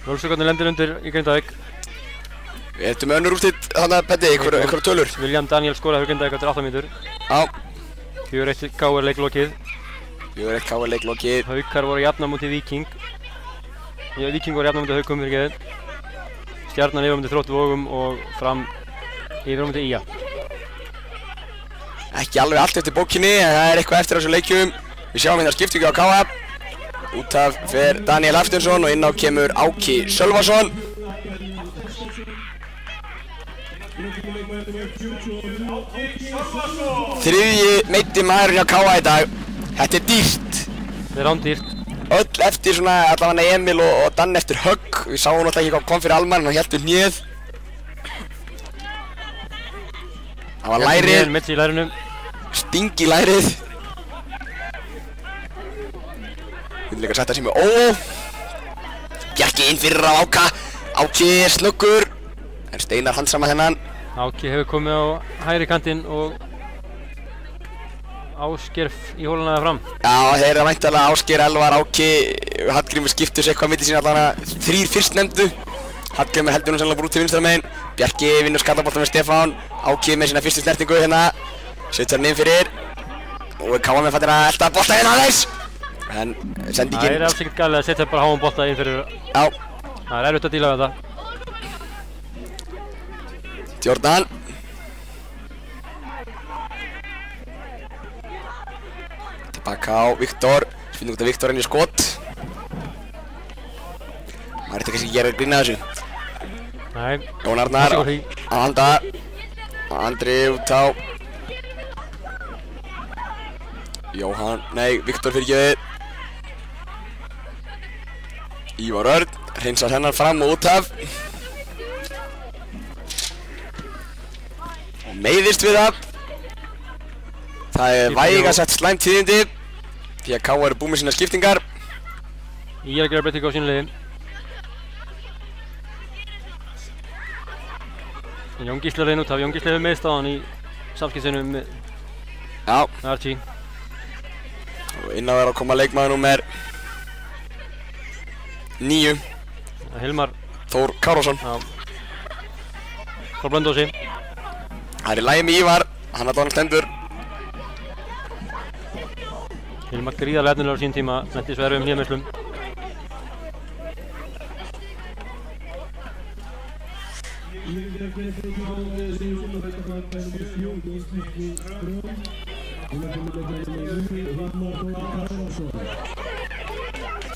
0 sekúndur lendir undir í Grindavík. Við ertum með önnur úrslit þarna Petti, einhverja tölur. William Daniel skoraði fyrir Grindavík eftir 8 mínútur. Já. 4-1 KR leiklokið. 4-1 KR leiklokið. Haukar voru jafna mútið Víking. Víking voru jafna mútið Haukum fyrir geðið. Stjarnan yfir mútið Þróttu-Vogum og Fram yfir mútið Ía. Ekki alveg allt eftir bókinni, en það er eitthvað eftir á þessum leikjum. Við sjáum hérna skiptingu á KF. Út af fer Daniel Hafsteinsson og inn á kemur Áki Sölvason. Þriðji meiddi maðurinn hjá KF í dag. Þetta er dýrt. Þetta er rándýrt. Öll eftir svona allavega Emil og Dan eftir högg. Við sáum náttúrulega ekki hvað kom fyrir Almar, hann hélt hnéð. Það var lærið. Mitt í lærinu. Sting í lærið. Við viljum líka setja sem með Bjarki inn fyrir á Áka. Áki er snöggur. En Steinar handsama þennan. Áki hefur komið á hægri kantinn og Ásgeir í hóluna eða fram. Já, þeir eru væntanlega Ásgeir, Elvar, Áki, Hallgrímur skiptu sér eitthvað milli sín allavega 3 fyrstnefndu. Hallgrímur heldur hún sannlega bara út til vinstra megin. Bjarki vinnur skallabolta með Stefán. Áki með sína fyrstu snertingu hérna. Setur hann inn fyrir. Og KM fattir að elta bolta hérna aðeins. En sendingin... Það er alls ekkert galið að setja bara háan bolta inn fyrir. Já. Það er erfitt að díla við þetta. Jordan. Tilbaka á Viktor. Spilnum út af Viktor inn í skot. Maður ætti kannski ekki að grína þessu. Nei. Jón Arnar að handa. Andri út á Viktor fyrirgefið. Ívar Örn hreinsar hennar fram og út af. Og meiðist við það. Það er vægasett slæmt tíðindi. Því að KR er búið með sína skiptingar. Ég er að gera breytingu á sínu liði. Jón Gísli er einn út af. Jón Gísli hefur meðst á hann í samskiptinu með Archie. Og inn á þær að koma leikmaður númer 9. Hilmar Þór Kárásson. Frá Blöndósi. Það er í lagi með Ívar. Hann allavega stendur. Hilmar gríðarlega efnilegur á sín tíma. Lenti svo erfiðum hnémeiðslum.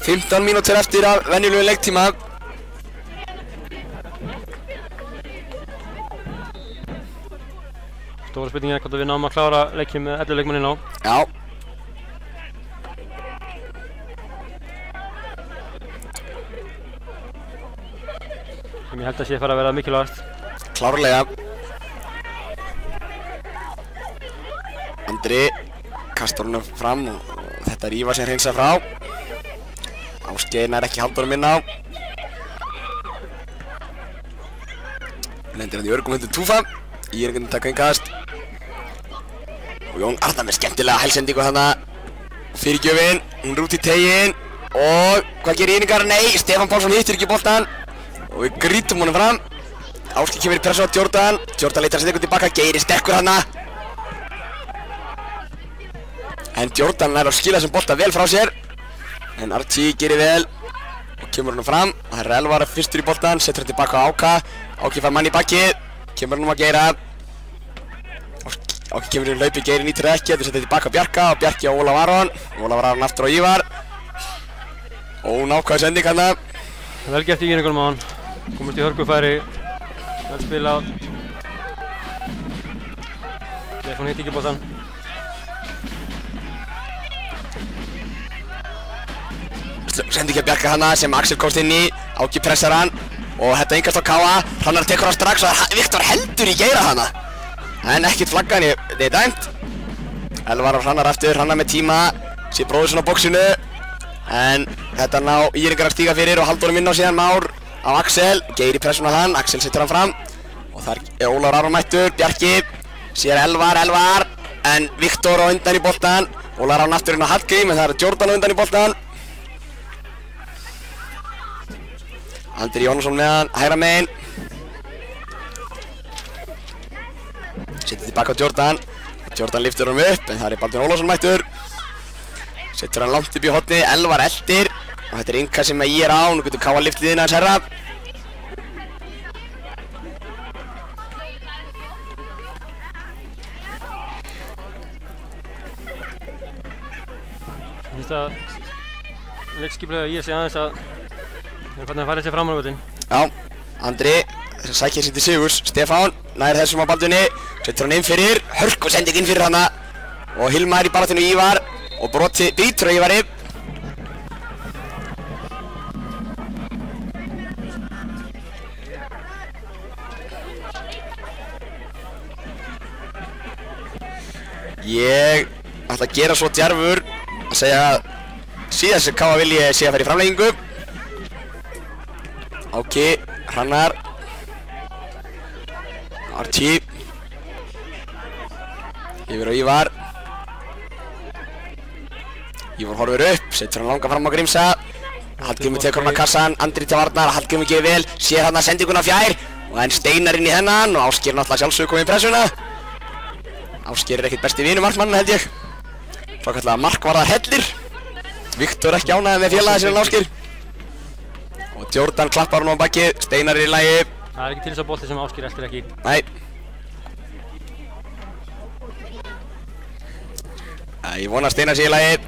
Fimmtán mínútur eftir af venjulegu leiktíma. Stóra spurningin er hvort við náum að klára leikinn með 11 leikmanninn á. Já. Sem ég held að sé fara að vera mikilvægast. Klárlega. Andri kastar honum fram og þetta er Ívar sem hreinsar frá. Ásgeir nær ekki halda honum inn á. Lendir hann í örgum hundur Túfa. Ég er einhvern veginn að taka einn kast. Og Jón Arnar með skemmtilega hælsendingu þarna. Fyrirgjöfin, hún er út í teginn. Og hvað gerir Íningar? Nei, Stefán Pálsson hittir ekki boltan. Og við grítum honum fram. Ásgeir kemur í pressu á Jordan. Jordan leitar að setja eitthvað tilbaka. Geir er sterkur þarna. En Jordan nær að skila þessum bolta vel frá sér. En Archie gerir vel. Og kemur honum fram. Það er Elvar fyrstur í boltan. Setur hann tilbaka á Áka. Áki fær mann í bakkið. Kemur hann að Geira. Áki kemur í hlaupi, Geiri nýtir ekki. Þetta setja tilbaka á Bjarka og Bjarki á Ólaf Aron. Ólaf Aron aftur á Ívar. Ónákvæð sending hérna. Vel gert í Íningunum á hann. Komast í hörgufæri. Vel spilað. Stefán hitti ekki boltan. Sendi ekki að Bjarka hana sem Axel komst inn í. Áki pressar hann. Og þetta yngast á Káa. Hrannar tekur hann strax og Viktor heldur í Geira hana. En ekkert flaggan, þetta er dæmt. Elvar og Hrannar aftur, Hrannar með tíma. Sér bróður svona á boxinu. En þetta ná Íringar að stíga fyrir og halda honum inn á síðan Már á Axel. Geir í pressun á hann, Axel setur hann fram. Og þar er Ólafur Aron mættur, Bjarki. Sér Elvar. En Viktor á undan í boltan. Ólar á aftur inn á Hallgrím en það er Jordan á undan í boltan. Andri Jónasson með hann, hægra megin. Settir tilbaka á Jordan. Jordan lyftur hann upp en það er Baldvin Ólafsson mættur. Settur hann langt upp í hornið, Elvar eldir. Og þetta er innkast sem ég er á, nú getur Káa lyft liðina hans herra. Ég finnst að leikskiplega ég sé aðeins að hvernig hann færði sér fram á völlinn. Já, Andri sækir sér til sigurs. Stefán nær þessum á Baldvini. Settur hann inn fyrir, hörku sending inn fyrir hana. Og Hilmar í baráttinu Ívar. Og broti bítur á Ívari. Ég ætla að gera svo djarfur að segja að síðast sem Káa vilji sé að fara í framlengingu. Áki, Hrannar. Archie. Yfir á Ívar. Ívar horfir upp, setur hann langa fram á Grímsa. Hallgrímur tekur hann að kassan, Andri til varnar, Hallgrímur gefur vel, sér hann að sendinguna fjær. Og enn Steinar inn í hennan og Ásgeir náttúrulega sjálfsögur komið í pressuna. Ásgeir er ekkert besti vinur markmann held ég. Svokallega markvarðar hellir. Viktor ekki ánægður með félaga sinna Ásgeir. Og Jordan klappar hann á bakið, Steinar er í lagi. Það er ekki til þess að bolti sem Ásgeir eltir ekki. Nei. Ég vona að Steinar sé í lagi.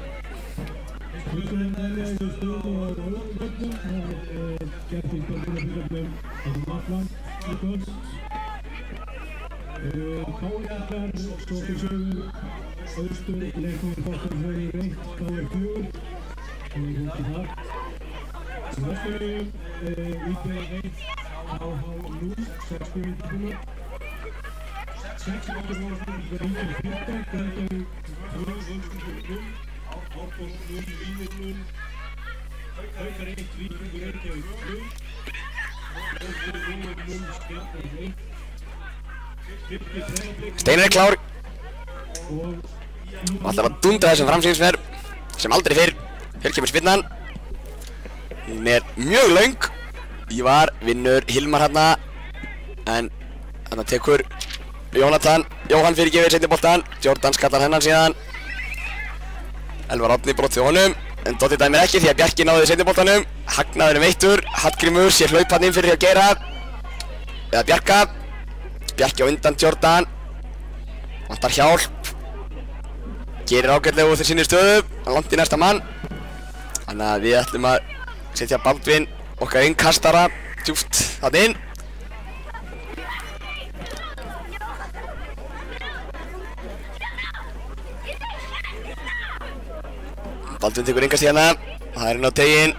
Steinar er klár og ætlar að dundra þessum framsýningsfer sem aldrei fyrr. Hér kemur spinnan. Hún er mjög löng. Ívar vinnur Hilmar hérna en þarna tekur Jóhann fyrirgefir seinni boltan. Jordan skallar hennan síðan. Elvar Árni brotið honum en Dotti dæmir ekki því að Bjarki náði seinni boltanum. Hagnaður veittur, Hallgrímur sér hlaup hann inn fyrir að gera eða Bjarka. Bjarki á undan Jordan. Vantar hjálp. Gerir ágætlega úr sinni stöðu. Hann langt í næsta mann. Þannig að við ætlum að setja Baldvin okkar innkastara djúpt þarna inn. Baldvin tekur innkast í hana. Það er inn á teginn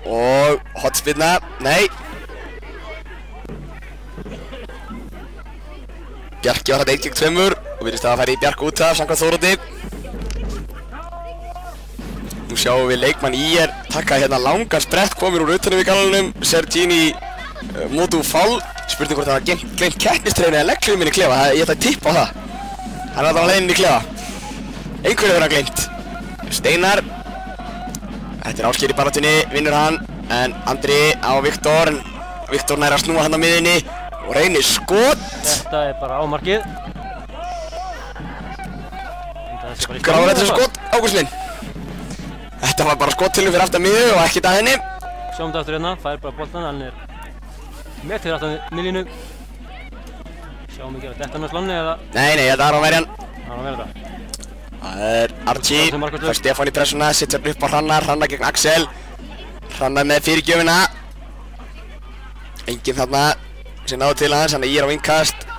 og hotspinna. Nei. Bjarki var þetta 1 gegn 2 og virðist að færa í Bjark út af samkvæmt Þóroddi. Nú sjáum við leikmann ÍR taka hérna langan sprett, komir úr utanum í gallanum. Sergini Modu Fall. Spurning hvort hann hafa gleymt keppnistreyfinu eða leggklifum inn í klefa. Ég ætla að tippa á það. Hann er alltaf á leiðinni í klefa. Einhverju hefur hann gleymt. Steinar. Þetta er Ásgeir í baráttunni, vinnur hann. En Andri á Viktor. En Viktor nær að snúa hann á miðunni. Og reynir skot. Þetta er bara ámarkið. Gráður þetta skot, Ágúst minn. Þetta var bara skottilum fyrir aftan miðju og ekkert að henni. Sjáum þetta aftur hérna, fær bara boltan, hann er með fyrir aftan miðlínu. Sjáum ekki að þetta með slanni eða... Nei, þetta er á verjan. Það er að vera þetta. Það er Archie, það er Stefán í pressuna, sittur hann upp á Hrannar, Hrannar gegn Axel. Hrannar með fyrirgjöfina. Enginn þarna sem náðu til hans, hann er á innkast.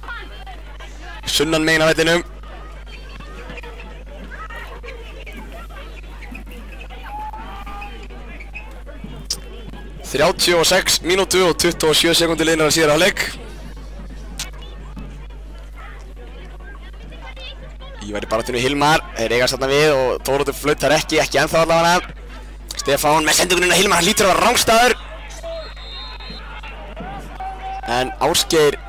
Sunnan megin á vellinum. ...36 mínútu og 27 sekundur liðnar að síðara hálfleik. Ívar í baráttunni Hilmar, þeir eigast þarna við og Þóroddur flautar ekki ennþá allavega. Stefán með sendinguninn á Hilmar, hann lítur að vera rangstæður. En Ásgeir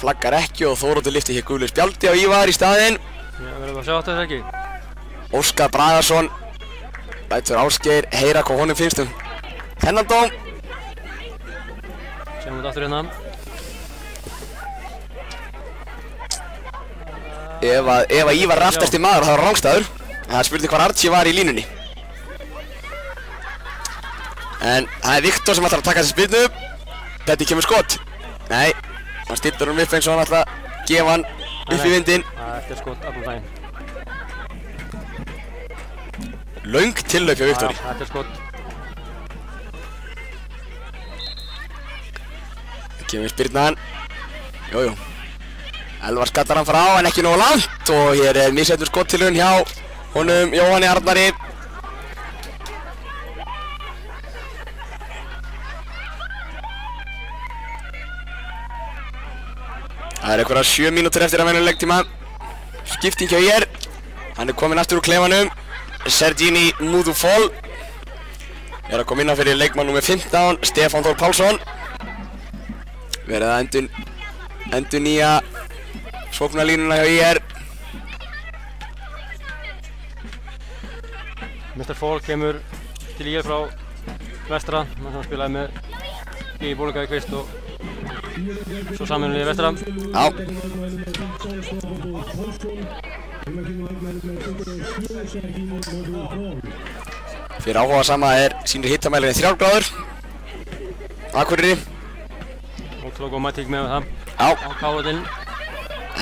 flaggar ekki og Þóroddur lyfti hér gulu spjaldi á Ívar í staðinn. Já, verðum að sjá þetta ekki. Óskar Bragason lætur Ásgeir heyra hvað honum finnst þennan dóm. Sjáum við aftur hérna. Ef að Ívar er aftasti maður það var rangstæður. Það er spurning hvar Archie var í línunni. En það er Viktor sem ætlar að taka þessi spyrnu. Þetta kemur skot. Nei, hann stillar upp eins og hann ætlar að gefa hann upp í vindinn. Þetta skot allan daginn. Löng tillaup hjá Viktori. Þetta skot. Það kemur spyrnan. Jújú. Elvar skallar hann frá en ekki nógu langt og hér er missettur skottilraun hjá honum Jóhanni Arnari. Það er einhverja 7 mínútur eftir að venjulegum leiktíma. Skipting hjá IR. Hann er kominn aftur úr klefanum. Sergini Mudufol er að koma inn á fyrir leikmann nr. 15, Stefán Þór Pálsson. Verið að endurnýja sóknarlínuna hjá IR. Mr. Fall kemur til IR frá vestra. Hann spilaði með í Bólingavík Kvist og svo saman við vestra. Já. Fyrir áhuga sama sýnir hittamælirinn 3 gráður. Akureyri. Ótrúlega góð mæting með það. Já. Á káðinn.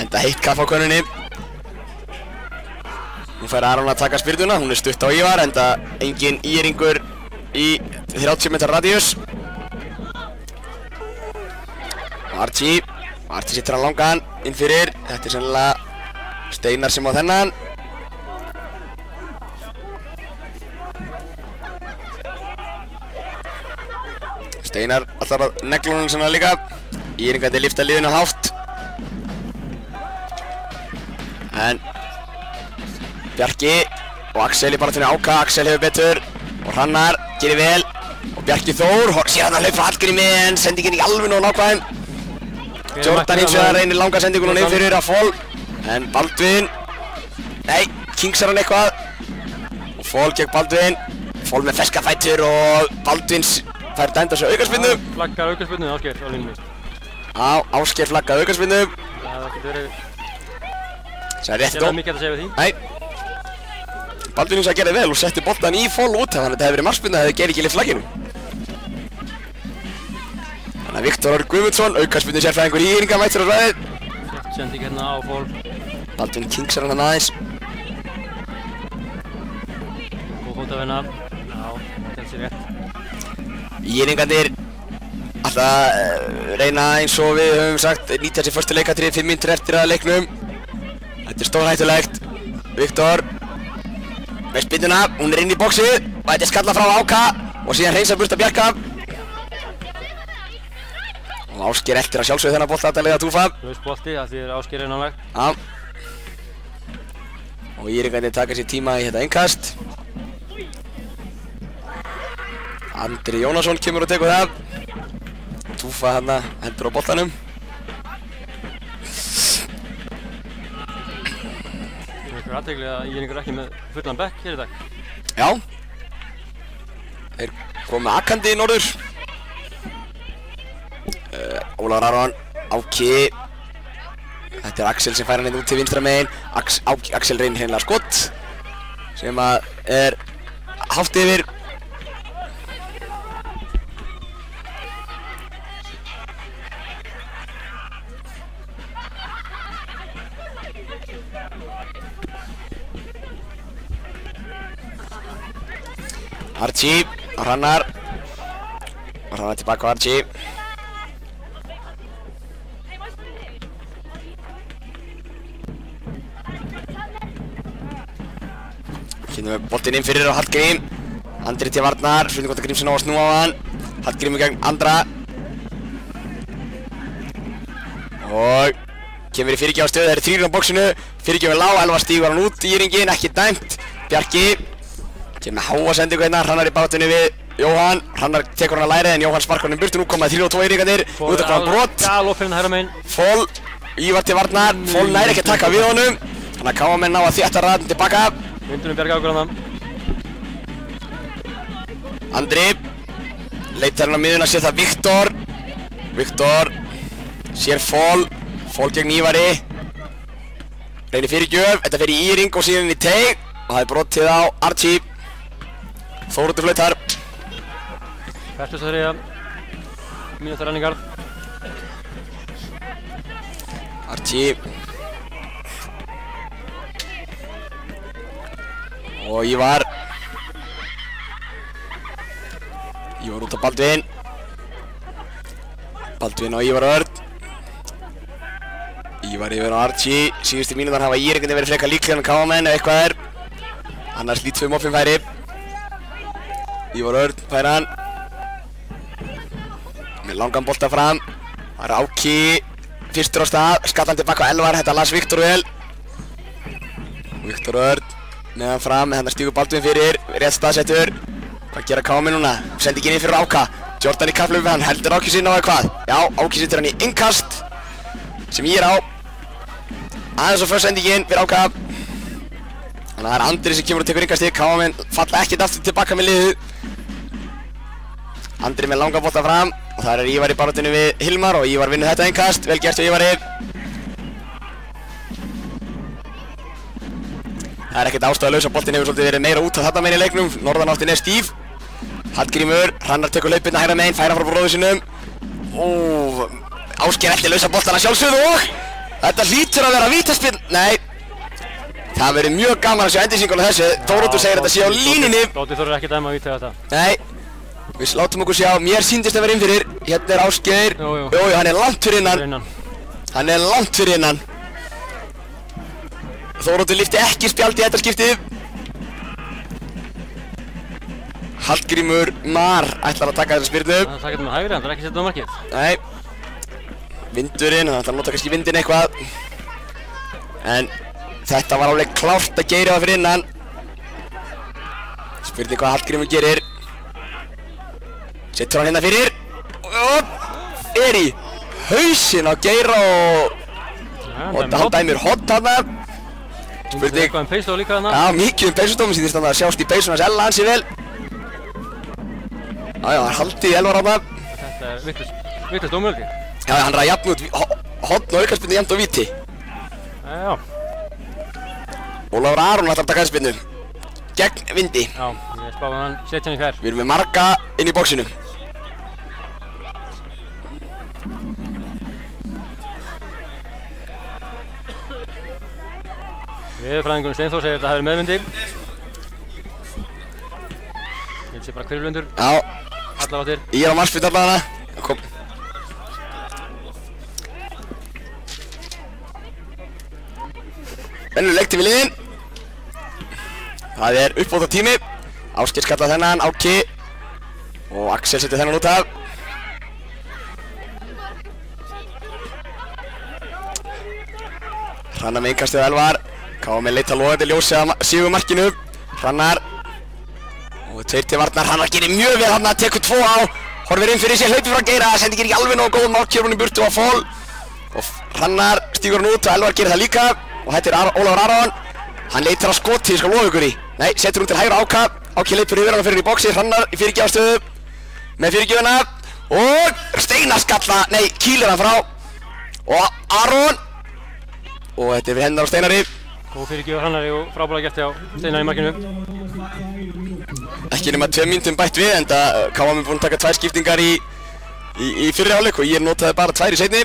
Enda heitt kaffi á könnunni. Nú fær Aron að taka spyrnuna, hún er stutt á Ívar, enda engin íringur í 30 metrar radíus. Archie sittur hann langan inn fyrir, þetta er sennilega Steinar sem á þennan. Steinar alltaf að negla honum svona líka. Íringandi lyfta liðinu hátt. En Bjarki og Axel í baráttunni Áka, Axel hefur betur og Hrannar gerir vel og Bjarki Þór sér hann að hlaupa frá Hallgrími en sendingin í alveg nóg nákvæm. Jordan hins vegar reynir langa sendingun og niður fyrir að Fall en Baldvin, nei, kingsar hann eitthvað og Fall gegn Baldvin, Fall með ferska fætur og Baldvin fær dæmd á sig aukaspyrnu. Flaggar aukaspyrnu, Ásgeir á línunni. Já, Ásgeir flaggar aukaspyrnu. Það getur verið... Það er rétt Ég hef mikið að segja við því. Nei. Baldvin hins vegar gerði vel og setti boltan í Fall út þannig að þetta hefði verið markspyrna ef þið gerði ekki flagginu. Þannig að Viktor Örn Guðmundsson, aukaspyrnu sérfræðingur í Íringa mættur á svæðið. Sending hérna á Fall. Baldvin kingsar hann aðeins. Góð fót af hennar. Já, þetta sé rétt. Íringarnir alltaf reyna eins og við höfum sagt nýta sér fyrstu leikatrið 5 mínútur eftir að leiknum. Þetta er stórhættulegt. Viktor með spyrnuna, hún er inn í boxið og þetta er skalla frá Áka og síðan hreinsar burt að Bjarka. Og Ásgeir eftir að sjálfsögðu þennan bolta að leiða Túfa. Laus bolti, það þýðir Ásgeir er nálægt. Já. Og Íringarnir taka sér tíma í þetta innkast. Andri Jónasson kemur og tekur það. Túfa hann hendur á boltanum. Það er einhver aðtegli að Íringur ekki með fullan bekk hér í dag. Já. Þeir komið akkandi í norður. Ólafur Aron, Áki. Þetta er Axel sem fær hann inn út til vinstra megin. Axel reynir hreinlega skott sem að er hátt yfir. Archie og Hrannar. Og Hrannar tilbaka á Archie. Kynum við boltinn inn fyrir á Hallgrím. Andri til varnar, spurning hvort að Grímsson á að snúa á hann. Hallgrímur gegn Andra. Og kemur í fyrirgjáðstöðu, það eru 3 á boxinu. Fyrirgjáður lág, Elvar stígur hann út í ringinn, ekki dæmt. Bjarki kemur með háa sendingu hérna, Hrannar í baráttunni við Jóhann. Hrannar tekur hann að læri en Jóhann sparkar hann burtu, nú komaði 3 og 2 Íringarnir. Út af hvaðan brot. Galop hérna hægra megin. Fall, Ívar til varnar, Fall næri ekki að taka við honum. Þannig að KM ná að þétta raðin tilbaka. Vindurinn bjargaði okkur hann. Andri leitar hann á miðuna, sér það Viktor. Viktor sér Fól gegn Ívari. Reynir fyrirgjöf, þetta fer í íring og síðan í teig. Og það er brotið á Archie. Þóroddur flautar. 43. Mínúta renningar. Archie. Og Ívar út á Baldvin. Baldvin á Ívar Örn. Ívar yfir á Archie. Síðustu mínútar hafa íringarnir verið frekar líklega en KM ef eitthvað er. Annars lít 2 moffin færi. Ívar Örn fær hann. Með langan bolta fram. Það er Áki fyrstur á stað. Skallan tilbaka á Elvar. Þetta las Viktor vel. Viktor Örn neðan fram. Þannig stígur Baldvin fyrir. Rétt staðsettur. Hvað gera KM núna? Sendi ekki inn fyrir Áka. Jordan í kapphlaupi við hann. Heldur Áki sinna á eitthvað? Já, Áki setur hann í innkast. Sem ég er á. Aðeins og först sendingin fyrir Áka. Þannig að það er Andri sem kemur og tekur innkastið. KM falla ekkert aftur tilbaka með liðið. Andri með langa bolta fram. Og það er Ívar í baráttinu við Hilmar og Ívar vinnur þetta innkast. Vel gert hjá Ívari. Það er ekkert ástæðulaus að boltinn hefur svolítið verið meira út af þarna megin í leiknum. Norðanáttin er stíf. Hallgrímur, Hrannar tekur hlaupina hægra megin, færa frá bróður sínum. Ásgeir eltir lausa boltana sjálfsögðu og þetta hlýtur að vera vítaspyrna. Nei, það verður mjög gaman að sjá endursingun á þessu. Þóroddur segir þetta sé á línunni. Dóti þurfur ekki dæma að víta þetta. Nei, við látum okkur sjá. Mér sýndist að vera inn fyrir. Hérna er Ásgeir. Jú, hann er langt fyrir innan. Hann er langt fyrir innan. Þóroddur lyfti ekki spjald í þetta skiptið. Hallgrímur Mar ætlar að taka þessa spyrnu. Það er takkt með hægri, hann þarf ekki að setja á markið. Nei. Vindurinn, hann ætlar að nota kannski vindinn eitthvað. En þetta var alveg klárt að Geiri var fyrir innan. Spurning hvað Hallgrímur gerir. Settur hann hérna fyrir. Og er í hausinn á Geira og hann dæmir hot þarna. Spurning. Eitthvað peysu líka þarna. Já, mikið peysudómi sem þýrst að sjást í peysun hans Ella ansi vel. Já, það er haldið í Elvar þarna. Þetta er vitlaust dómur. Já, hann er að jafna út hotn og aukarspyrnu jafnt og víti. Já. Ólafur Aron ætlar að taka aukarspyrnu. Gegn vindi. Já, ég spáði hann setja hann í fær. Við erum með marga inn í bóksinu. Veðurfræðingurinn Steinþór segir að þetta hafi verið meðvindi. Ég sé bara hvirflundur. Já. Allar áttir. Ég er á marspyt allar hana. Kom. Venjuleg leikti við liðin. Það er uppbóta tími. Ásgeir skallað þennan, Áki. Og Axel setur þennan út af. Hrannar með innkastið á Elvar. KM leita logandi ljósi að sigurmarkinu. Hrannar. Og 2 til varnar. Hrannar gerir mjög vel hann að tekur 2 á. Horfir inn fyrir sér, hlaupi frá Geira. Sendi ekki alveg nógu góð málkjörun í burtu á Fól. Og Hrannar stígur hann út og Elvar gerir það líka. Og þetta er Ólafur Aron. Hann leitar á skoti, ég skal lofa ykkur í. Nei, setur hún til hægra Áka. Áki leipur yfir hann og fyrir í bóksi. Hrannar í fyrirgjáðstöðu. Með fyrirgjöfuna. Og Steinar skalla, nei, kýlir hann frá. Og Aron. Og þetta er fyrir hennar á Steinari. Góð fyrirgjöf Hrannari og frábæra gæsti á Steinari í markinu. Ekki nema 2 mínútum bætt við, enda KM er búinn að taka 2 skiptingar í fyrri hálfleik og ég notaði bara 2 í seinni.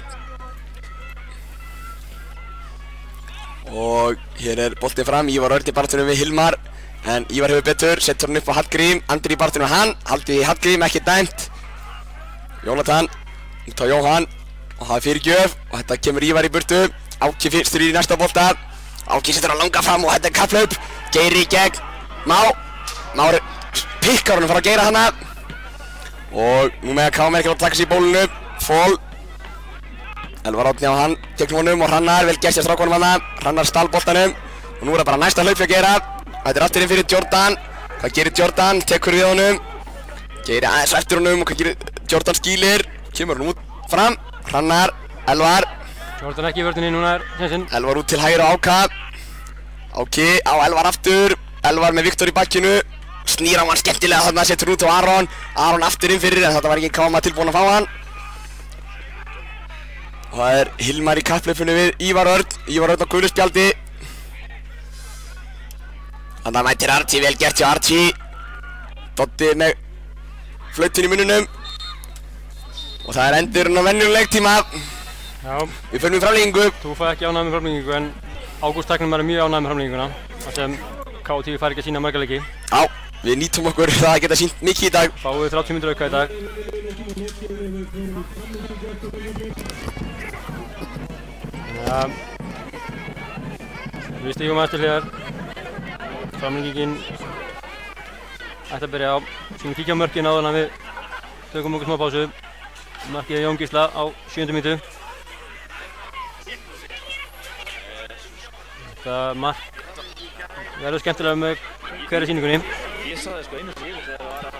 Og hér er boltinn fram, Ívar Örn í baráttunni við Hilmar. En Ívar hefur betur, setur hann upp á Hallgrím, Andri í baráttunni við hann. Haldið í Hallgrím, ekki dæmt. Jónatan, út á Jóhann. Og það er fyrirgjöf og þetta kemur Ívar í burtu. Áki fyrstur í næsta bolta. Áki setur hann langa fram og þetta er kapphlaup. Geiri í gegn. Már pikkar hann frá Geira hana. Og nú með að KM ekki að taka sér í bólunu. Fól. Elvar Árni á hann, gegn honum og Hrannar, vel gert hjá strákunum hana. Hrannar stál boltanum. Og nú er það bara næsta hlaup fyrir Geira. Þetta er aftur inn fyrir Jordan. Hvað gerir Jordan? Tekur við honum. Geiri aðeins eftir honum og hvað gerir Jordan skýlir. Kemur hann út fram. Hrannar, Elvar. Jordan ekki í vörðinni, núna er Jensen. Elvar út til hægri á Áka. Áki á Elvar aftur. Elvar með Viktor í bakkinu. Snýr á hann skemmtilega þarna, setur út á Aron. Aron aftur inn fyrir en þetta var ekki Káma tilbúin að fá hann. Og það er Hilmar í kapphlaupinu við Ívar Örn. Ívar Örn á gulu spjaldi. Þannig að mætir Archie, vel gert hjá Archie. Doddi með flautun í mununum. Og það er endurinn á venjulegum leiktíma. Já. Við förum í framlengingu. Þú fæði ekki ánægð með framlengingu en Ágúst Tæknum er mjög ánægð með framlenginguna. Þar sem KT fær ekki að sína marga leiki. Já, við nýtum okkur það að geta sýnt mikið í dag. Fáum við 30 mínútur auka í dag. Við stígum eftir hliðar. Framlengingin ætti að byrja á. Skulum kíkja á mörkin áður en við tökum okkur smá pásu. Markið Jón Gísla á 7. mínútu. Þetta mark verður skemmtilega með hverri sýningunni. Ég sá það sko einu fyrir þegar það var að...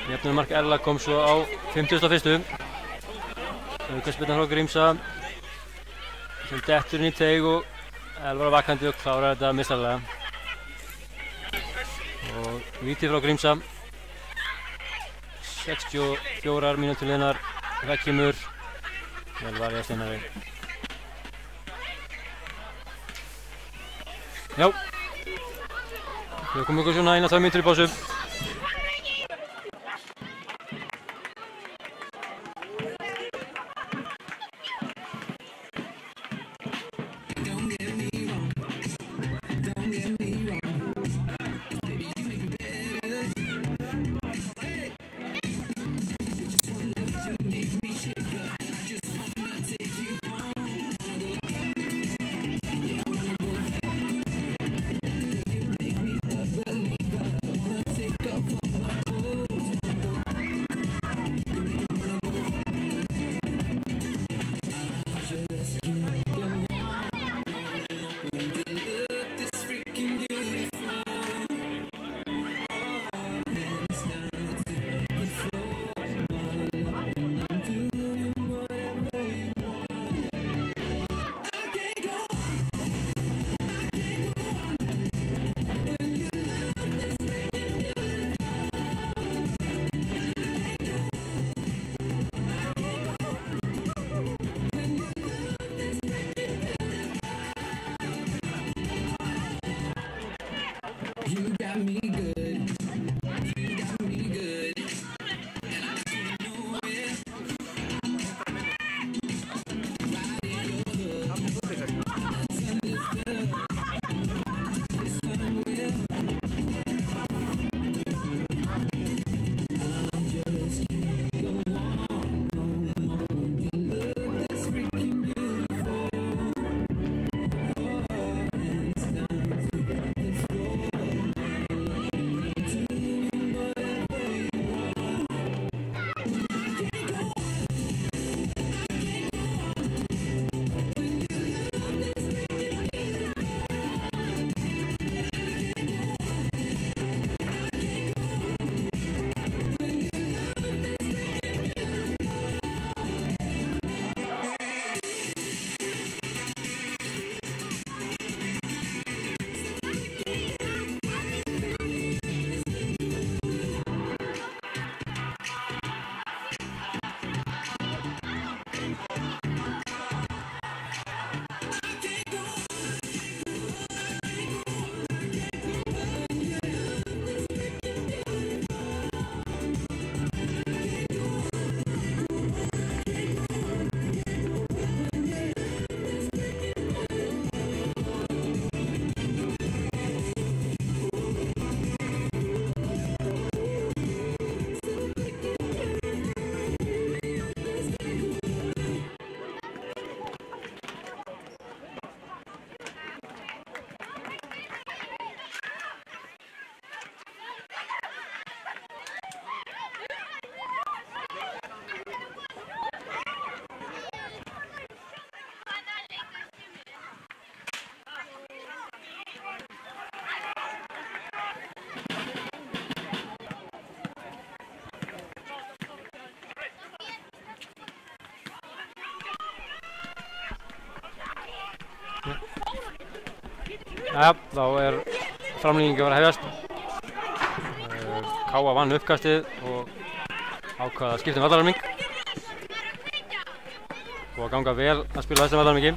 Jöfnunarmark Erla kom svo á 51. Aukaspyrna frá Grímsa sem dettur inn í teig og Elvar var vakandi og klárar þetta mistarlega. Og víti frá Grímsa. 64 mínútur liðnar. Það kemur Elvar í Steinari. Já. Við komum okkur svona 1-2 mínútur í pásu. Ja, þá er framlengingi var að hefjast. Káa vann uppkastið og ákvað að skipta vallarhelming. Og að ganga vel að spila þessa vallarhelmingi.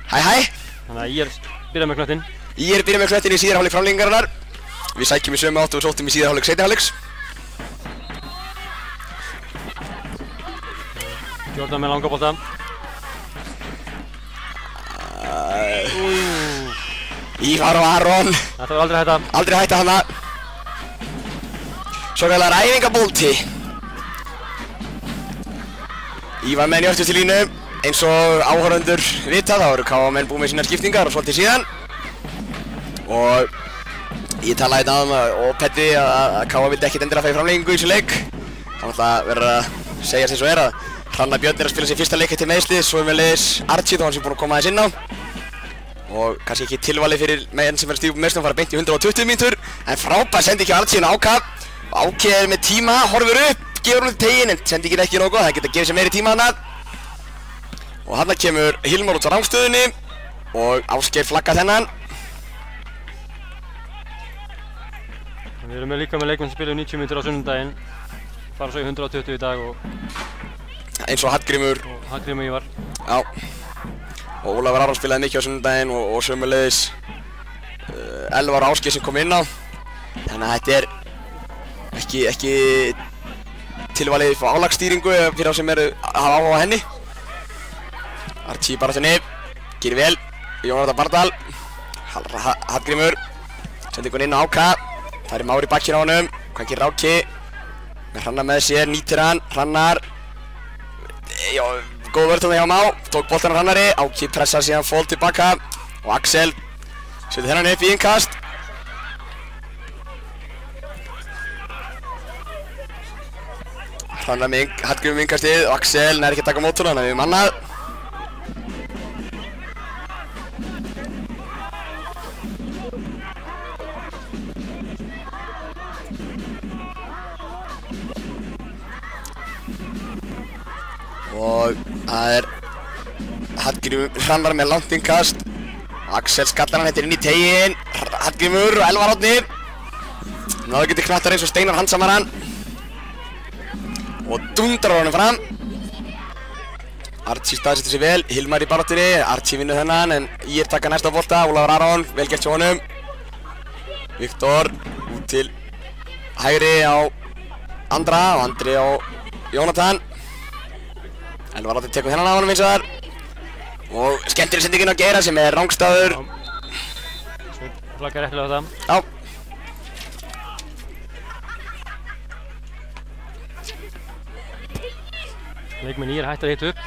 Hæ. Þannig að IR byrja með knöttinn. IR byrja með knöttinn í síðari hálfleik framlengingarinnar. Við sækjum í sömu áttu og sóttum í síðari hálfleik seinni hálfleiks. Jordan með langa bolta. Ívar og Aron. Þetta var aldrei hætta. Aldrei hætta hana. Svo kallar æfingabolti. Ívar með njöftustu línu. Eins og áhorfendur vita þá eru KA-menn búið með sínar skiptingar og svolítið síðan. Og ég talaði þetta áðan og Petti að KA vildi ekkert endilega fæði framlengingu í þessu leik. Það var alltaf verið að segja sem svo að Hrannar Björn að spila sér fyrsta leik eftir meiðsli, svo meðleiðis Archie þó hann sem búinn að koma aðeins inn á. Og kannski ekki tilvalið fyrir menn sem verður stíð upp meiðslum fara beint í 120 mínútur. En frábær sendi ekki Archie inn á Áka. Áki er með tíma, horfur upp, gefur hún teginn en sendi ekki nógu, það geta gefið sér meiri tíma hana. Og þarna kemur Hilmar út á rangstöðunni og Ásgeir flaggar þennan. Við erum líka með leikmenn sem spilaðu 90 mínútur á sunnudaginn. Fara svo í 120 í dag og eins og Hallgrímur Ívar. Já. Og Ólafur Aron spilaði mikið á sunnudaginn og sömuleiðis Elvar og Ásgeir sem kom inn á. Þannig að þetta er ekki tilvalið fyrir álagsstýringu fyrir þá sem eru að hafa áhuga á henni. Archie í baráttunni, gerir vel, Jónatan Bardal, Hallgrímur, sendi einhvern inn á Áka, það er Már í bakkinn á honum, hvað gerir Áki, með Hrannar með sér, nýtir hann, Hrannar, já, góð vörð hjá Má, tók boltan á Hrannari, Áki pressar síðan fól tilbaka og Axel setur þennan upp í innkast. Hrannar með Hallgrímur með innkastið og Axel nær ekki að taka mótuna, þannig að við mannað. Og það er Hallgrímur Hrannar með langt innkast. Axel skallar hann, þetta inn í teginn. Hallgrímur og Elvar Árni. Náðu getur knattar eins og Steinar handsamar hann. Og dundrar honum fram. Archie staðsetur sig vel, Hilmar í baráttunni. Archie vinnur þennan en IR taka næsta bolta. Ólafur Aron, vel gert hjá honum. Viktor út til hægri á Andra og Andri á Jónatan. Elvar Árni tekur þennan á honum eins og þar. Og skemmtileg sendingin á Geira sem er rangstæður. Sveinn flaggar réttilega á þetta. Já. Leikmenn IR hættir að hita upp.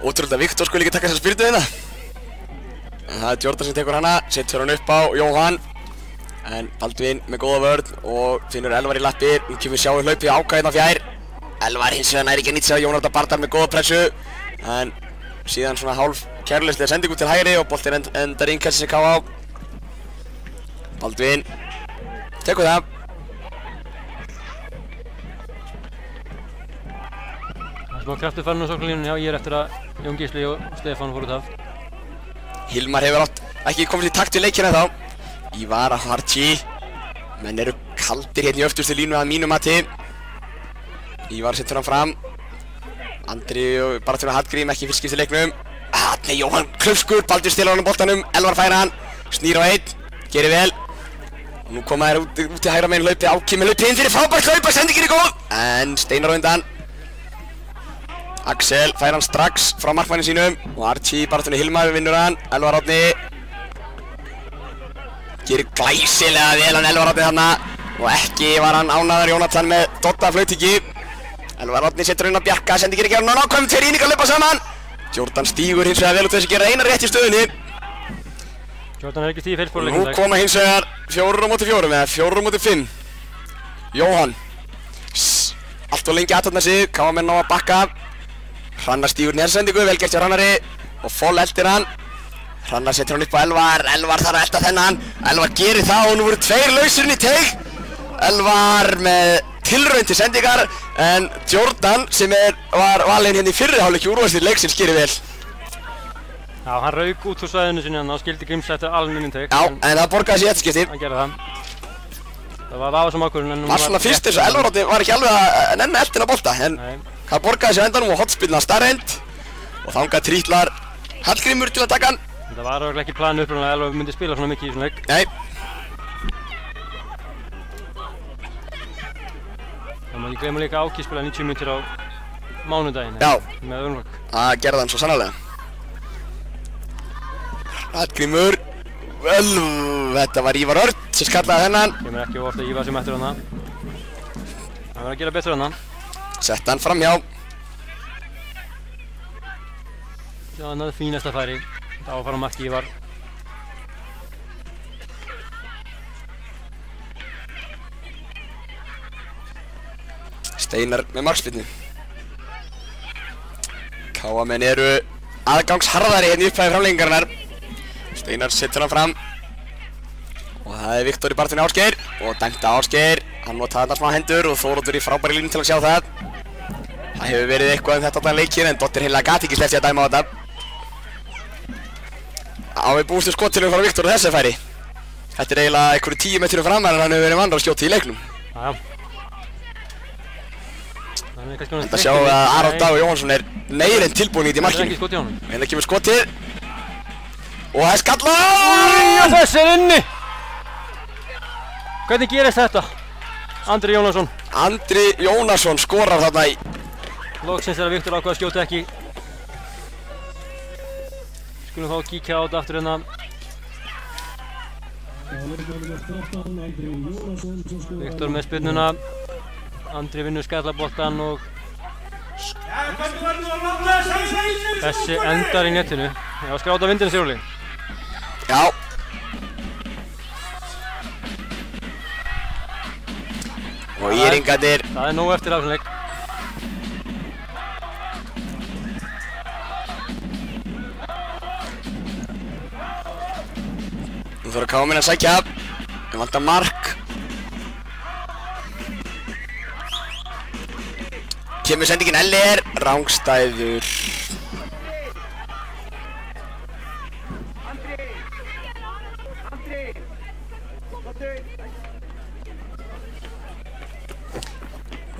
Ótrúlega Viktor skuli ekki taka þessa spyrtu hérna. En það er Jordan sem tekur hana, setur hann upp á Jóhann. En Baldvin með góða vörn og finnur Elvar í lappir. Nú kemur sjáu hlaupið Áka hérna fjær. Elvar hins vegar næri ekki að nýta sig á Jónatan Bardal með góða pressu. En síðan svona hálf kærleyslega sendingu til hægri og boltinn endar innkasti sem KA á. Baldvin tekur það. Það er smá kraftur farin á sóknarlínunni hjá IR eftir að Jón Gísli og Stefán fóru út af. Hilmar hefur ekki komist í takt við leikina þá. Ívar og Archie. Menn eru kaldir hérna í öftustu línu að mínu mati. Ívar setur hann fram. Andri og baráttunni Hallgrím ekki fyrst skipti leiknum. Nei, Jóhann Klaufskur, Baldur stilar honum boltanum. Elvar færa hann, snýr á einn, gerir vel. Og nú koma þær út í hægra megin hlaupið. Áki með hlaupið inn fyrir frábært hlaup, sendingin er góð. En Steinar á undan. Axel fær hann strax frá markmanni sínum. Og Archie baráttunni Hilmar vinnur hann. Elvar Árni gerir glæsilega vel hann Elvar Árni þarna. Og ekki var hann ánægður Jónatan með Dotta flautíki. Elvar Árni setur inn á Bjarka, sendingin er ekki hann ákvæmum, tveir íningar hlaupa saman. Jordan stígur hins vegar vel út þess að gera eina rétt í stöðunni. Jordan er ekki stíð fyrir Nú spóluleikum dag. koma hins vegar 4-á-4 eða 4-á-5. Jóhann. Allt og lengi aðtöfna sig, KA-menn á að bakka. Hrannar stígur nérsendingu, vel gert hjá Hrannari. Og Foll eldir hann. Hrannar setur hann upp á Elvar, Elvar þarf að elda þennan. Elvar gerir það og nú voru tveir lausir inn í teig. Elvar með tilraun til sendingar. En Jordan sem var valinn hérna í fyrri hálfleik í úrvalsdeild leiksins gerir vel. Já, hann rauk út úr svæðinu sinni hann og skildi Grímsey eftir alveg inntök. Já, en það borgaði sig í þetta skipti. Hann gerði það. Það var vafasam ákvörðun en... Var svona fyrst eins og Elvar Árni var ekki alveg að nenna eltina bolta, en það borgaði sig á endanum og hornspyrna staðreynd. Og þangað trítlar Hallgrímur til að taka hann. Það var örugglega ekki planið upprunalega að Elvar myndi spila svona mikið í svona leik. Nei. Það má ekki gleyma líka Áki spila 90 mínútur á mánudaginn. Já. Með Örnvak. Það gerði hann svo sannarlega. Hallgrímur. Þetta var Ívar Örn sem skallaði þennan. Kemur ekki óvart að Ívar sem eftir hann. Hann verður að gera betur hann. Sett hann framhjá. Já, hann hafði fínasta færi. Það var að fara á marki Ívar. Steinar með markspyrnu. KA-menn eru aðgangsharðari hérna í upphæði framlengingarinnar. Steinar setur hann fram. Og það er Viktor í barðinu Ásgeir. Og dæmt að Ásgeir. Hann notaði þarna smá hendur og Þóroddur í frábæri línu til að sjá það. Það hefur verið eitthvað þetta allan leikinn en Dottir heila gat ekki sleppt í að dæma á þetta. Á við búistu skottilum frá Viktor á þessu færi. Þetta er eiginlega einhverju 10 metrum fram en hann hefur verið vann að skjóta í leiknum. Þetta sjáum við að Aron Dagur Jóhannsson er meir en tilbúinn í þetta í markinu. Hérna kemur skotið. Og það er skallað! Og þessi er inni! Hvernig gerist þetta? Andri Jónasson. Andri Jónasson skorar þarna í. Loksins er að Viktor ákvað að skjóta ekki. Skulum fá að kíkja á þetta aftur hérna. Viktor með spyrnuna. Andri vinnur skallaboltann og þessi endar í netinu. Já, skráta vindinu Sigurli. Já. Og íringarnir. Það er nóg eftir af þessum leik. Nú þarf KA-menn að sækja. Það vantar mark. Kemur sendingin Eller, rangstæður.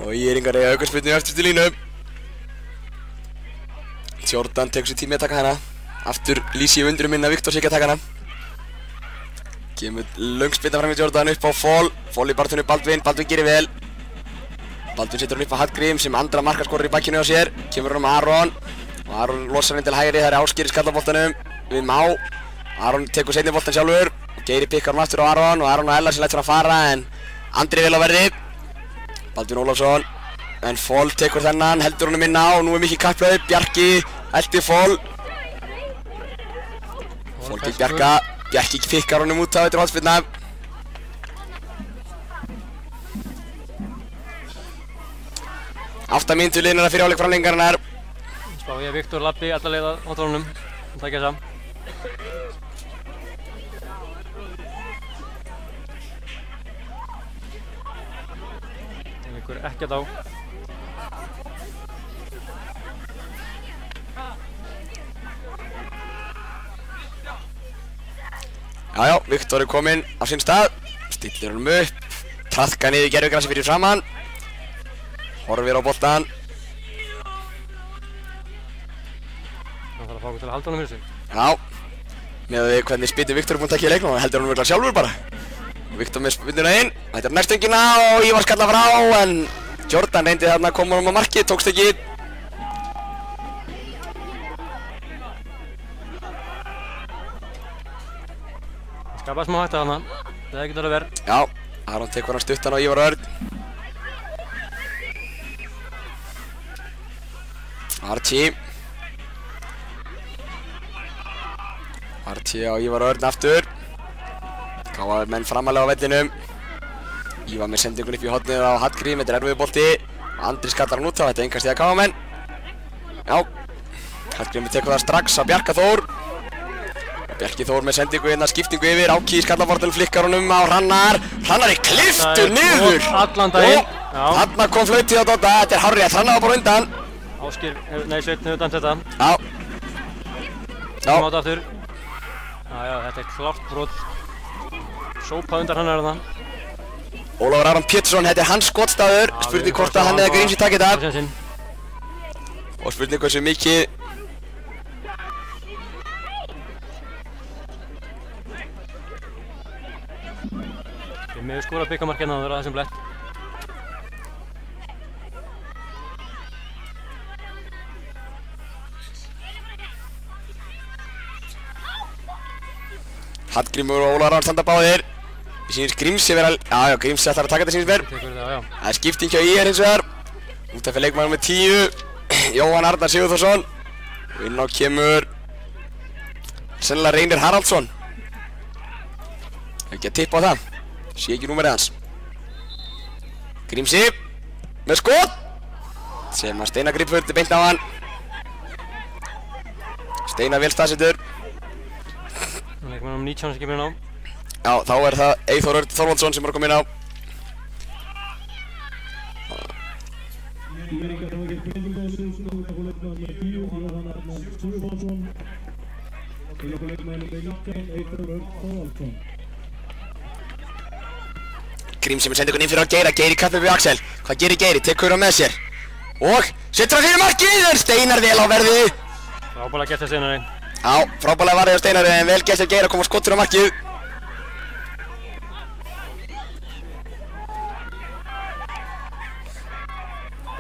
Og íringar eiga aukaspyrnu í öftustu línu. Jordan tekur sér tími að taka hana. Aftur lýsi ég undrum inn að Viktor sé ekki að taka hana. Kemur löngspyrna fram í Jordan upp á Fall. Fall í barðinu Baldvin, Baldvin gerir vel. Baldvin setur hann upp á Hallgrím sem andra markaskorur í bakkinu á sér. Kemur hann um Aron. Og Aron losar hann til hægri, það er Ásgeir í skallaboltanum. Við Má. Aron tekur seinni boltan sjálfur. Geiri pikkar hann aftur á Aron og Aron og Ella sem lætur hann fara en Andri vel á verði. Baldvin Ólafsson. En Fall tekur þennan, heldur honum inn á og nú er mikið kapphlaup. Bjarki elti Fall. Fall til Bjarka. Bjarki pikkar honum út af þetta hornspyrna. Átta mínútur liðnar að fyrir hálfleik framlengingarinnar. Spá ég að Viktor labbi alla leið að hóttunum. Það ekki þess að. Það liggur ekkert á. Jájá, Viktor er kominn á sinn stað. Stillir honum upp. Traðka niður gervigrassi fyrir framann. Horfir á boltan. Hann þarf að fá okkur til að halda honum fyrir sig. Já. Með því hvernig spytur Viktor er búinn að taka í leiknum og heldur honum virkilega sjálfur bara. Og Viktor með spytuna inn. Þetta er nærstöngina og Ívar skalla frá en Jordan reyndi þarna að koma honum á markið, tókst ekki. Það skapaði smá hætta þarna. Það hefði getið alveg verð. Já, Aron tekur hann stuttan á Ívar Örn. Archie á Ívar Örn aftur. KA menn framalega á vellinum. Ívar með sendingun upp í hornið á Hallgrím, þetta er erfiður bolti. Andri skallar hann út á, þetta er engan stíð að KA menn. Já, Hallgrím tekur það strax á Bjarka Þór. Bjarki Þór með sendingu hérna, skiptingu yfir. Áki í skallaborðinu flikkar honum á Hrannar. Hrannar er klipptur niður. Allan daginn Þarna kom flautið á Dodda, þetta er hárrétt, hann á bara undan. Ásgeir, nei Sveinn hefur dæmt þetta. Já. Komum á þetta aftur. Já, þetta er klárt brot. Sópa undan hann þarna. Ólafur Aron Pétursson, þetta er hans skotstaður. Spurning hvort að hann eða Grímsi takk þetta. Og spurning hversu mikið. Við meðum skora byggamarkina áður að þessum blett. Hallgrímur og Ólafur Aron standa báðir. Við sýnir Grímsi vera... Já, Grímsi ætlar að taka þetta sýnist mér. Það er skipting hjá IR hins vegar. Út af fyrir leikmann með 10. Jóhann Arnar Sigurþórsson. Og inn á kemur... sennilega Reynir Haraldsson. Ekki að tippa á það. Sé ekki númerið hans. Grímsi. Með skot. Sem að Steinar gripur til beint á hann. Steinar vel staðsettur. Leikmann 19 sem kemur inn á. Já, þá er það Eyþór Örn Þorvaldsson sem er að koma inn á. Grímsi með sendingun inn fyrir á Geir, Geir í kappi við Axel. Hvað gerir Geir? Tekur hann með sér. Og setur hann fyrir markið, er Steinar vel á verði. Frábælega gert hjá Steinari. Já, frábælega varðið á Steinari en vel gert hjá Geir að koma skottur á markið.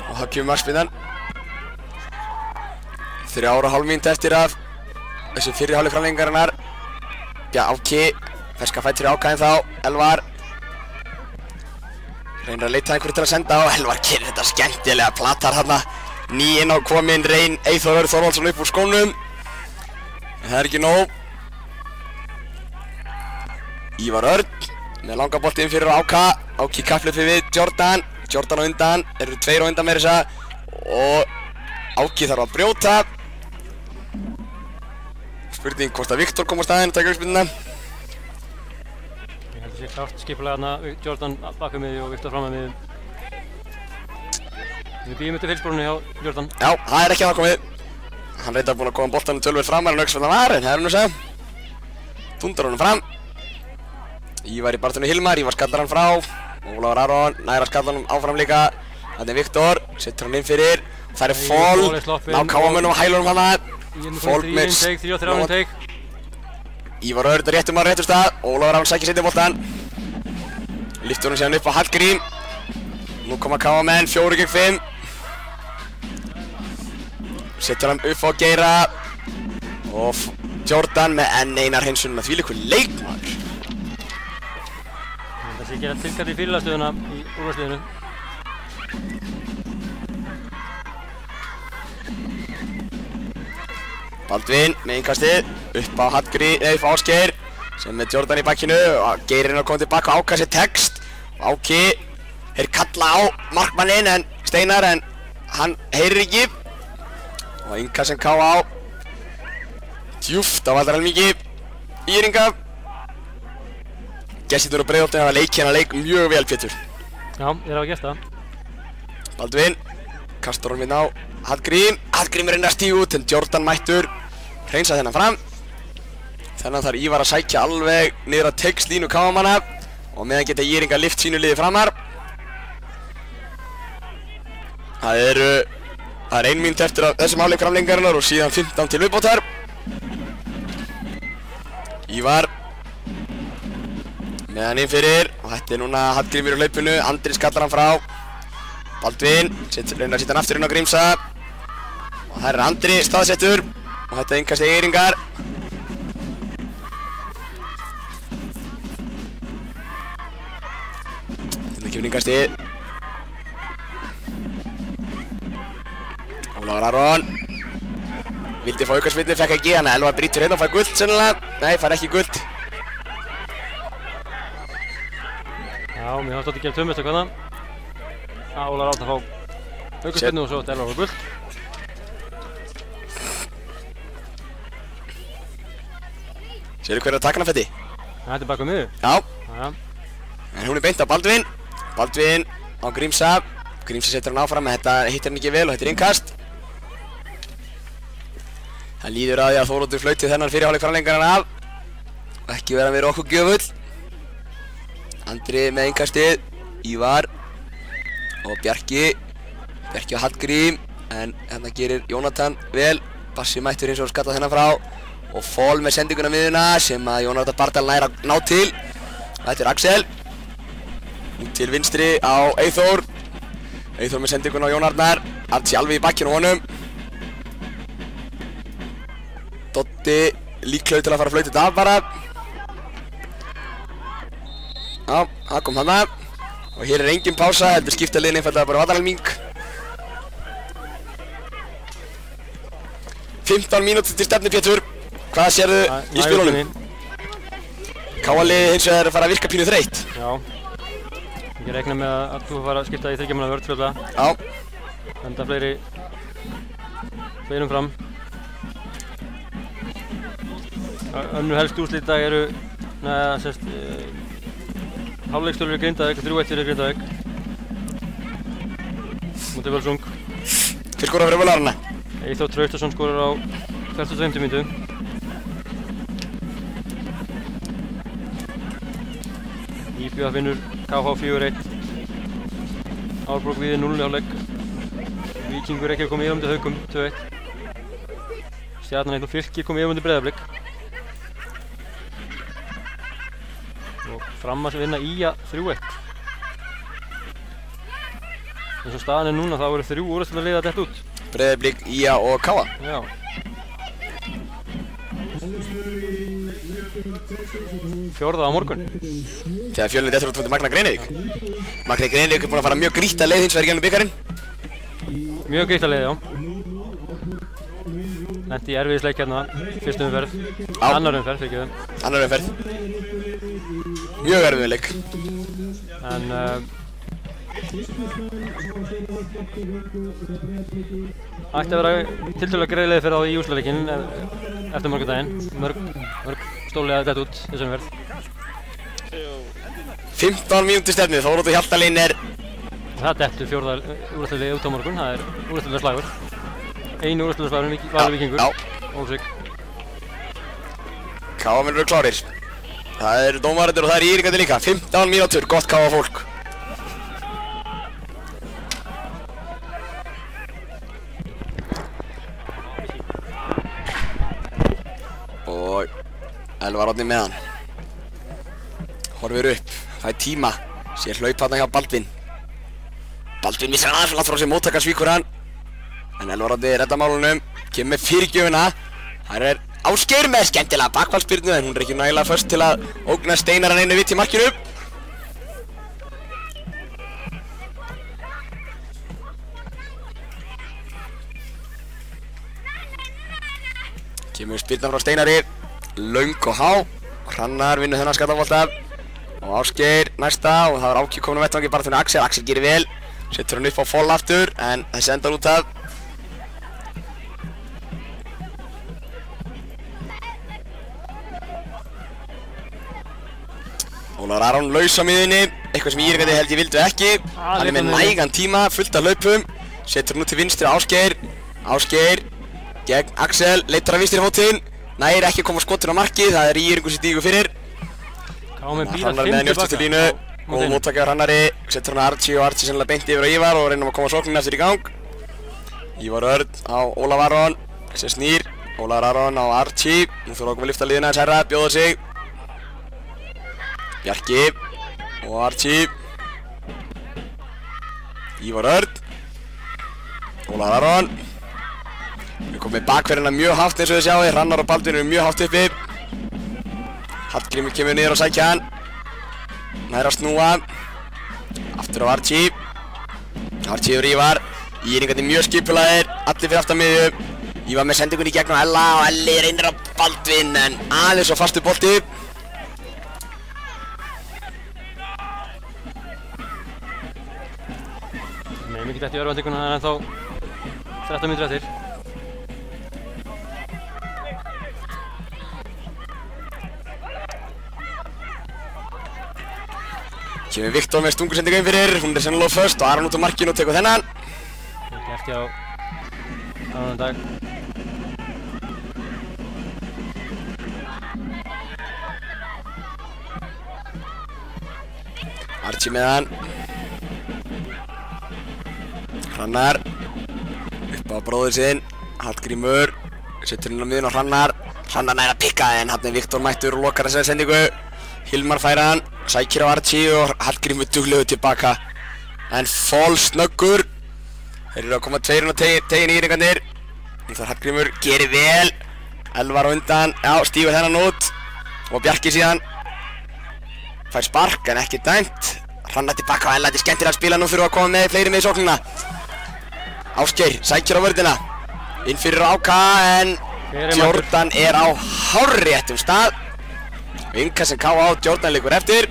Og það kemur markspinnan. 3,5 mínútur eftir af þessu fyrri hálfleik framlengingarinnar. Já, Áki, ferska fætur í Áka en þá, Elvar. Reynir að leita einhverju til að senda og Elvar gerir þetta skemmtilega, platar þarna. Ný inn á kominn Eyþór Örn Þorvaldsson upp úr skónum. En það er ekki nóg. Ívar Örn með langa boltinn fyrir Áka. Áki kapphlaupi við Jordan. Jordan á undan, eru 2 á undan meira þess að. Og Áki þarf að brjóta. Spurning hvort að Viktor kom á staðinn og taka uppspilnuna. Ég held að sé klárt skipulega þarna Jordan baka miði og Viktor fram að miði. Við býjum eftir fylgsporunni hjá Jordan. Já, það er ekki að það komið. Hann reyndar búinn að koma boltanum tölvöld framar en auksveldan var, en það er hann að segja. Tundar honum fram. Ívar í barðinu Hilmar, Ívar skallar hann frá. Ólafur Aron, næra skallar hann áfram líka. Þannig er Viktor, setur hann inn fyrir. Það er fól, ná káamönnum og hælunum hana. Fól með... 3-3 teik. Ívar Örn réttum á réttum stað. Ólafur Aron sækir seinni boltan. Lyftur hann síðan upp á Hallgrím. Nú koma káamenn, 4 gegn 5. Setur hann upp á Geira. Og Jordan með enn einar hinsunum að þvílíkur leikmaður. Það sé gera tilkall í fyrirlastöðuna í úrvarsliðinu. Baldvin með innkastið upp á upp á Ásgeir sem með Jordan í bakkinu og Geirinn að koma tilbaka og Áka sér text og Áki er kalla á markmanninn en Steinar en hann heyrir ekki og innkast sem ká á djúft á Valdar Helmingi Íringa Gestirnir og Breiðholtinn hafa leikið hennar leik mjög vel Pétur. Já, ég er að gesta það. Baldvin kastar honum inn á Hallgrím er inn að stíga út en Jordan mættur hreinsa þennan fram. Þennan þarf Ívar að sækja alveg niður að teikslínu káamanna og meðan geta Íringa lift sínu liði framar. Það er 1 mínúta eftir af þessum hálfleik framlengingarinnar og síðan 15 til viðbótar. Ívar með hann inn fyrir og þetta er núna Hallgrímur í hlaupinu, Andri skallar hann frá. Baldvin reynar að setja hann aftur inn á Grímsa og það er Andri staðsettur og þetta er innkast Íringar. Þetta kemur innkasti. Ólafur Aron vildi fá aukarsvinni, fekk ekki, hann Elvar brýtur hérna og fær gult sennilega. Nei, fær ekki gult. Já, mér hafði stótt að gera tömmist og hvaðna. Ólafur Aron að fá aukarsvinni og svo þetta Elvar fær gult. Sérðu hver að taka hana fetti? Þetta er baka miður. Já. En hún er beint á Baldvin. Baldvin á Grímsa. Grímsey setur hann áfram en þetta hittir hann ekki vel og þetta innkast. Það líður að því að Þóroddur flauti þennan fyrir hálfleik framlengarana af. Ekki vera meira okkur gjöfull. Andri með innkastið, Ívar og Bjarki og Hallgrím en hérna gerir Jónatan vel. Bassi mættur eins og skalla þennan frá og Fól með sendinguna miðuna sem að Jónatan Bardal nær að ná til. Þetta Axel. Út til vinstri á Eyþór. Eyþór með sendinguna á Jón Arnar. Artsi alveg í bakkinu á honum. Dotti líklegur til að fara að flauta þetta af bara. Já, það kom hana. Og hér engin pása, heldur skipta liðin einfallega bara vatanhelming. 15 mínútur til stefnu Pétur. Hvað sérðu í spilunum? Káali hins vegar að fara að virka pínu þreytt. Já. Ég reikna með að þú fara að skipta í 30 manna vörð fljótlega. Já. Henda fleirum fram. Önnur helstu úrslit í dag eru hálfleikstölu við Grindavík og 3-1 fyrir Grindavík. Móti Völsung. Hver skorar fyrir Völarna? Eyþór Traustason skorar á 45. mínútu. IBF vinnur KH 4-1. Árborg Víðir 0 í hálfleik. Víkingur Reykjavík kom yfir undir Haukum 2-1. Stjarnan 1 og Fylkir kom yfir undir Breiðablik. Og Fram að vinna Ía 3-1. Eins og staðan er núna þá eru 3 úrvalsdeildarlið að detta út. Breiðablik, Ía og Káa. Já. Fjórða á morgun. Þegar Fjölnir dettur út Magna Greinvík. Magna Greinvík er búinn að fara mjög grýtta leið hins vegar í gegnum bikarinn. Mjög grýtta leið, já. Lenti í erfiðisleik hérna, fyrstu umferð. Annar umferð, fyrir ekki það. Annar umferð. Mjög erfiður leik. En ætti að vera tiltölulega greiðlega fyrir þá í úrslitaleikinn eftir morgundaginn. Mörg stólið að detta út þessu umferð. 15 mínútur stefnu, Þóroddur Hjaltalín er... Það dettur fjórða úrslitaleik út á morgun, það er úrslitalegsslagur. Einu úrslitalegsslagur Valur Víkingur. Já. Ólfsvík. Káa-menn eru klárir. Það eru dómarendur og það er íringandi líka. 15 mínútur, gott Káa fólk. Og Elvar Árni með hann. Horfir upp, það er tíma. Sér hlaup þarna hjá Baldvin. Baldvin missar hann aðeins frá sér, móttakar svíkur hann. En Elvar Árni reddar málunum, kemur með fyrirgjöfuna. Það er Ásgeir með skemmtilega bakfallsspyrnu en hún er ekki nægilega först til að ógna Steinar hann einu vitt í markinu. Kemur spyrnan frá Steinari, löng og há. Hrannar vinnur þennan skallabolta. Og Ásgeir næsta og það er Áki komin á vettvangi bara þannig Axel. Axel gerir vel, setur hann upp á Fól aftur en þessi endar út af. Ólafur Aron laus á miðunni, eitthvað sem íringandi held ég vildu ekki. Hann er með nægan tíma, fullt af hlaupum. Setur hann út til vinstri Ásgeir. Ásgeir gegn Axel, leitar að vinstri fótinn. Nær ekki að koma skotinn á markið, það er íringu sem stígur fyrir. Hrannar með njöftu til línu. Góð móttaka á Hrannari, setur hann Archie og Archie sennilega beint yfir á Ívar og reynum að koma sókninni eftir í gang. Ívar Örn á Ólafur Aron, sem snýr. Ólafur Aron á Archie. Nú þurfa okkur að lyfta liðina hans herra, bjóða sig. Bjarki og Archie. Ívar Örn. Ólafur Aron. Við komum með bakverðina mjög hátt eins og þið sjáu. Hrannar og Baldvin eru mjög hátt uppi. Hallgrímur kemur niður og sækja hann. Nær að snúa. Aftur á Archie. Archie yfir Ívar. Íringandi mjög skipulagðir. Allir fyrir aftan miðju. Ívar með sendingunni í gegn á Ella og Elli reynir á Baldvin en aðeins og fastur bolti. Nei, mikið dætt í örvendinguna, það er ennþá 13 mínútur eftir. Kemur Viktor með stungusendingu inn fyrir, hún sennilega först og Aron út á markinu og tekur þennan. Gert hjá Aron Dag. Archie með hann. Hrannar. Upp á bróður sinn. Hallgrímur. Setur inn á miðun á Hrannar. Hrannar nær að pikka en hann Viktor mættur og lokar þessari sendingu. Hilmar fær hann. Sækir á Archie og Hallgrímur duglegur tilbaka. En Fall snöggur. Þeir eru að koma tveirinn á tegin í yringarnir. Íþór Hallgrímur gerir vel. Elvar á undan. Já, stígur þennan út. Og Bjarki síðan. Fær spark en ekki dæmt. Hrannar tilbaka og Ella, þetta er skemmtilega að spila, nú þurfum við að koma með fleiri með í sóknina. Ásgeir sækir á vörðina. Inn fyrir Áka en Jordan er á hárréttum stað. Innkast sem K.A. Jordan liggur eftir.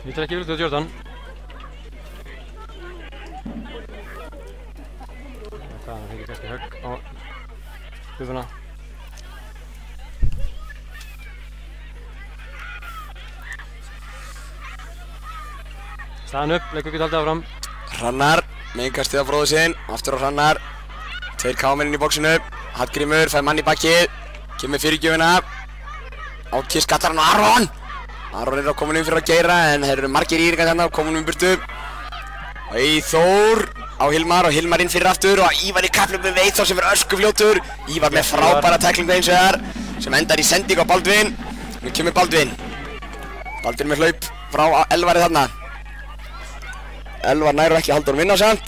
Lítur ekki vel út á Jordan. Það fengið kannski högg á hufuna. Staðan upp, leikur getur haldið áfram. Hrannar með innkastið á bróður sinn, aftur á Hrannar. Tveir K.A. inn í bóksinu. Hallgrímur fær mann í bakkið. Kemur fyrirgjöfina. Áki skattar hann á Aron. Aron er á komin fyrir að geyra en þeir eru margir íringar þarna á komin byrtu. Og Eyþór á Hilmar og Hilmar inn fyrir aftur og Ívar í kapphlaupi með Eyþór sem er öskufljótur. Ívar með frábæra tæklingu eins og þar sem endar í sending á Baldvin. Nú kemur Baldvin. Baldvin með hlaup frá Elvari þarna. Elvar nær ekki að halda honum inn á samt.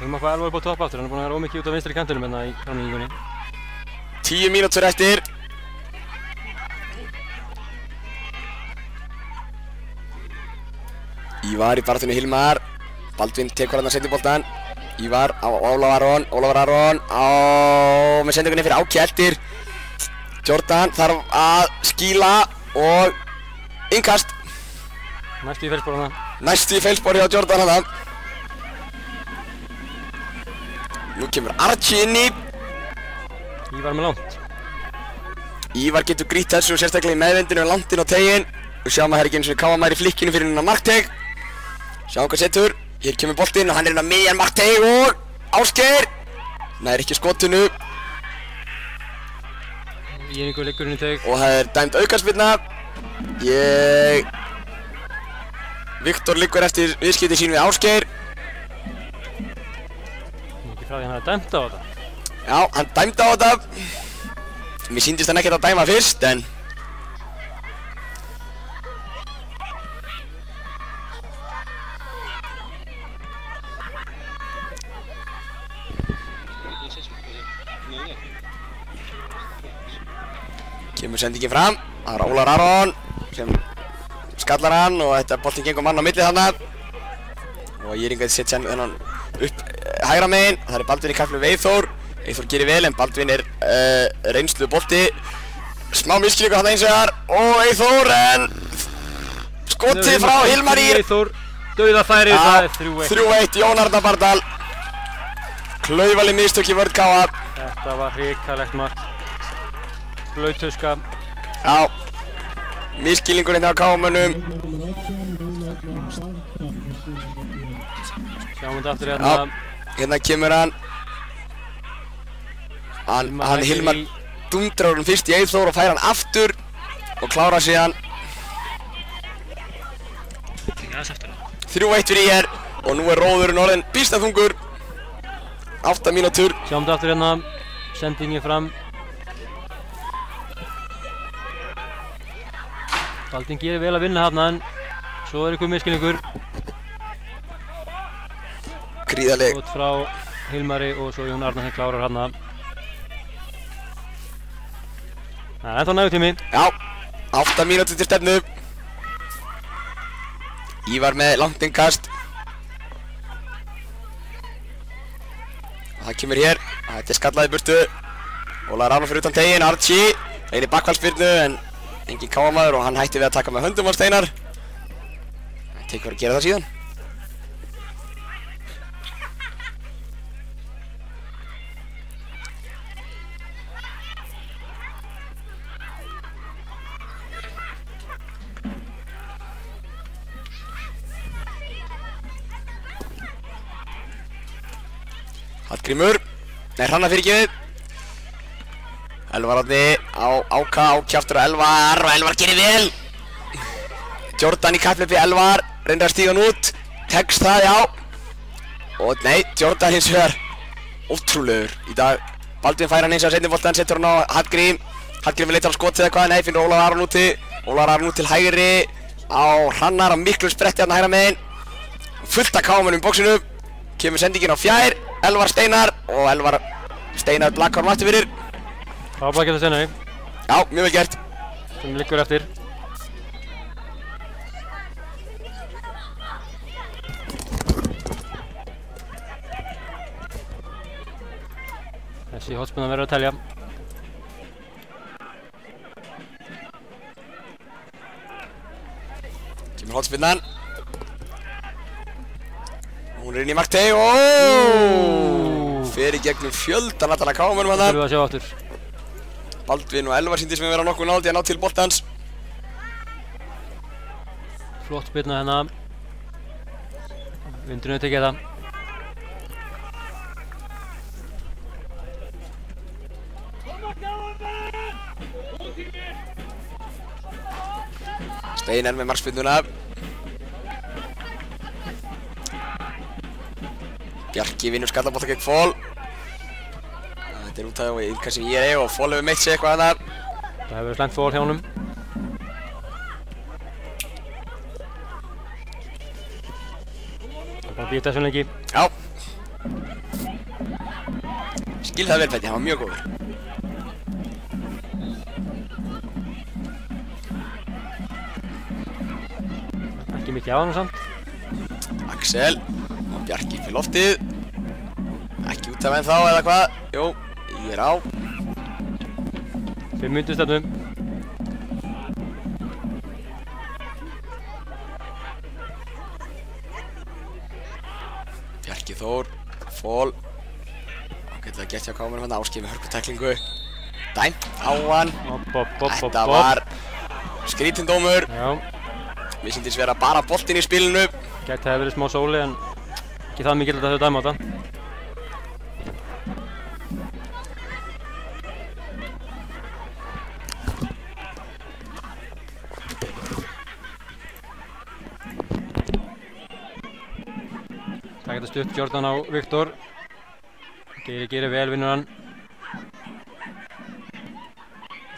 Höfum að fá Elvar upp á topp aftur, hann er búinn að vera ómikið út á vinstri kantinum hérna í framlíkingunni. 10 mínútur eftir. Ívar í baráttunni Hilmar. Baldvin tekur hann að sendja boltan. Ívar á Ólafur Aron á með sendingunni fyrir Áki eftir. Jordan þarf að skýla og innkast. Næstu í feilspor hana. Næstu í feilspor hjá Jordan hana. Nú kemur Archie inn í. Ívar með langt. Ívar getur grýtt þessu sérstaklega í meðvendinu og landin á tegin. Við sjáum að það er ekki eins og K.A. í flikkinu fyrir hennar markteg. Sjáum hvað setur. Hér kemur boltinn og hann er inn á miðjan markteg og Ásgeir nær ekki skotinu. Íringur liggur inn í teg. Og það er dæmt aukaspyrna. Viktor liggur eftir viðskipti sín við Ásgeir. Ekki frá því hann hafði dæmt á þetta. Já, hann dæmdi á þetta. Mér sýndist hann ekkert að dæma fyrst, en kemur sendingin fram. Það er Ólafur Aron sem skallar hann og þetta boltinn gengur mann á milli þarna. Og Íringar setja hennan upp hægra megin. Það er Baldvin í kapphlaupi við Eyþór. Eyþór gerir vel en Baldvin er reynslu bolti. Smá misskilningur þarna eins og þar. Og Eyþór en skotið frá Hilmar Ír. Eyþór, dauðafæri, það er 3-1. 3-1, Jón Arnar Bardal. Klaufaleg mistök í vörn K.A. Þetta var hrikalegt mark. Blautuska. Já, misskilningur hérna á K.A.-mönnum. Sjáum þetta aftur hérna. Hérna kemur hann. Hann Hilmar dundrar hann fyrst í Eyþór og fær hann aftur og klárar síðan. 3-1 fyrir IR og nú er róðurinn orðinn býsna þungur. 8 mínútur. Sjáum þetta aftur hérna. Sendingin fram. Baldvin gerir vel að vinna hérna en svo er ykkur misskilningur. Gríðarleg. Skot frá Hilmari og svo Jón Arnar sem klárar hérna. Það er ennþá nægur tími. Já, 8 mínútur til stefnu. Ívar með langt innkast. Það kemur hér. Þetta er skallaði burtu. Ólafur Aron fyrir utan tegin. Archie reynir bakfallsspyrnu en engin K.A.-maður og hann hætti við að taka með höndum á Steinar. tekur að gera það síðan. Hallgrímur, nei Hrannar fyrirgefið. Elvar Árni á Áka, kjaftur á Elvar og Elvar gerir vel. Jordan í kapphlaupi, Elvar reynir að stíga hann út, tekst það, já. Og nei, Jordan hins vegar ótrúlegur í dag. Baldvin fær hann hins vegar seinni boltann, setur hann á Hallgrím. Hallgrímur leitar á skotið eða hvað, nei, finnur Ólafur Aron úti. Ólafur Aron út til hægri á Hrannar á miklu spretti hann hægra megin. Fullt af kámennum í bóksinu. Kemur sendingin á fjær, Elvar Steinar og Elvar Steinar Blackholm aftur fyrir. Frábært gert að Steinari. Já, mjög vel gert. Sem liggur eftir. Þessi hotspinna verður að telja. Kemur hotspinnan. Hún er inn í markteg og fer í gegnum fjöldan alltaf kámennum hann þar. Þurfum við að sjá aftur. Baldvin og Elvar sýndi sem við vera nokkuð nálægt í að ná til boltans. Flott spilna hérna. Vindurinn hefur tekið þetta. Steinar með markspyrnuna. Bjarki vinnur skallabolta gegn Fól. Þetta er út af innkast sem ég og Fól hefur meitt sig eitthvað annað. Það hefur verið slæmt Fól hjá honum. Það er bara að býta þessum lengi. Já. Skil það vel Petti, hann var mjög góður. Ekki mikið á hann samt. Axel og Bjarki upp í loftið. Ekki út af enn þá eða hvað? Jú, ég er á. 5 mínútur stefnum. Bjarki Þór, Fól. Hann getur það gett hjá kámennum hann, Ásgeir með hörkutæklingu. Dæmt á hann. Þetta var skrítindómur. Já. Mér sýndist vera bara boltinn í spilinu. Gæti hefði verið smá sóli en ekki það mikilvægt að þau dæma þetta. Það getur stutt Jordan á Viktor. Gerir vel, vinnur hann.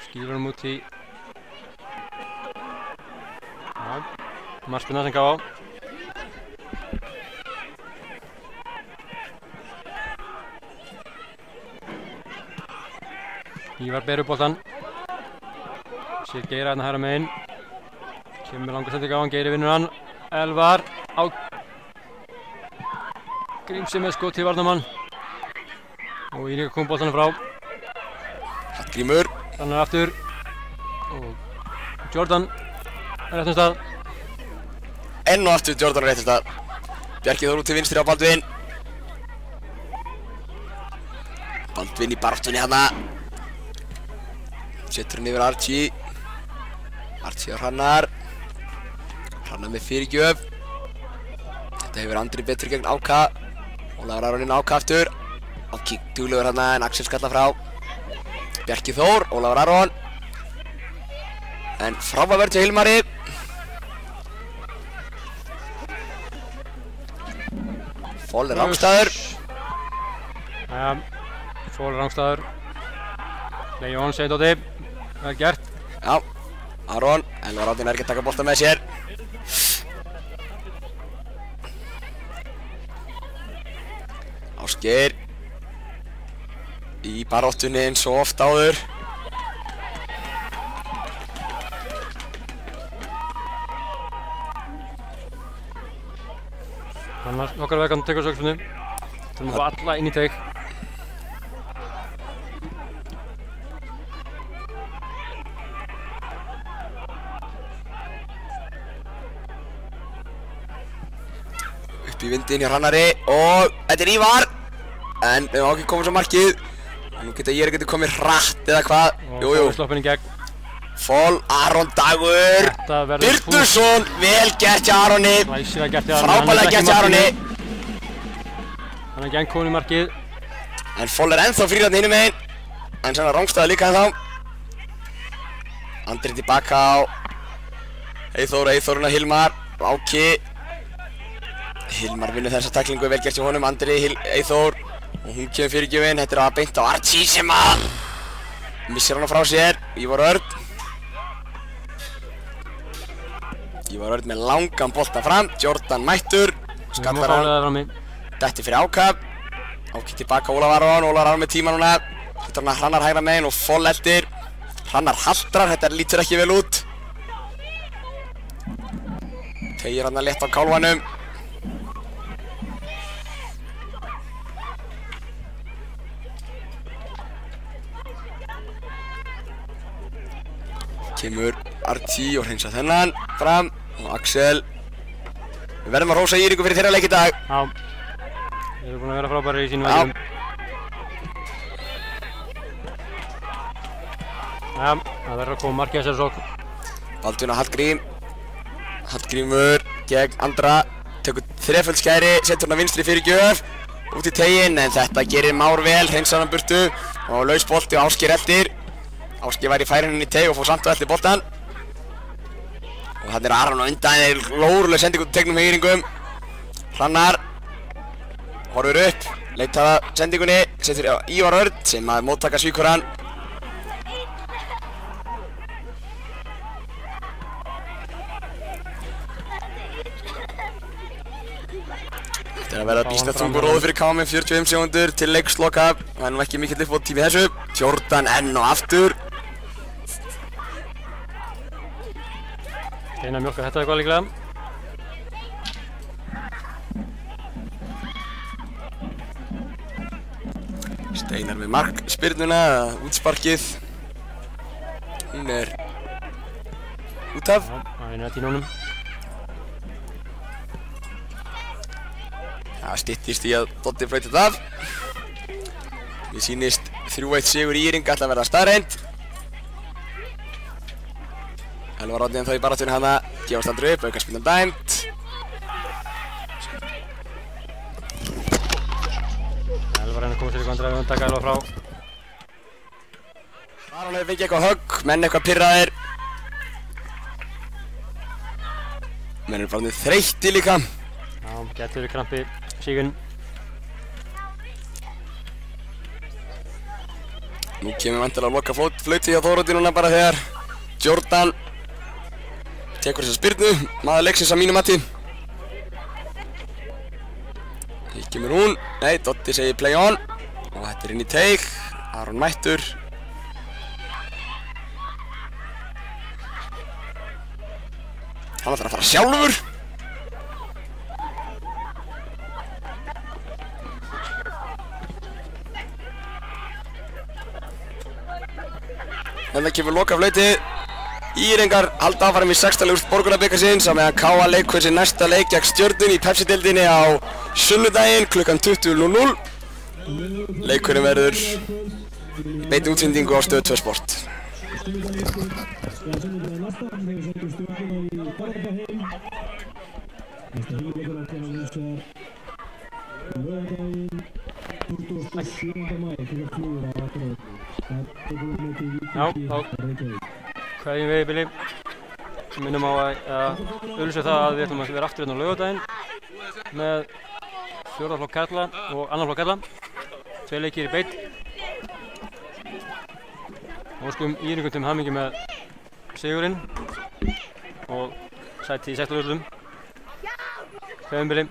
Skýður hann út í markspyrna sem gaf á. Ívar ber upp boltann. Sér Geir hérna hægra megin. Kemur langar sending á hann, Geiri vinnur hann. Elvar á Grímsi með skot til varnarmann. Og Íringa kom boltanum frá. Hallgrímur. Þannig aftur. Og Jordan er réttum stað. Enn og aftur Jordan á réttum stað. Bjarki Þór út til vinstri á Baldvin. Baldvin í baráttunni hérna. Setur hann yfir Archie. Archie á Hrannar. Hrannar með fyrirgjöf. Þetta hefur Andri betur gegn Áka. Ólafur Aron inn á Áka aftur. Áki duglegur hérna en Axel skalla frá. Bjarki Þór, Ólafur Aron. En frábær vörn hjá Hilmari. Fól er rangstæður. Jæja, Fól er rangstæður. Leijón segir Dóti. Vel gert. Já, Aron. Elvar Árni er ekki að taka bolta með sér. Ásgeir. Í baráttunni eins og oft áður. Annars okkar vegan tekur sögspunni. Þurfum að fá alla inn í teik. Upp í vindin hjá Hrannari og þetta Ívar. En við má ekki koma svo markið. Nú geta getur komið hratt eða hvað. Og sloppin í gegn. Fall, Aron Dagur. Birnusson, vel gert hjá Aroni. Frábærlega gert hjá Aroni. Hann ekki enn komin í markið. En Fall ennþá frýr þarna hinum megin. En svona rángstæða líka ennþá. Andri tilbaka á Eyþóruna Hilmar. Áki. Hilmar vinnur þessa tæklingu, vel gert hjá honum. Andri, Eyþór. Og hún kemur fyrirgjöfin. Þetta að beint á Archie sem að missir hana frá sér. Ívar Örn. Ívar Örn með langan bolta fram. Jordan mættur. Skallar hann. Detti fyrir Áka. Áki tilbaka Ólafur Aron með tíma núna. Þetta hann Hrannar hægra megin og Fall eldir. Hrannar haldrar, þetta lítur ekki vel út. Tegir hann að létta á kálfanum. Kemur Archie og hreinsa þennan fram. Og Axel. Við verðum að hrósa Íringu fyrir þeirra leik í dag. Já. Þeir eru búin að vera frábæri í sínum verkefnum. Já, það verður að koma markið þessari sókn. Baldvin á Hallgrímur gegn Andra. Tekur þreföld skæri, setur hann að vinstri fyrir gjöf. Út í teginn, en þetta gerir Már vel, hreinsar hann burtu. Og laus bolti og Ásgeir eldir. Ásgeir var í færinu í teg og fór samt og eldir boltan. Og þannig Aron á undan, er glóruleg sending út í tegnum hjá Íringum. Hrannar. Horfur upp, leitar að sendingunni, setur Ívar Örn sem að móttaka svíkur hann. Þetta að verða býsna þungur róður fyrir KM 45 sekundur til leiksloka. Það nú ekki mikill uppbótartími í þessu. Jordan enn og aftur. Steina mjólkar þetta eitthvað líklega. Steinar með markspyrnuna, útsparkið. Hún er út af. Já, það er að tínunum. Það styttist í að Doddi flauti þetta af. Mér sýnist 3-1 sigur Íring ætla að verða staðreind. Elvar Árni ennþá í baráttunni hana, gefast aldrei upp, aukaspyrnan dæmt. Elvar að koma sér í vandræði og taka Elvar frá. Aron hefur fengið eitthvað högg, menn eitthvað pirraðir. Menn eru bara þreytti líka. Já, getur verið krampi sígun. Nú kemur vantilega að loka flauti hjá Þóroddi núna bara þegar Jordan tekur þessa spyrnu, maður leiksins að mínu mati. Hér kemur hún, nei, Doddi segir play on. Og þetta er inn í teig, Aron mættur. Hann ætlar að fara sjálfur. Þetta kemur loka flautið. Íringar halda áfram í 16. úrslit Borgunarbikarsins á meðan KA leikur sinn næsta leik gegn Stjörnunni í Pepsi-deildinni á sunnudaginn klukkan 20:00. Leikurinn verður í beinni útsendingu á Stöð 2 Sport. Já, þá kveðjum við í bili. Minnum á að auglýsa það að við ætlum að vera aftur hérna á laugardaginn með 4. flokk karla og 2. flokk karla. 2 leikir í beitt. Og óskum Íringum til hamingju með sigurinn og sæti í 16. úrslitum. Kveðjum í bili.